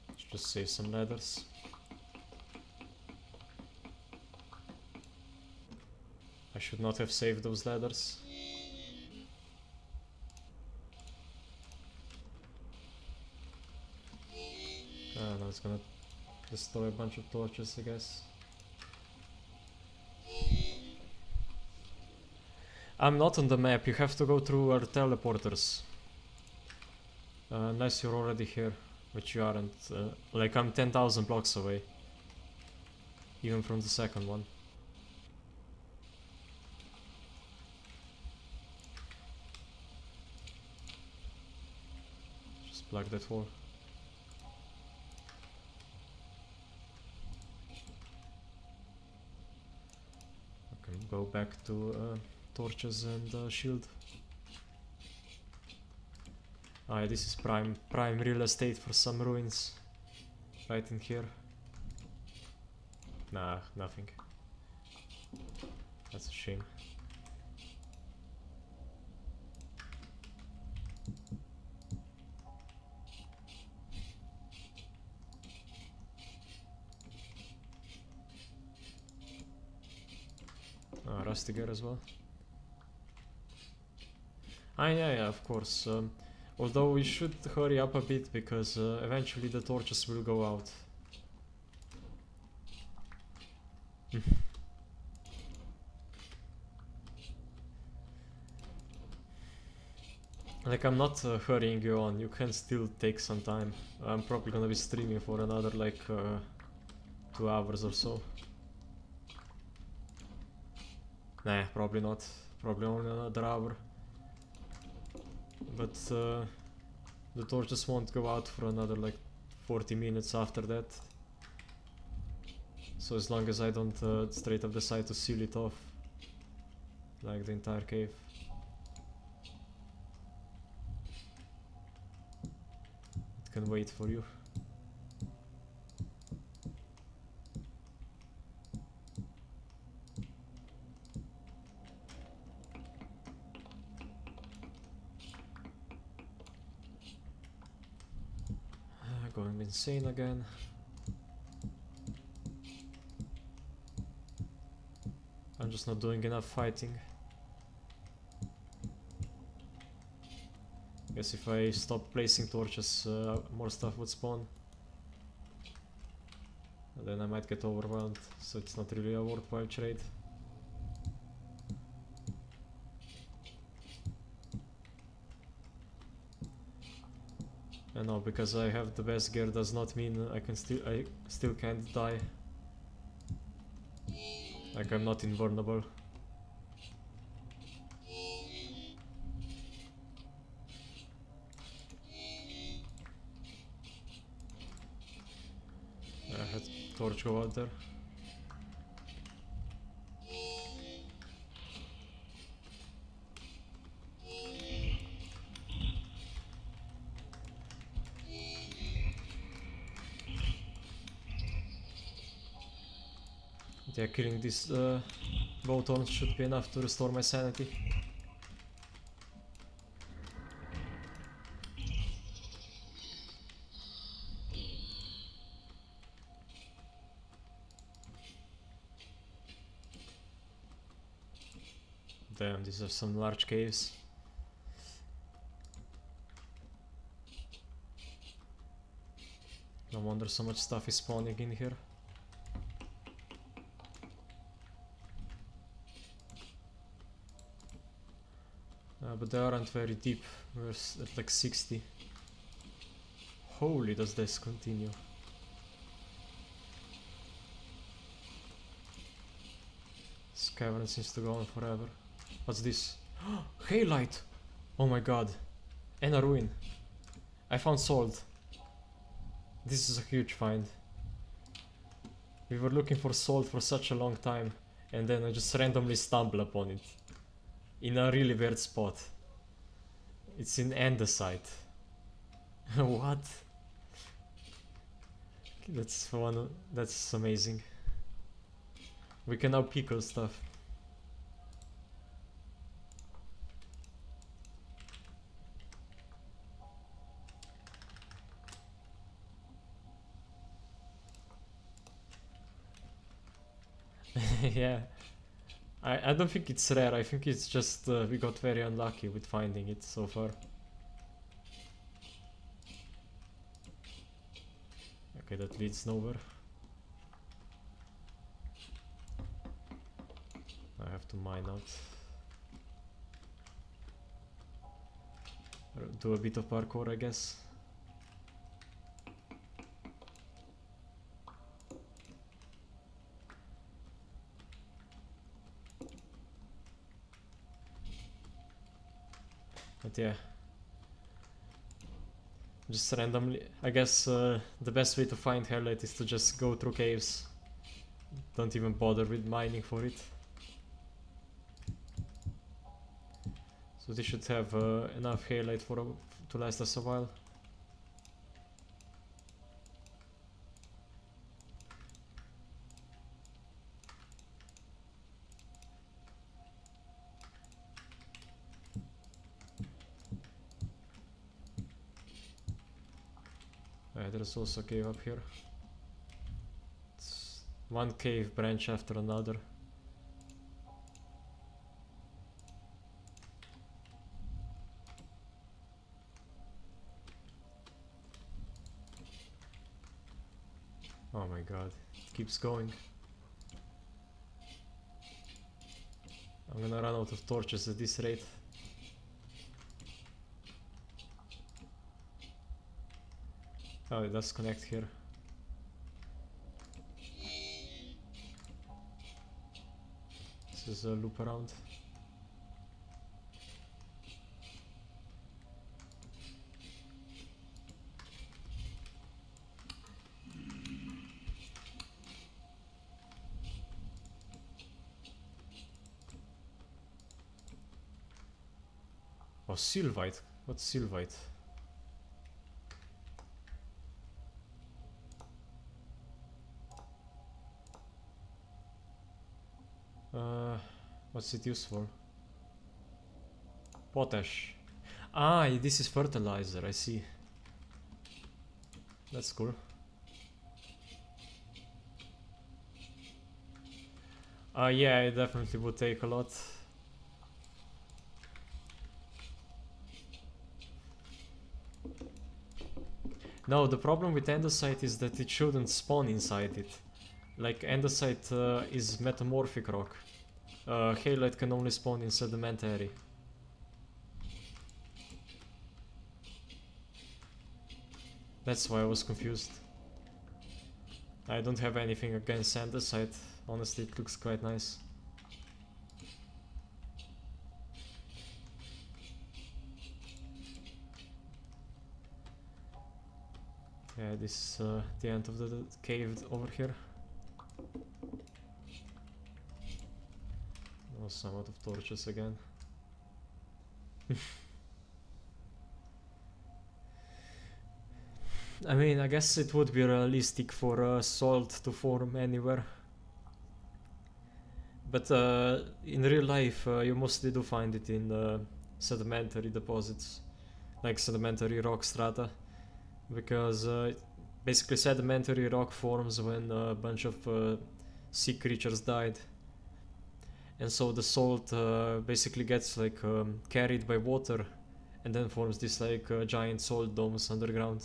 Let's just save some ladders. I should not have saved those ladders. Ah, no, it's gonna destroy a bunch of torches, I guess. I'm not on the map, you have to go through our teleporters. Unless you're already here, which you aren't. Like, I'm 10,000 blocks away. Even from the second one. Just plug that hole. Okay, go back to torches and shield. Ah, yeah, this is prime real estate for some ruins. Right in here. Nah, nothing. That's a shame. Ah, rusty gear as well. Ah, yeah, of course. Although we should hurry up a bit because eventually the torches will go out. Like, I'm not hurrying you on, you can still take some time. I'm probably gonna be streaming for another like 2 hours or so. Nah, probably not. Probably only another hour. But the torches won't go out for another like 40 minutes after that. So as long as I don't straight up decide to seal it off, like the entire cave. It can wait for you. Going insane again. I'm just not doing enough fighting. Guess if I stop placing torches, more stuff would spawn. And then I might get overwhelmed, so it's not really a worthwhile trade. I know, because I have the best gear does not mean I still can't die. Like, I'm not invulnerable. torch go out there. Yeah, killing these bow thorns should be enough to restore my sanity. Damn, these are some large caves. No wonder so much stuff is spawning in here. But they aren't very deep. We're at like 60. Holy, does this continue? This cavern seems to go on forever. What's this? Halite! Oh my god. And a ruin. I found salt. This is a huge find. We were looking for salt for such a long time, and then I just randomly stumble upon it. In a really weird spot. It's in andesite. What? That's amazing. We can now pickle stuff. Yeah. I don't think it's rare, I think it's just we got very unlucky with finding it so far. Okay, that leads nowhere. I have to mine out. Do a bit of parkour, I guess. But yeah, just randomly, I guess the best way to find Halite is to just go through caves. Don't even bother with mining for it. So this should have enough Halite to last us a while. There's also a cave up here. It's one cave branch after another. Oh my god, it keeps going. I'm gonna run out of torches at this rate. Oh, it does connect here. This is a loop around. Oh, Sylvite. What's Sylvite? What's it used for? Potash. Ah, this is fertilizer, I see. That's cool. Yeah, it definitely would take a lot. No, the problem with andesite is that it shouldn't spawn inside it. Like, andesite is metamorphic rock. Halite can only spawn in sedimentary. That's why I was confused. I don't have anything against andesite. Honestly, it looks quite nice. Yeah, this is the end of the cave over here. so I'm out of torches again. I mean, I guess it would be realistic for salt to form anywhere. But in real life, you mostly do find it in sedimentary deposits, like sedimentary rock strata, because basically sedimentary rock forms when a bunch of sea creatures died. And so the salt basically gets like carried by water and then forms these like giant salt domes underground.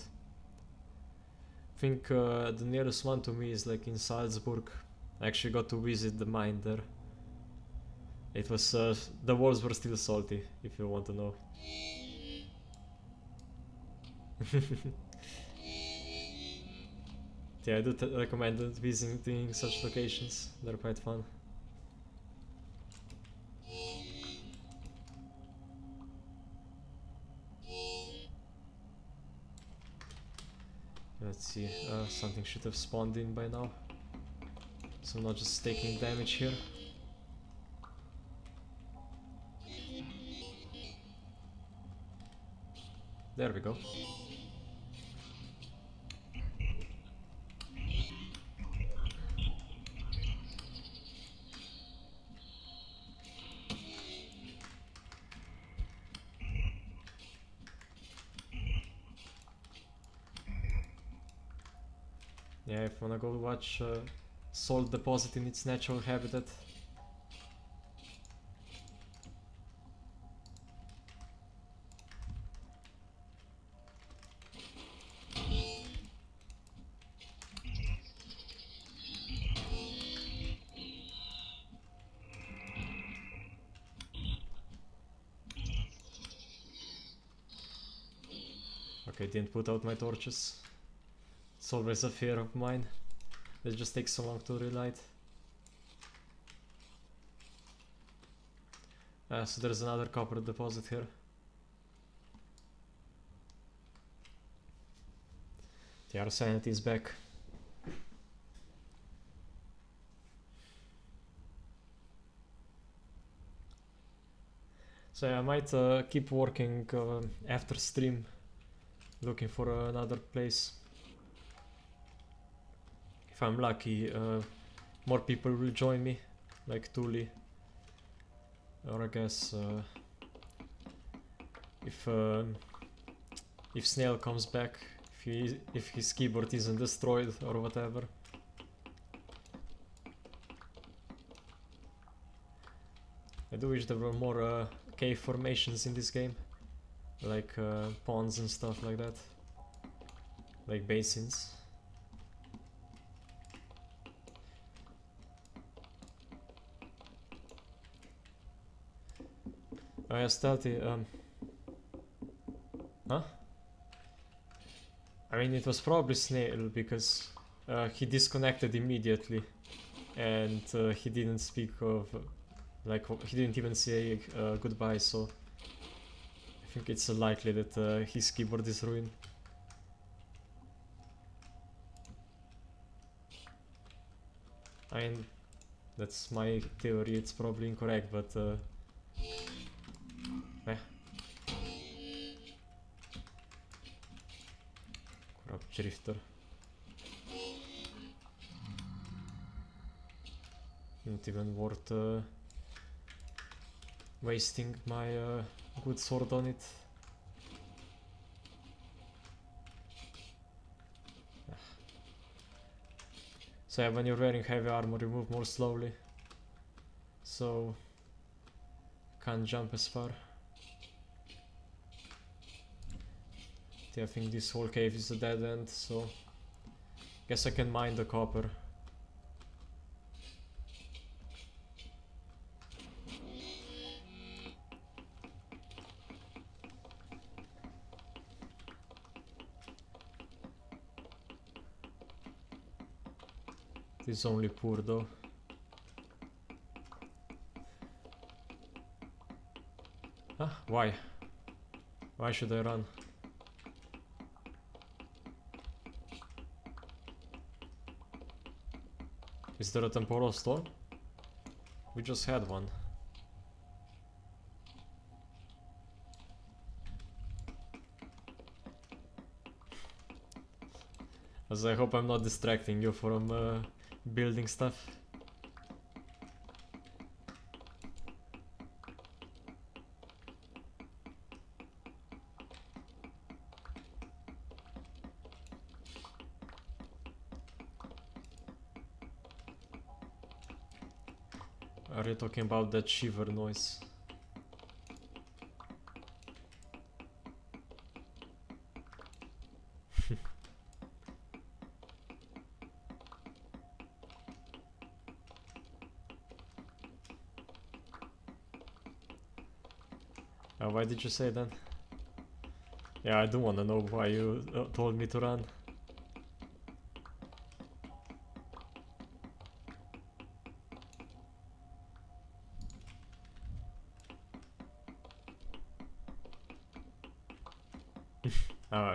I think the nearest one to me is like in Salzburg. I actually got to visit the mine there. It was, the walls were still salty, if you want to know. Yeah, I do recommend visiting such locations, they're quite fun. Let's see, something should have spawned in by now. So I'm not just taking damage here. There we go. Yeah, if you wanna go watch salt deposit in its natural habitat. Okay, didn't put out my torches. It's always a fear of mine. It just takes so long to relight. So there's another copper deposit here. The our sanity is back. So yeah, I might keep working after stream, looking for another place. If I'm lucky, more people will join me, like Tuli. Or I guess if Snail comes back, if his keyboard isn't destroyed or whatever. I do wish there were more cave formations in this game, like ponds and stuff like that, like basins. Oh yeah, Stealthy, huh? I mean, it was probably Snail, because he disconnected immediately, and he didn't speak of, like, he didn't even say goodbye, so I think it's likely that his keyboard is ruined. I mean, that's my theory, it's probably incorrect, but Corrupt Drifter. Not even worth wasting my good sword on it. So yeah, when you're wearing heavy armor you move more slowly, so can't jump as far. I think this whole cave is a dead end, so guess I can mine the copper. This is only poor though. Ah, why? Why should I run? Is there a temporal storm? We just had one. As I hope I'm not distracting you from building stuff. Are you talking about that shiver noise? Why did you say that? Yeah, I do wanna know why you told me to run.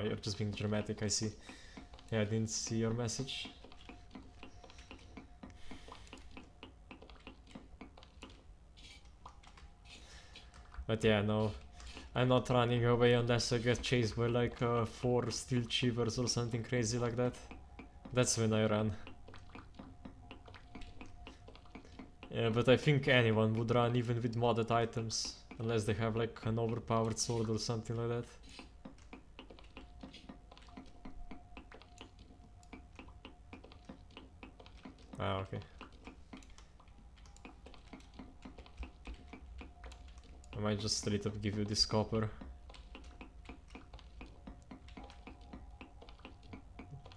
You're just being dramatic, I see. Yeah, I didn't see your message. But yeah, no, I'm not running away unless I get chased by like 4 steel shivers or something crazy like that. That's when I run. Yeah, but I think anyone would run even with modded items, unless they have like an overpowered sword or something like that. Okay. I might just straight up give you this copper.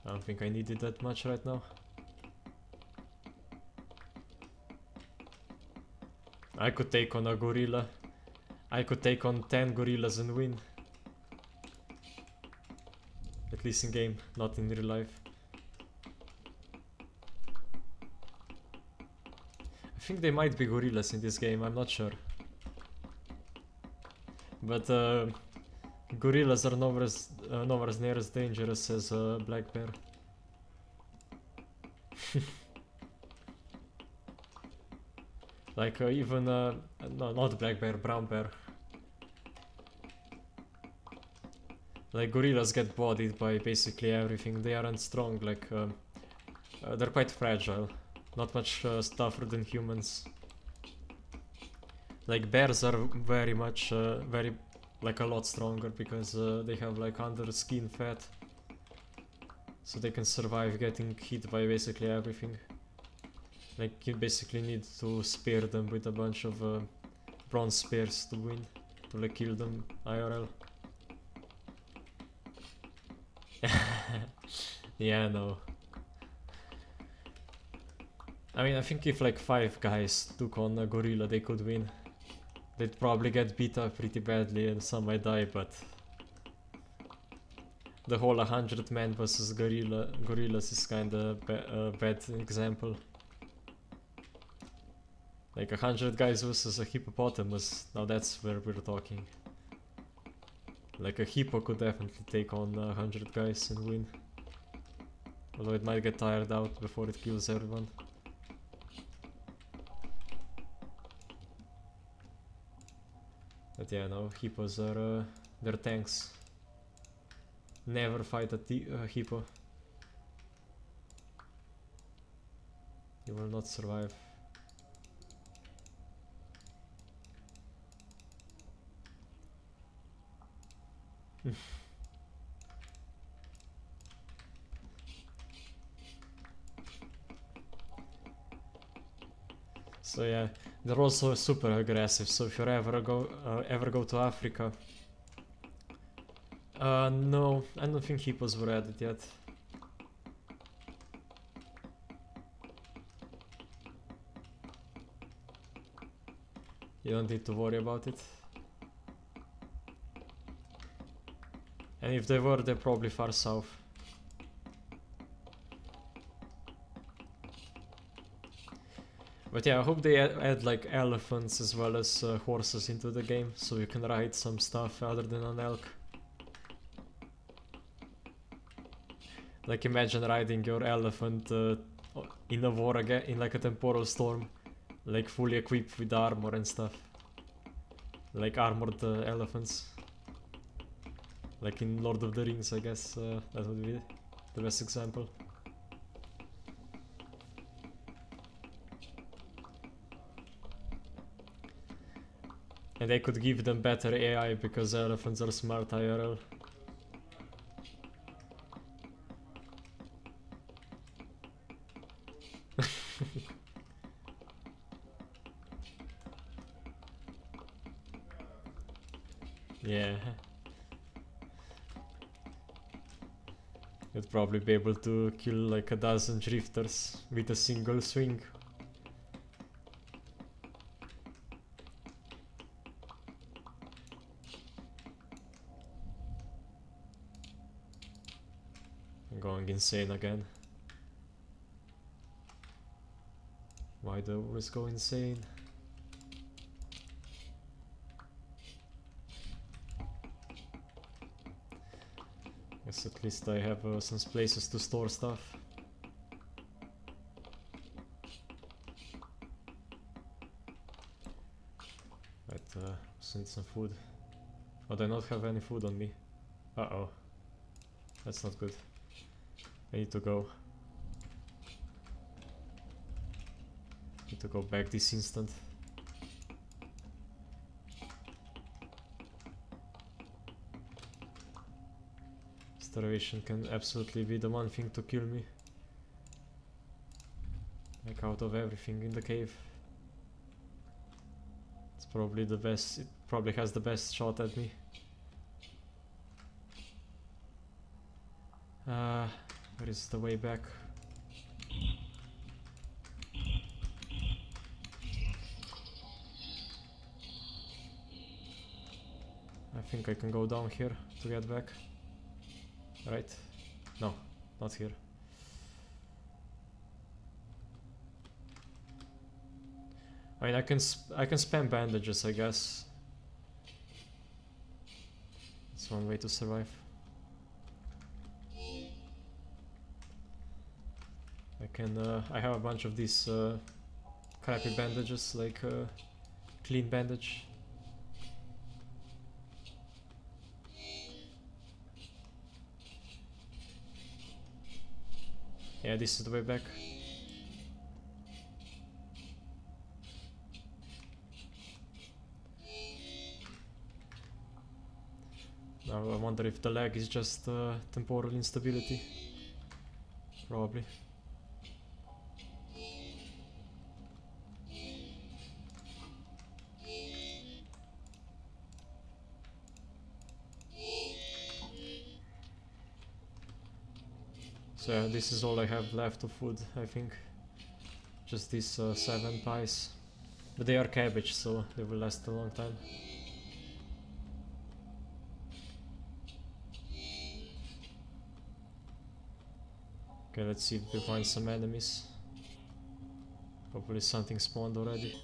I don't think I need it that much right now. I could take on a gorilla. I could take on 10 gorillas and win. At least in game, not in real life. I think they might be gorillas in this game, I'm not sure. But gorillas are nowhere near as dangerous as black bear. Like even, no, not black bear, brown bear. Like gorillas get bodied by basically everything, they aren't strong, like they're quite fragile. Not much tougher than humans. Like bears are very much, like a lot stronger because they have like under skin fat. So they can survive getting hit by basically everything. Like you basically need to spear them with a bunch of bronze spears to win, to like kill them IRL. Yeah, no. I mean, I think if like 5 guys took on a gorilla, they could win. They'd probably get beat up pretty badly and some might die, but the whole 100 man versus gorillas is kinda a bad example. Like 100 guys versus a hippopotamus, now that's where we're talking. Like a hippo could definitely take on 100 guys and win. Although it might get tired out before it kills everyone. But yeah, no, hippos are, they're tanks. Never fight a hippo. You will not survive. So yeah, they're also super aggressive, so if you ever go to Africa... no, I don't think hippos were added yet. You don't need to worry about it. And if they were, they're probably far south. But yeah, I hope they add like elephants as well as horses into the game, so you can ride some stuff other than an elk. Like imagine riding your elephant in a war again, in like a temporal storm, like fully equipped with armor and stuff. Like armored elephants. Like in Lord of the Rings, I guess that would be it. the best example. And they could give them better AI because elephants are smart IRL. Yeah. You'd probably be able to kill like a dozen drifters with a single swing. I'm going insane again. Why do I always go insane? Guess at least I have some places to store stuff. Right, send some food. Oh, do I not have any food on me? Uh-oh. That's not good. I need to go. Need to go back this instant. Starvation can absolutely be the one thing to kill me. Like out of everything in the cave. It's probably the best, it probably has the best shot at me. Where is the way back? I think I can go down here to get back. Right? No, not here. I mean, I can spam bandages, I guess. It's one way to survive. I have a bunch of these crappy bandages, like clean bandage. Yeah, this is the way back. Now I wonder if the lag is just temporal instability. Probably. So yeah, this is all I have left of food, I think. Just these 7 pies. But they are cabbage, so they will last a long time. Okay, let's see if we find some enemies. Hopefully something spawned already.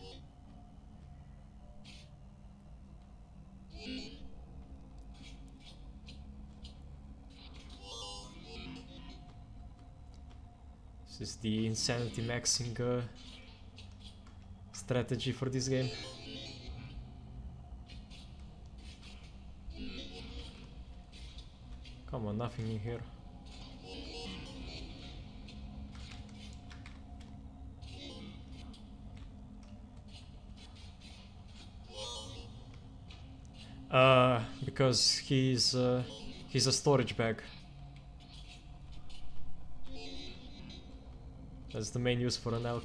This is the insanity maxing strategy for this game. Come on, nothing in here. Because he's a storage bag. That's the main use for an elk.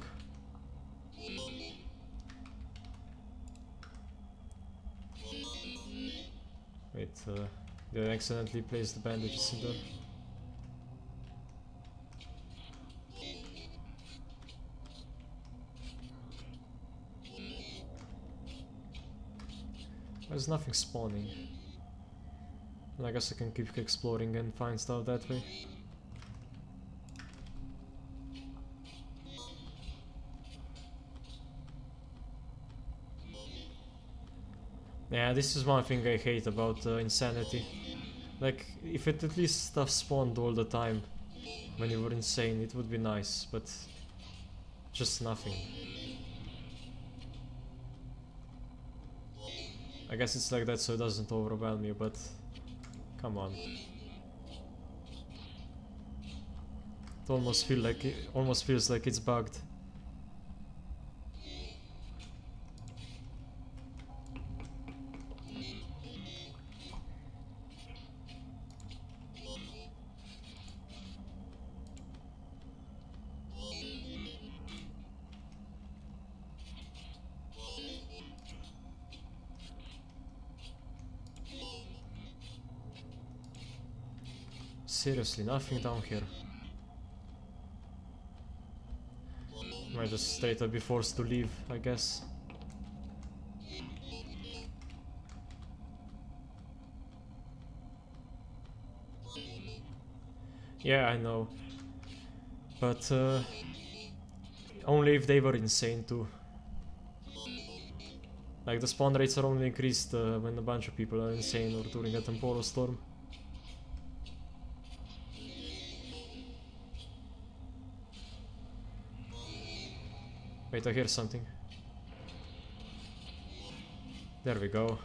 Wait, did I accidentally place the bandages in there? There's nothing spawning. I guess I can keep exploring and find stuff that way. Yeah, this is one thing I hate about insanity. Like, if it at least stuff spawned all the time when you were insane, it would be nice, but just nothing. I guess it's like that so it doesn't overwhelm you, but come on. It almost feels like it's bugged. Seriously, nothing down here. Might just straight up be forced to leave, I guess. Yeah, I know. But only if they were insane too. Like the spawn rates are only increased when a bunch of people are insane or during a temporal storm. Wait, I hear something. There we go.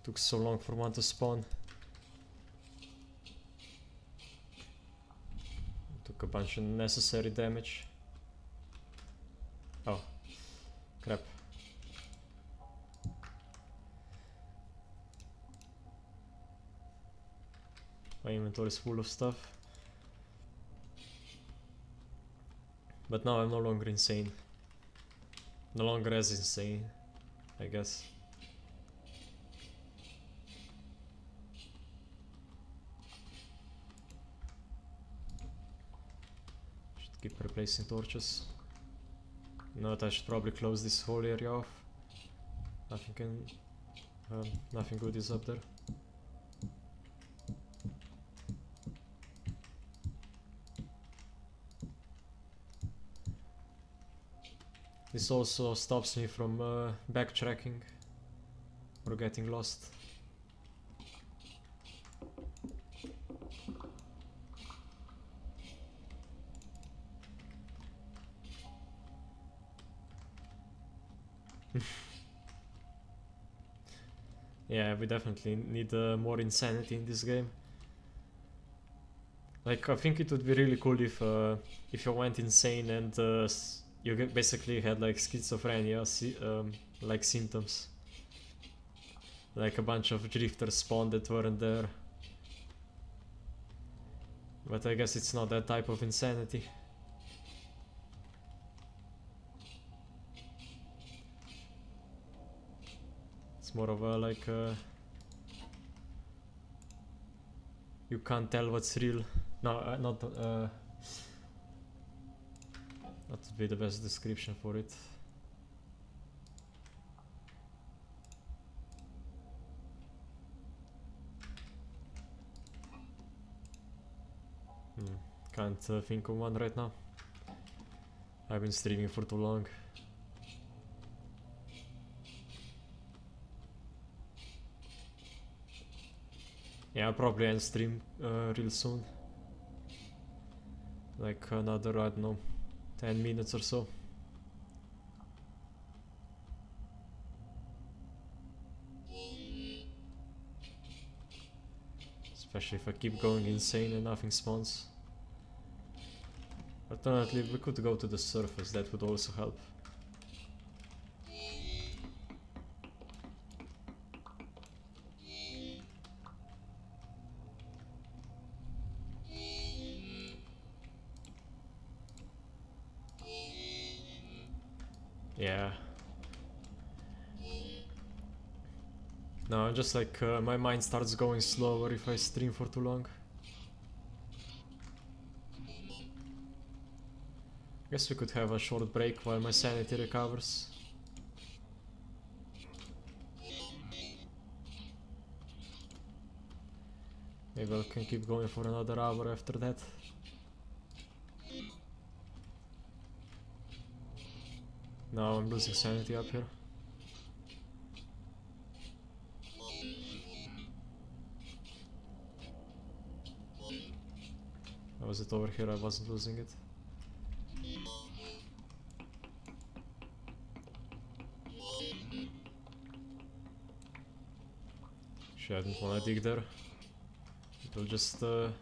Took so long for one to spawn. Took a bunch of unnecessary damage. Oh, crap. My inventory is full of stuff. But now I'm no longer insane. No longer as insane, I guess. Should keep replacing torches. Note I should probably close this whole area off. Nothing good is up there. This also stops me from backtracking or getting lost. Yeah, we definitely need more insanity in this game. Like, I think it would be really cool if you went insane and you basically had like schizophrenia, like symptoms. Like a bunch of drifters spawned that weren't there. But I guess it's not that type of insanity. It's more of a like you can't tell what's real. No, not that would be the best description for it. Can't think of one right now. I've been streaming for too long. Yeah, I'll probably end stream real soon. Like another, I don't know, 10 minutes or so. Especially if I keep going insane and nothing spawns. Alternatively, we could go to the surface, that would also help. Yeah. No, just like my mind starts going slower if I stream for too long. Guess we could have a short break while my sanity recovers. Maybe I can keep going for another hour after that. Now I'm losing sanity up here. How was it over here? I wasn't losing it. Actually, I don't want to dig there. It will just I'll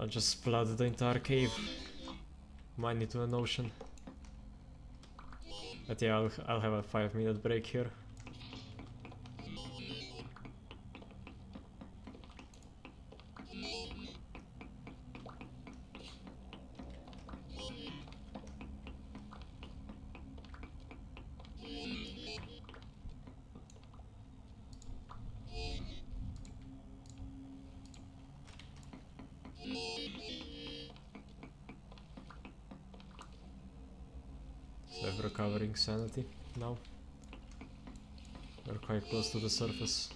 just flood the entire cave. Mine into an ocean. But yeah, I'll have a 5-minute break here. So I'm recovering sanity now. We're quite close to the surface.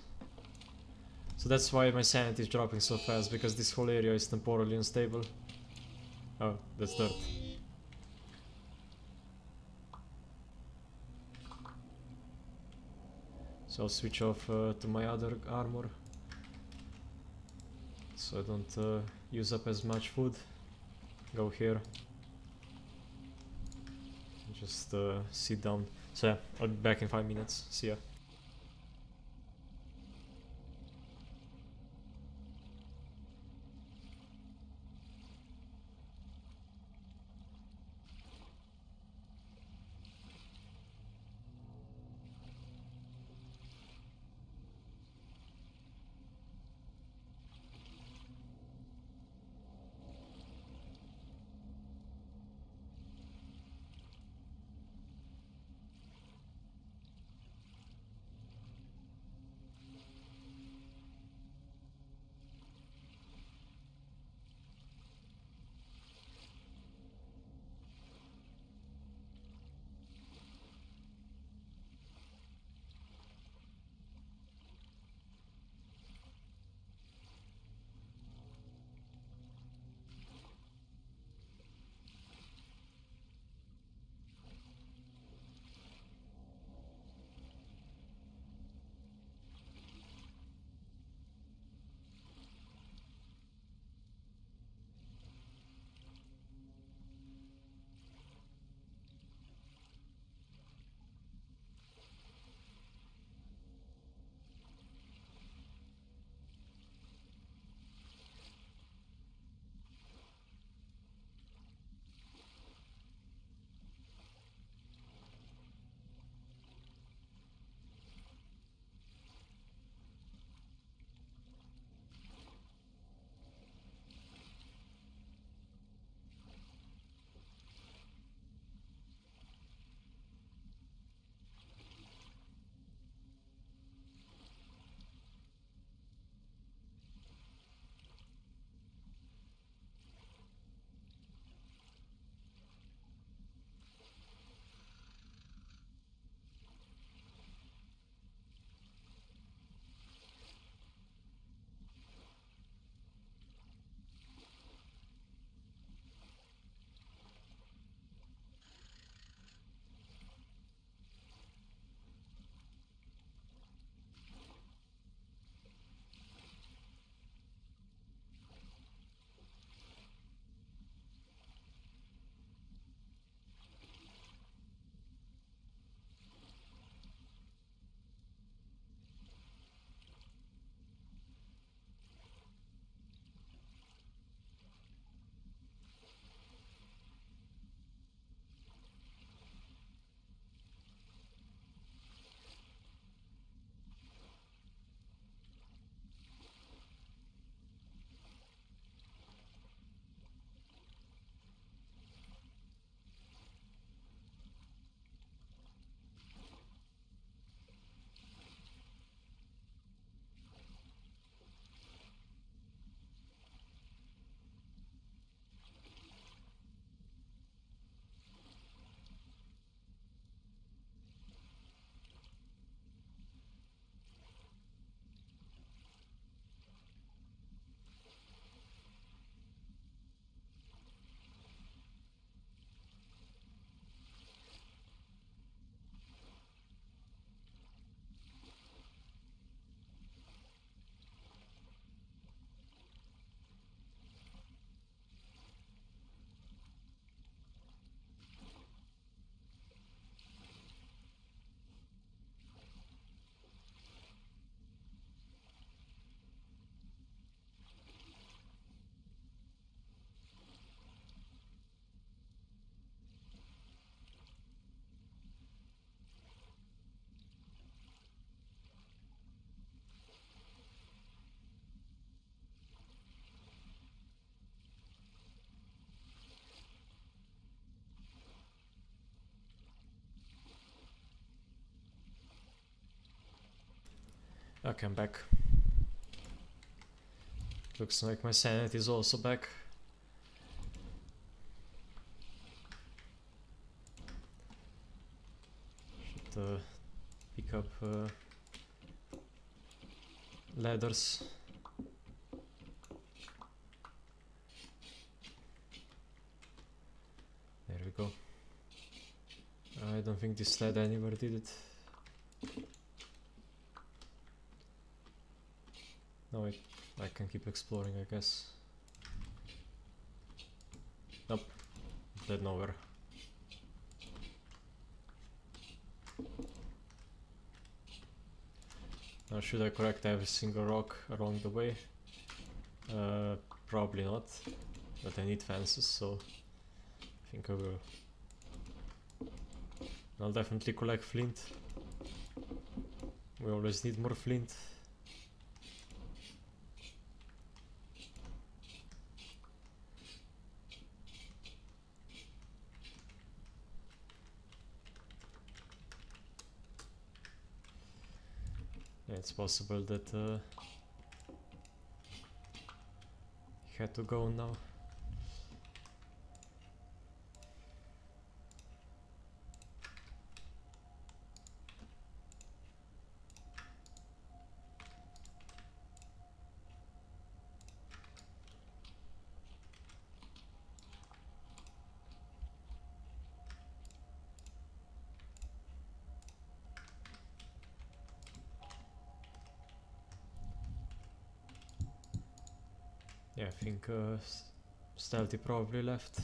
So that's why my sanity is dropping so fast, because this whole area is temporally unstable. Oh, that's dirt. So I'll switch off to my other armor, so I don't use up as much food. Go here. Just sit down. So yeah, I'll be back in 5 minutes. See ya. Okay, I'm back. Looks like my sanity is also back. Should pick up ladders. There we go. I don't think this ladder anywhere did it. No, I can keep exploring, I guess. Nope, led nowhere. Now should I collect every single rock along the way? Probably not, but I need fences, so I think I will. I'll definitely collect flint. We always need more flint. Yeah, it's possible that he had to go now. Yeah, I think Stealthy probably left.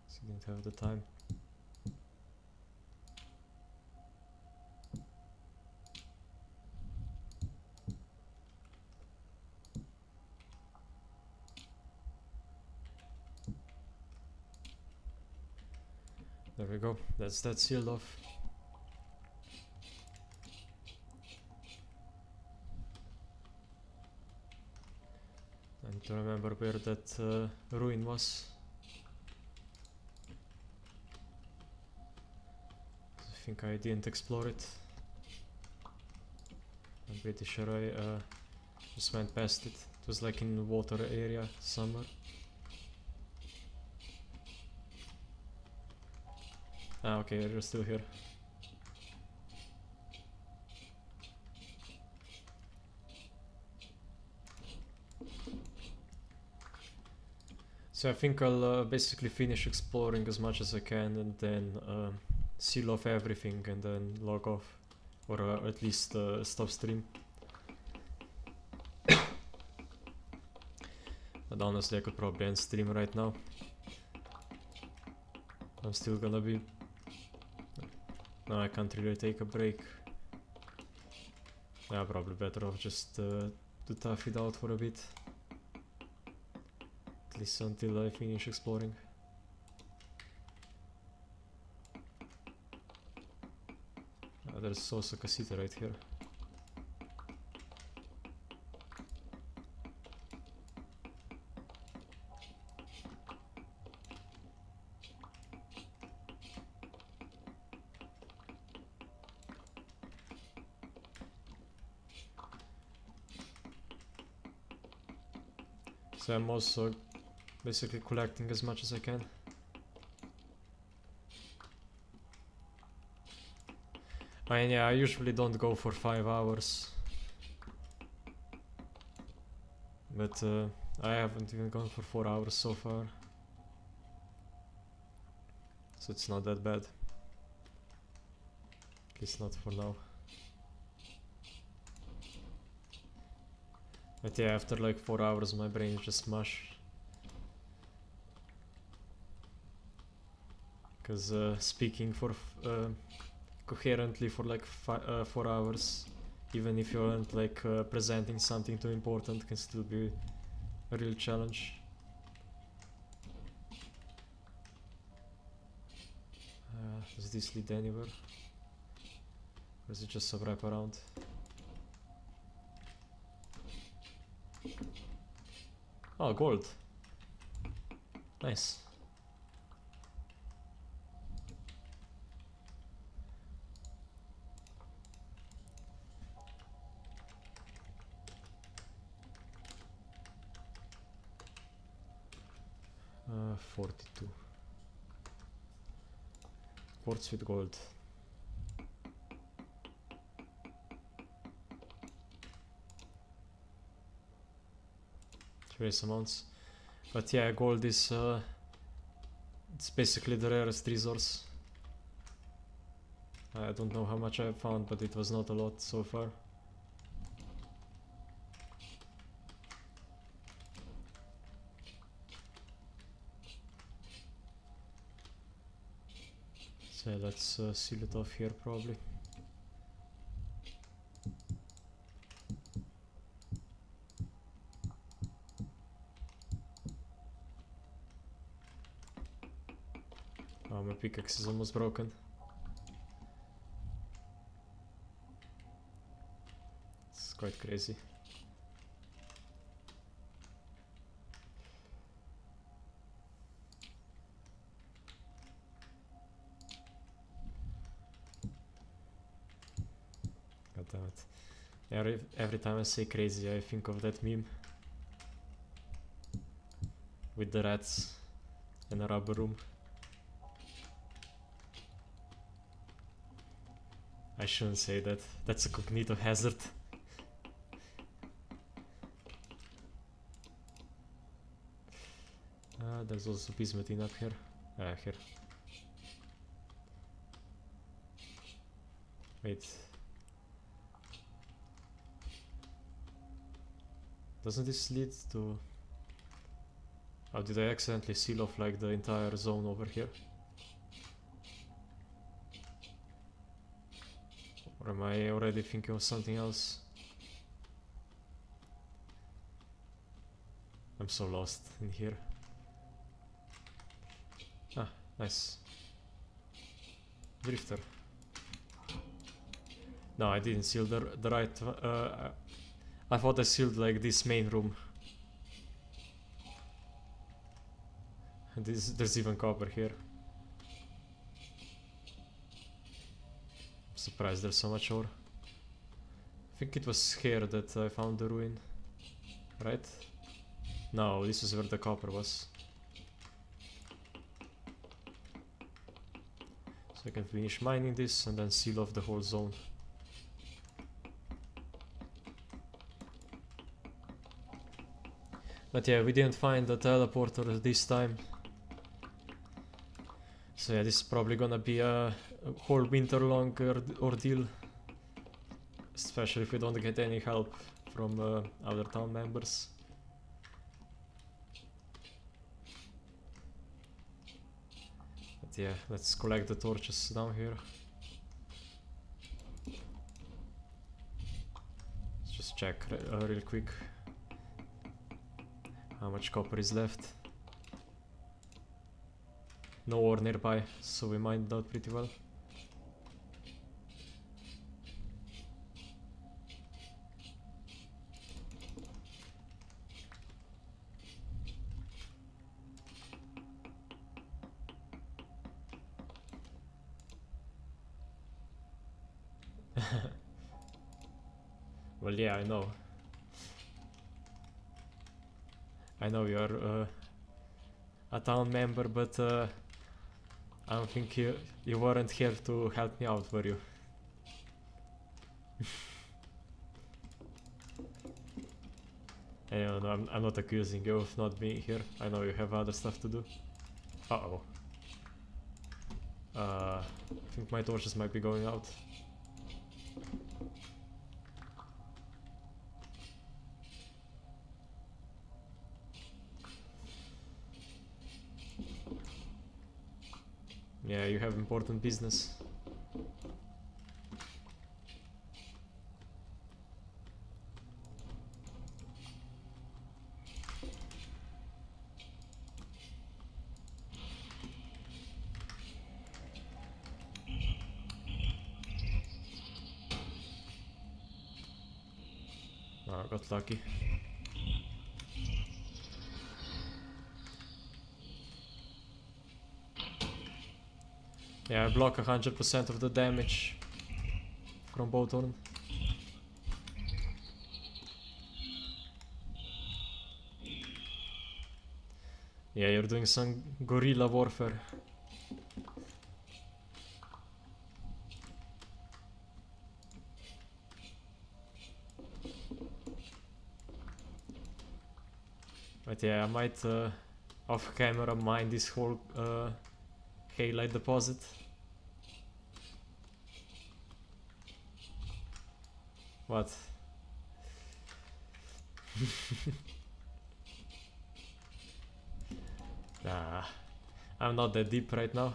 He didn't have the time. There we go, that's that sealed off. I need to remember where that ruin was. I think I didn't explore it. I'm pretty sure I just went past it. It was like in the water area somewhere. Ah, okay, you're still here. So I think I'll basically finish exploring as much as I can and then seal off everything and then log off. Or at least stop stream. But honestly I could probably end stream right now. I'm still gonna be... No, I can't really take a break. Yeah, probably better off just to tough it out for a bit. At least until I finish exploring. There's also a casita right here. So I'm also basically collecting as much as I can. I mean, yeah, I usually don't go for 5 hours. But I haven't even gone for 4 hours so far. So it's not that bad. At least not for now. But yeah, after like 4 hours my brain is just mush. Because speaking for coherently for like 4 hours, even if you aren't like presenting something too important, can still be a real challenge. Does this lead anywhere? Or is it just a wrap around? Oh, gold. Nice. 42. Quartz with gold. Trace amounts. But yeah, gold is it's basically the rarest resource. I don't know how much I found, but it was not a lot so far. So let's seal it off here probably. Oh, my pickaxe is almost broken. It's quite crazy. God damn it. Every time I say crazy, I think of that meme with the rats in a rubber room. I shouldn't say that. That's a cognitive hazard. There's also bismuthine up here. Here. Wait. Doesn't this lead to... Oh, did I accidentally seal off like the entire zone over here? Or am I already thinking of something else? I'm so lost in here. Ah, nice. Drifter. No, I didn't seal the right... I thought I sealed like this main room. And there's even copper here. I'm surprised there's so much ore. I think it was here that I found the ruin. Right? No, this is where the copper was. So I can finish mining this and then seal off the whole zone. But yeah, we didn't find the teleporter this time. So yeah, this is probably gonna be a whole winter long ordeal. Especially if we don't get any help from other town members. But yeah, let's collect the torches down here. Let's just check real quick how much copper is left. No ore nearby, so we mined out pretty well. Well, yeah, I know. I know you're a town member, but I don't think you weren't here to help me out, were you? No, I'm not accusing you of not being here. I know you have other stuff to do. Uh-oh. I think my torches might be going out. Yeah, you have important business. Oh, I got lucky. Yeah, I block 100% of the damage from Bowthorn. Yeah, you're doing some guerrilla warfare. But yeah, I might off camera mine this whole halite deposit. What? Nah, I'm not that deep right now.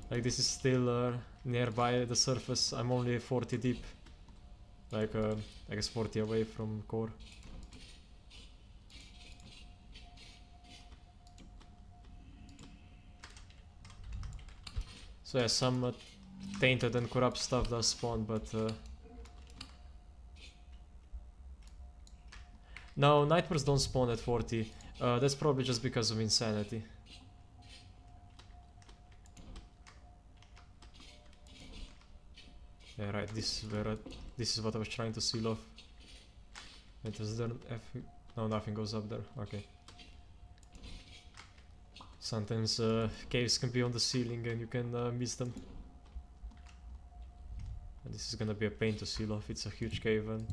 Like, this is still nearby the surface. I'm only 40 deep. Like, I guess 40 away from core. So yeah, some tainted and corrupt stuff does spawn, but no, nightmares don't spawn at 40. That's probably just because of insanity. Yeah, right. This is where this is what I was trying to seal off. Wait, is there no, nothing goes up there. Okay. Sometimes caves can be on the ceiling and you can miss them. And this is gonna be a pain to seal off. It's a huge cave and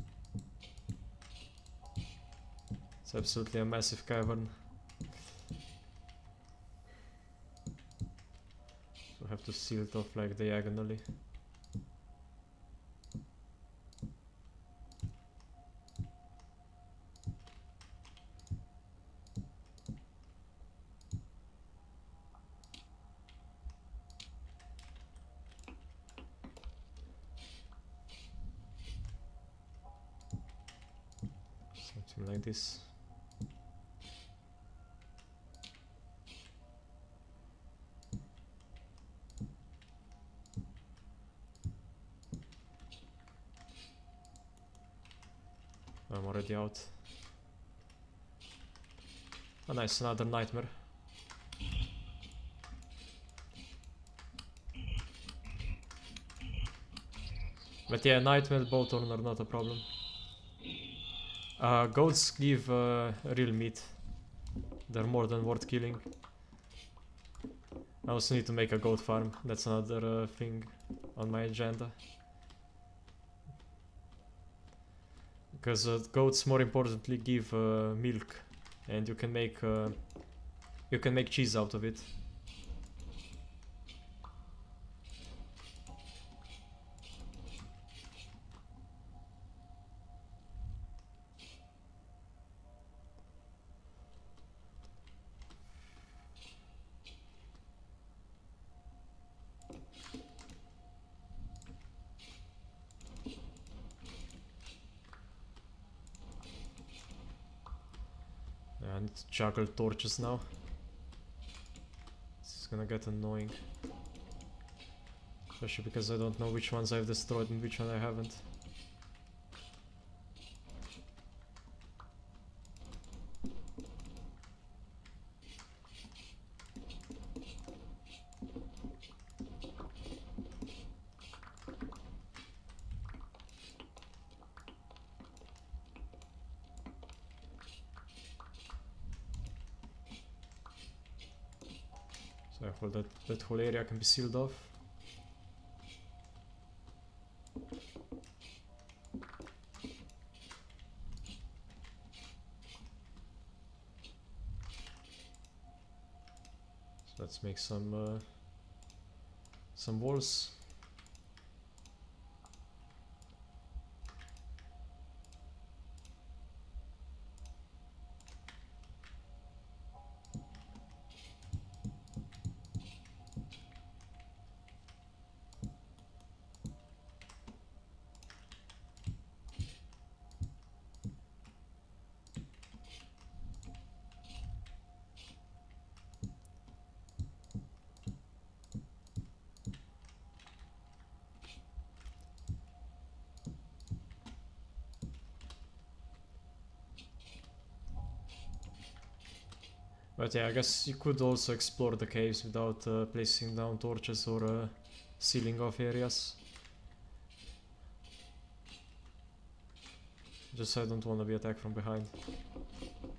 it's absolutely a massive cavern. So I have to seal it off like diagonally. Something like this. I'm already out. Oh nice, another nightmare. But yeah, nightmare, bowthorn are not a problem. Goats give real meat. They're more than worth killing. I also need to make a goat farm. That's another thing on my agenda. Because goats, more importantly, give milk, and you can make cheese out of it. I need to juggle torches now. This is gonna get annoying. Especially because I don't know which ones I've destroyed and which one I haven't. So I hope that whole area can be sealed off. So let's make some walls. But yeah, I guess you could also explore the caves without placing down torches or sealing off areas. Just I don't want to be attacked from behind.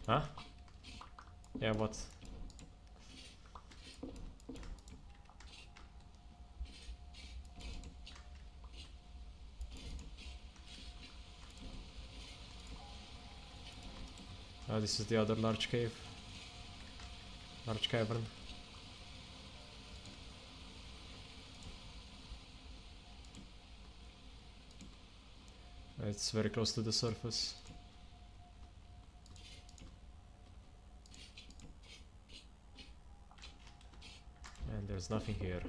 Huh? Yeah, what? This is the other large cave. Large cavern. It's very close to the surface. And there's nothing here.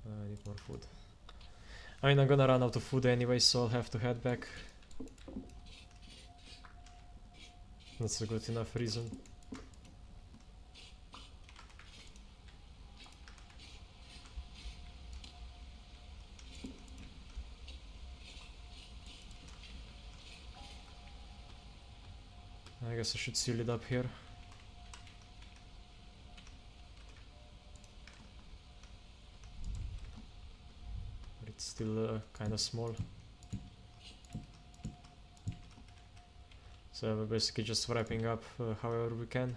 I need more food. I mean, I'm gonna run out of food anyway, so I'll have to head back. That's a good enough reason. I guess I should seal it up here. But it's still kind of small. So we're basically just wrapping up however we can.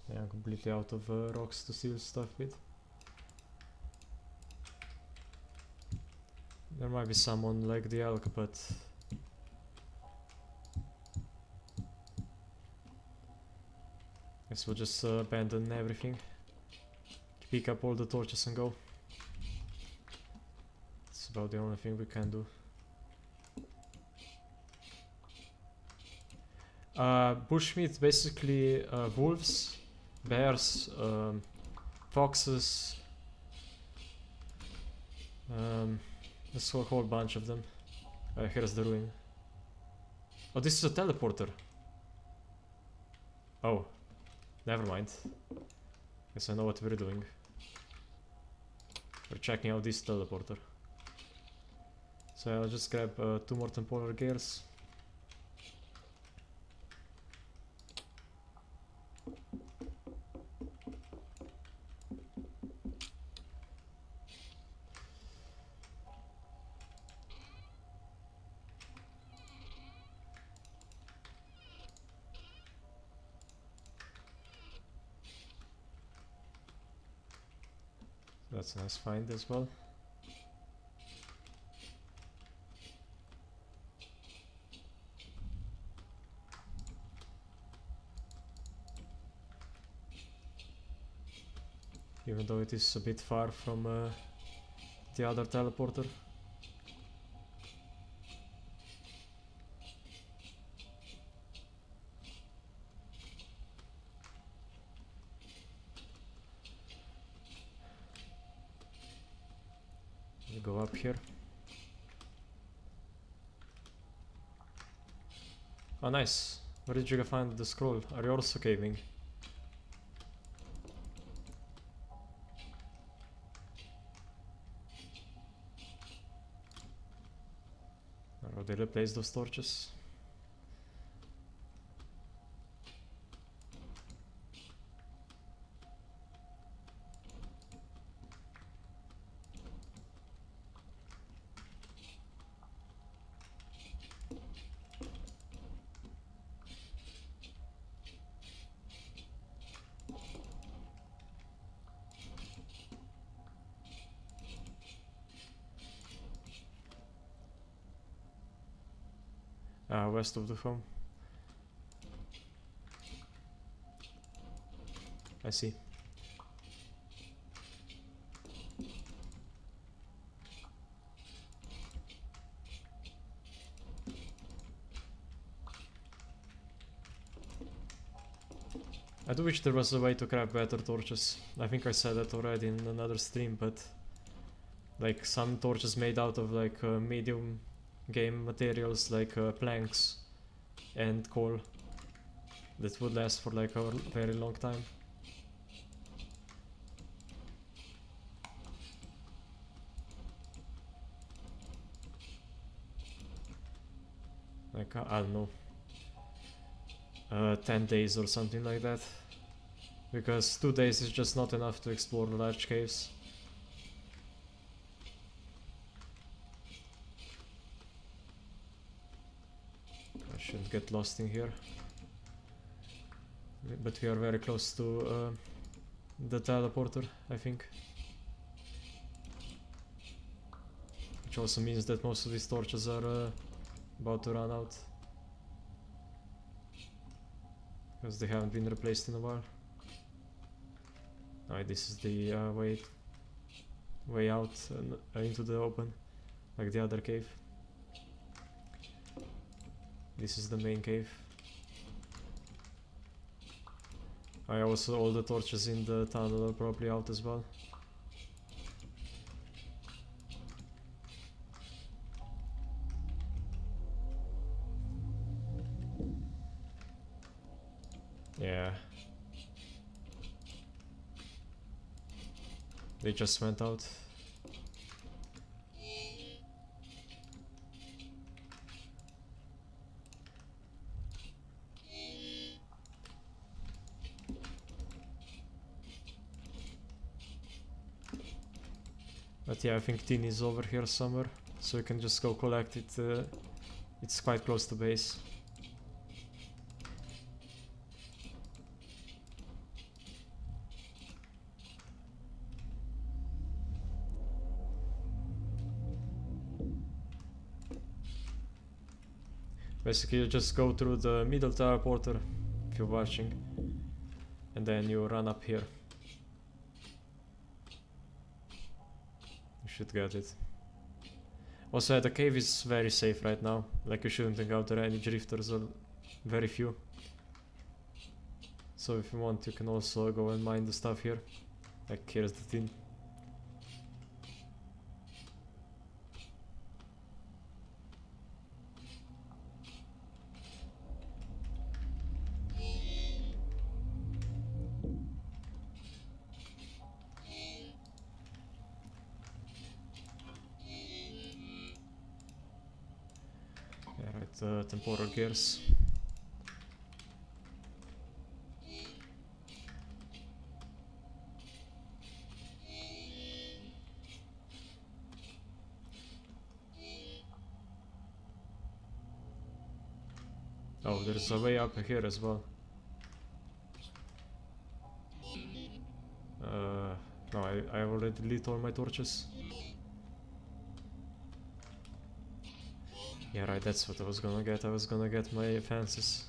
Yeah, I'm completely out of rocks to seal stuff with. There might be some on like the elk, but guess we'll just abandon everything, pick up all the torches and go. It's about the only thing we can do. Bushmeat, basically wolves, bears, foxes, there's a whole bunch of them. Here's the ruin. Oh, this is a teleporter. Oh, never mind. Guess I know what we're doing. We're checking out this teleporter. So I'll just grab 2 more temporal gears. That's a nice find as well. Even though it is a bit far from the other teleporter. Go up here. Oh, nice. Where did you find the scroll? Are you also caving? Or they replace those torches? West of the home. I see. I do wish there was a way to craft better torches. I think I said that already in another stream, but like some torches made out of like medium game materials like planks and coal that would last for like a very long time. like I don't know, 10 days or something like that, because 2 days is just not enough to explore the large caves. I shouldn't get lost in here, but we are very close to the teleporter, I think. Which also means that most of these torches are about to run out, because they haven't been replaced in a while. Alright, this is the way out into the open, like the other cave. This is the main cave. Also, all the torches in the tunnel are probably out as well. Yeah. They just went out. But yeah, I think Tin is over here somewhere, so you can just go collect it. It's quite close to base. Basically, you just go through the middle teleporter, if you're watching, and then you run up here. You should get it. Also, the cave is very safe right now. Like, you shouldn't encounter any drifters, or very few. So if you want, you can also go and mine the stuff here. Like, here's the tin. Temporal gears. Oh, there's a way up here as well. No, I already lit all my torches. Yeah, right, that's what I was gonna get. I was gonna get my fences.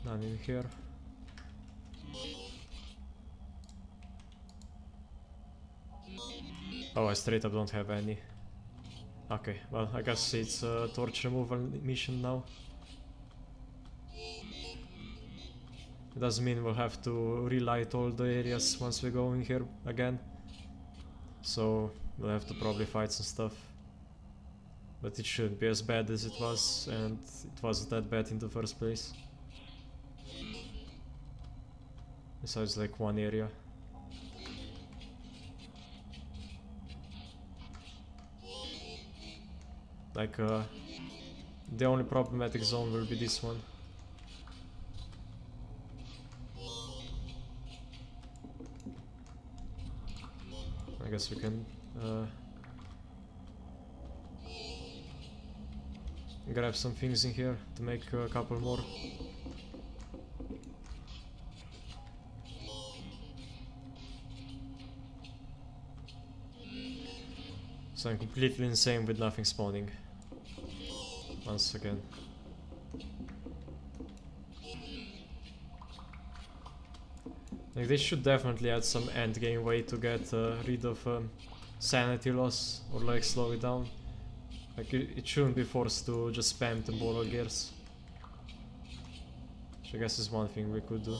None in here. Oh, I straight up don't have any. Okay, well, I guess it's a torch removal mission now. It doesn't mean we'll have to relight all the areas once we go in here again. So we'll have to probably fight some stuff. But it shouldn't be as bad as it was, and it wasn't that bad in the first place. Besides like one area. Like the only problematic zone will be this one. I guess we can grab some things in here to make a couple more. So I'm completely insane with nothing spawning. Once again. Like, they should definitely add some endgame way to get rid of sanity loss, or like slow it down. Like, it shouldn't be forced to just spam temporal gears. Which I guess is one thing we could do.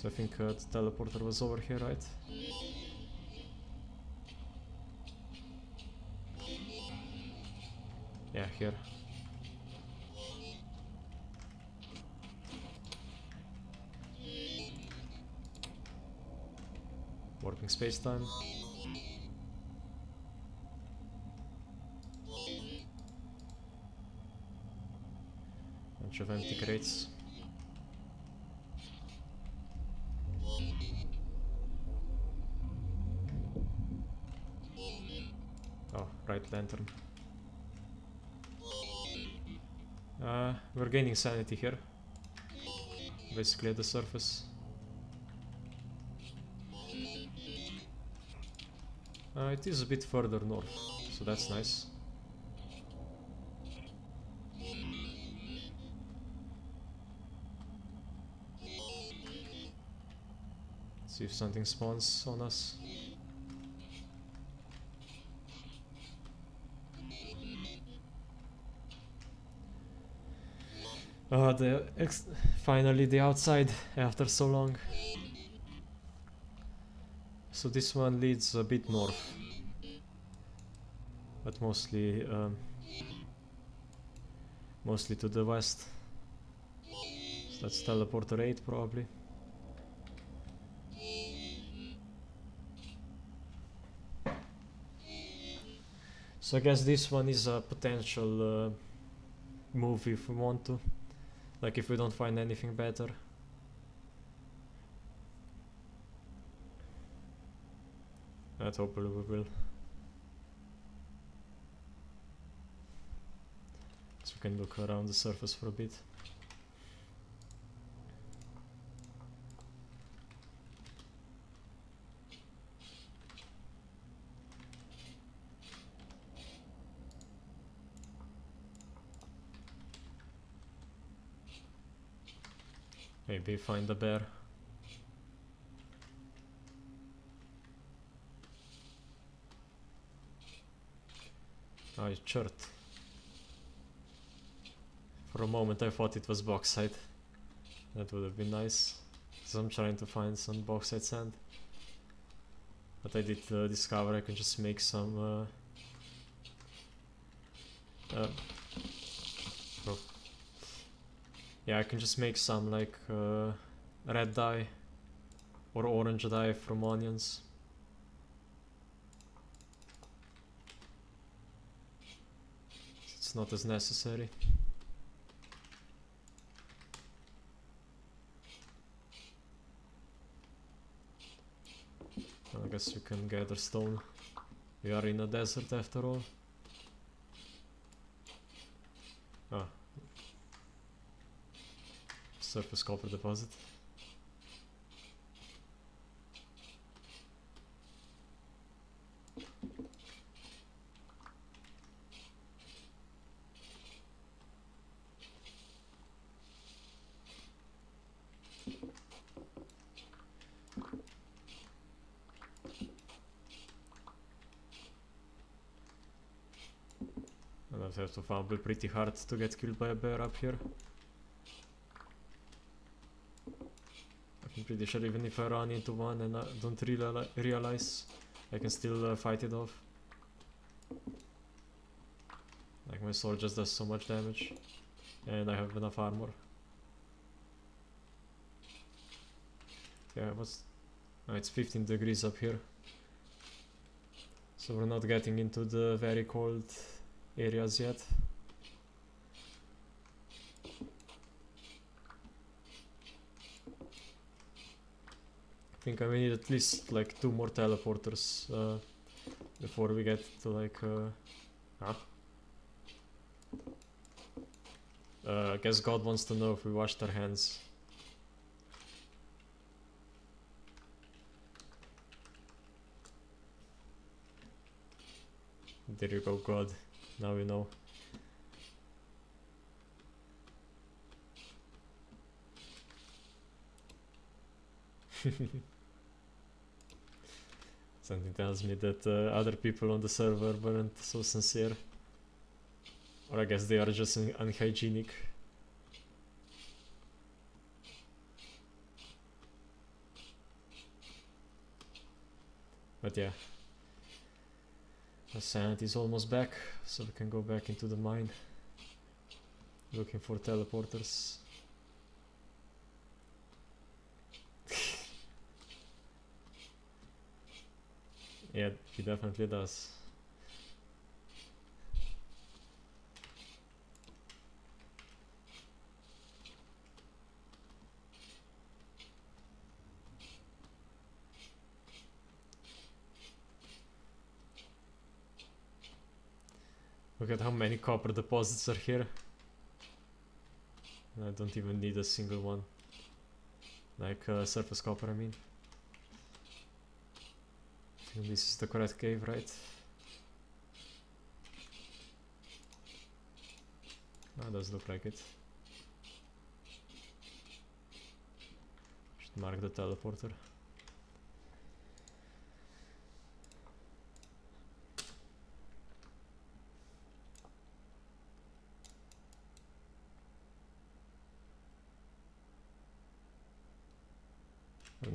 So I think the teleporter was over here, right? Yeah, here. Warping space-time. Bunch of empty crates. Oh, right lantern. We're gaining sanity here. Basically at the surface. It is a bit further north, so that's nice. See if something spawns on us. Finally the outside after so long. So this one leads a bit north, but mostly to the west. So that's teleporter 8 probably. So I guess this one is a potential move if we want to. Like if we don't find anything better. And hopefully we will. So we can look around the surface for a bit. Maybe find a bear. Oh, it's shirt. For a moment I thought it was bauxite. That would have been nice. So I'm trying to find some bauxite sand. But I did discover I can just make some oh. Yeah, I can just make some like red dye or orange dye from onions. It's not as necessary. I guess we can gather stone. We are in a desert after all. Ah. Surface copper deposit. And I have to fumble pretty hard to get killed by a bear up here. I'm pretty sure even if I run into one and I don't realize, I can still fight it off. Like my sword just does so much damage, and I have enough armor. Yeah, it's 15 degrees up here, so we're not getting into the very cold areas yet. I think I need at least like 2 more teleporters before we get to like I guess God wants to know if we washed our hands. There you go, God. Now we know. Something tells me that other people on the server weren't so sincere. Or I guess they are just unhygienic. But yeah. The sanity is almost back, so we can go back into the mine. Looking for teleporters. Yeah, he definitely does. Look at how many copper deposits are here. I don't even need a single one. Like surface copper, I mean. I think this is the correct cave, right? Ah, does look like it. Should mark the teleporter.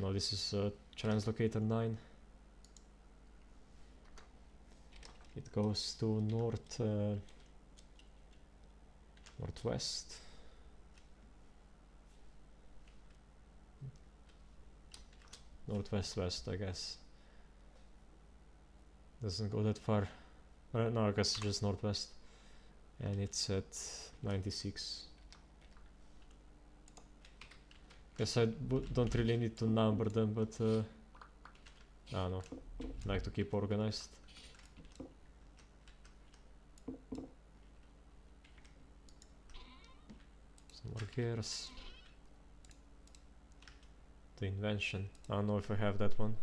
No, this is translocator 9. It goes to northwest. Northwest-west, I guess. Doesn't go that far. No, I guess it's just northwest. And it's at 96. Guess I don't really need to number them, but I don't know. Like to keep organized. Some more gears. The invention. I don't know if I have that one.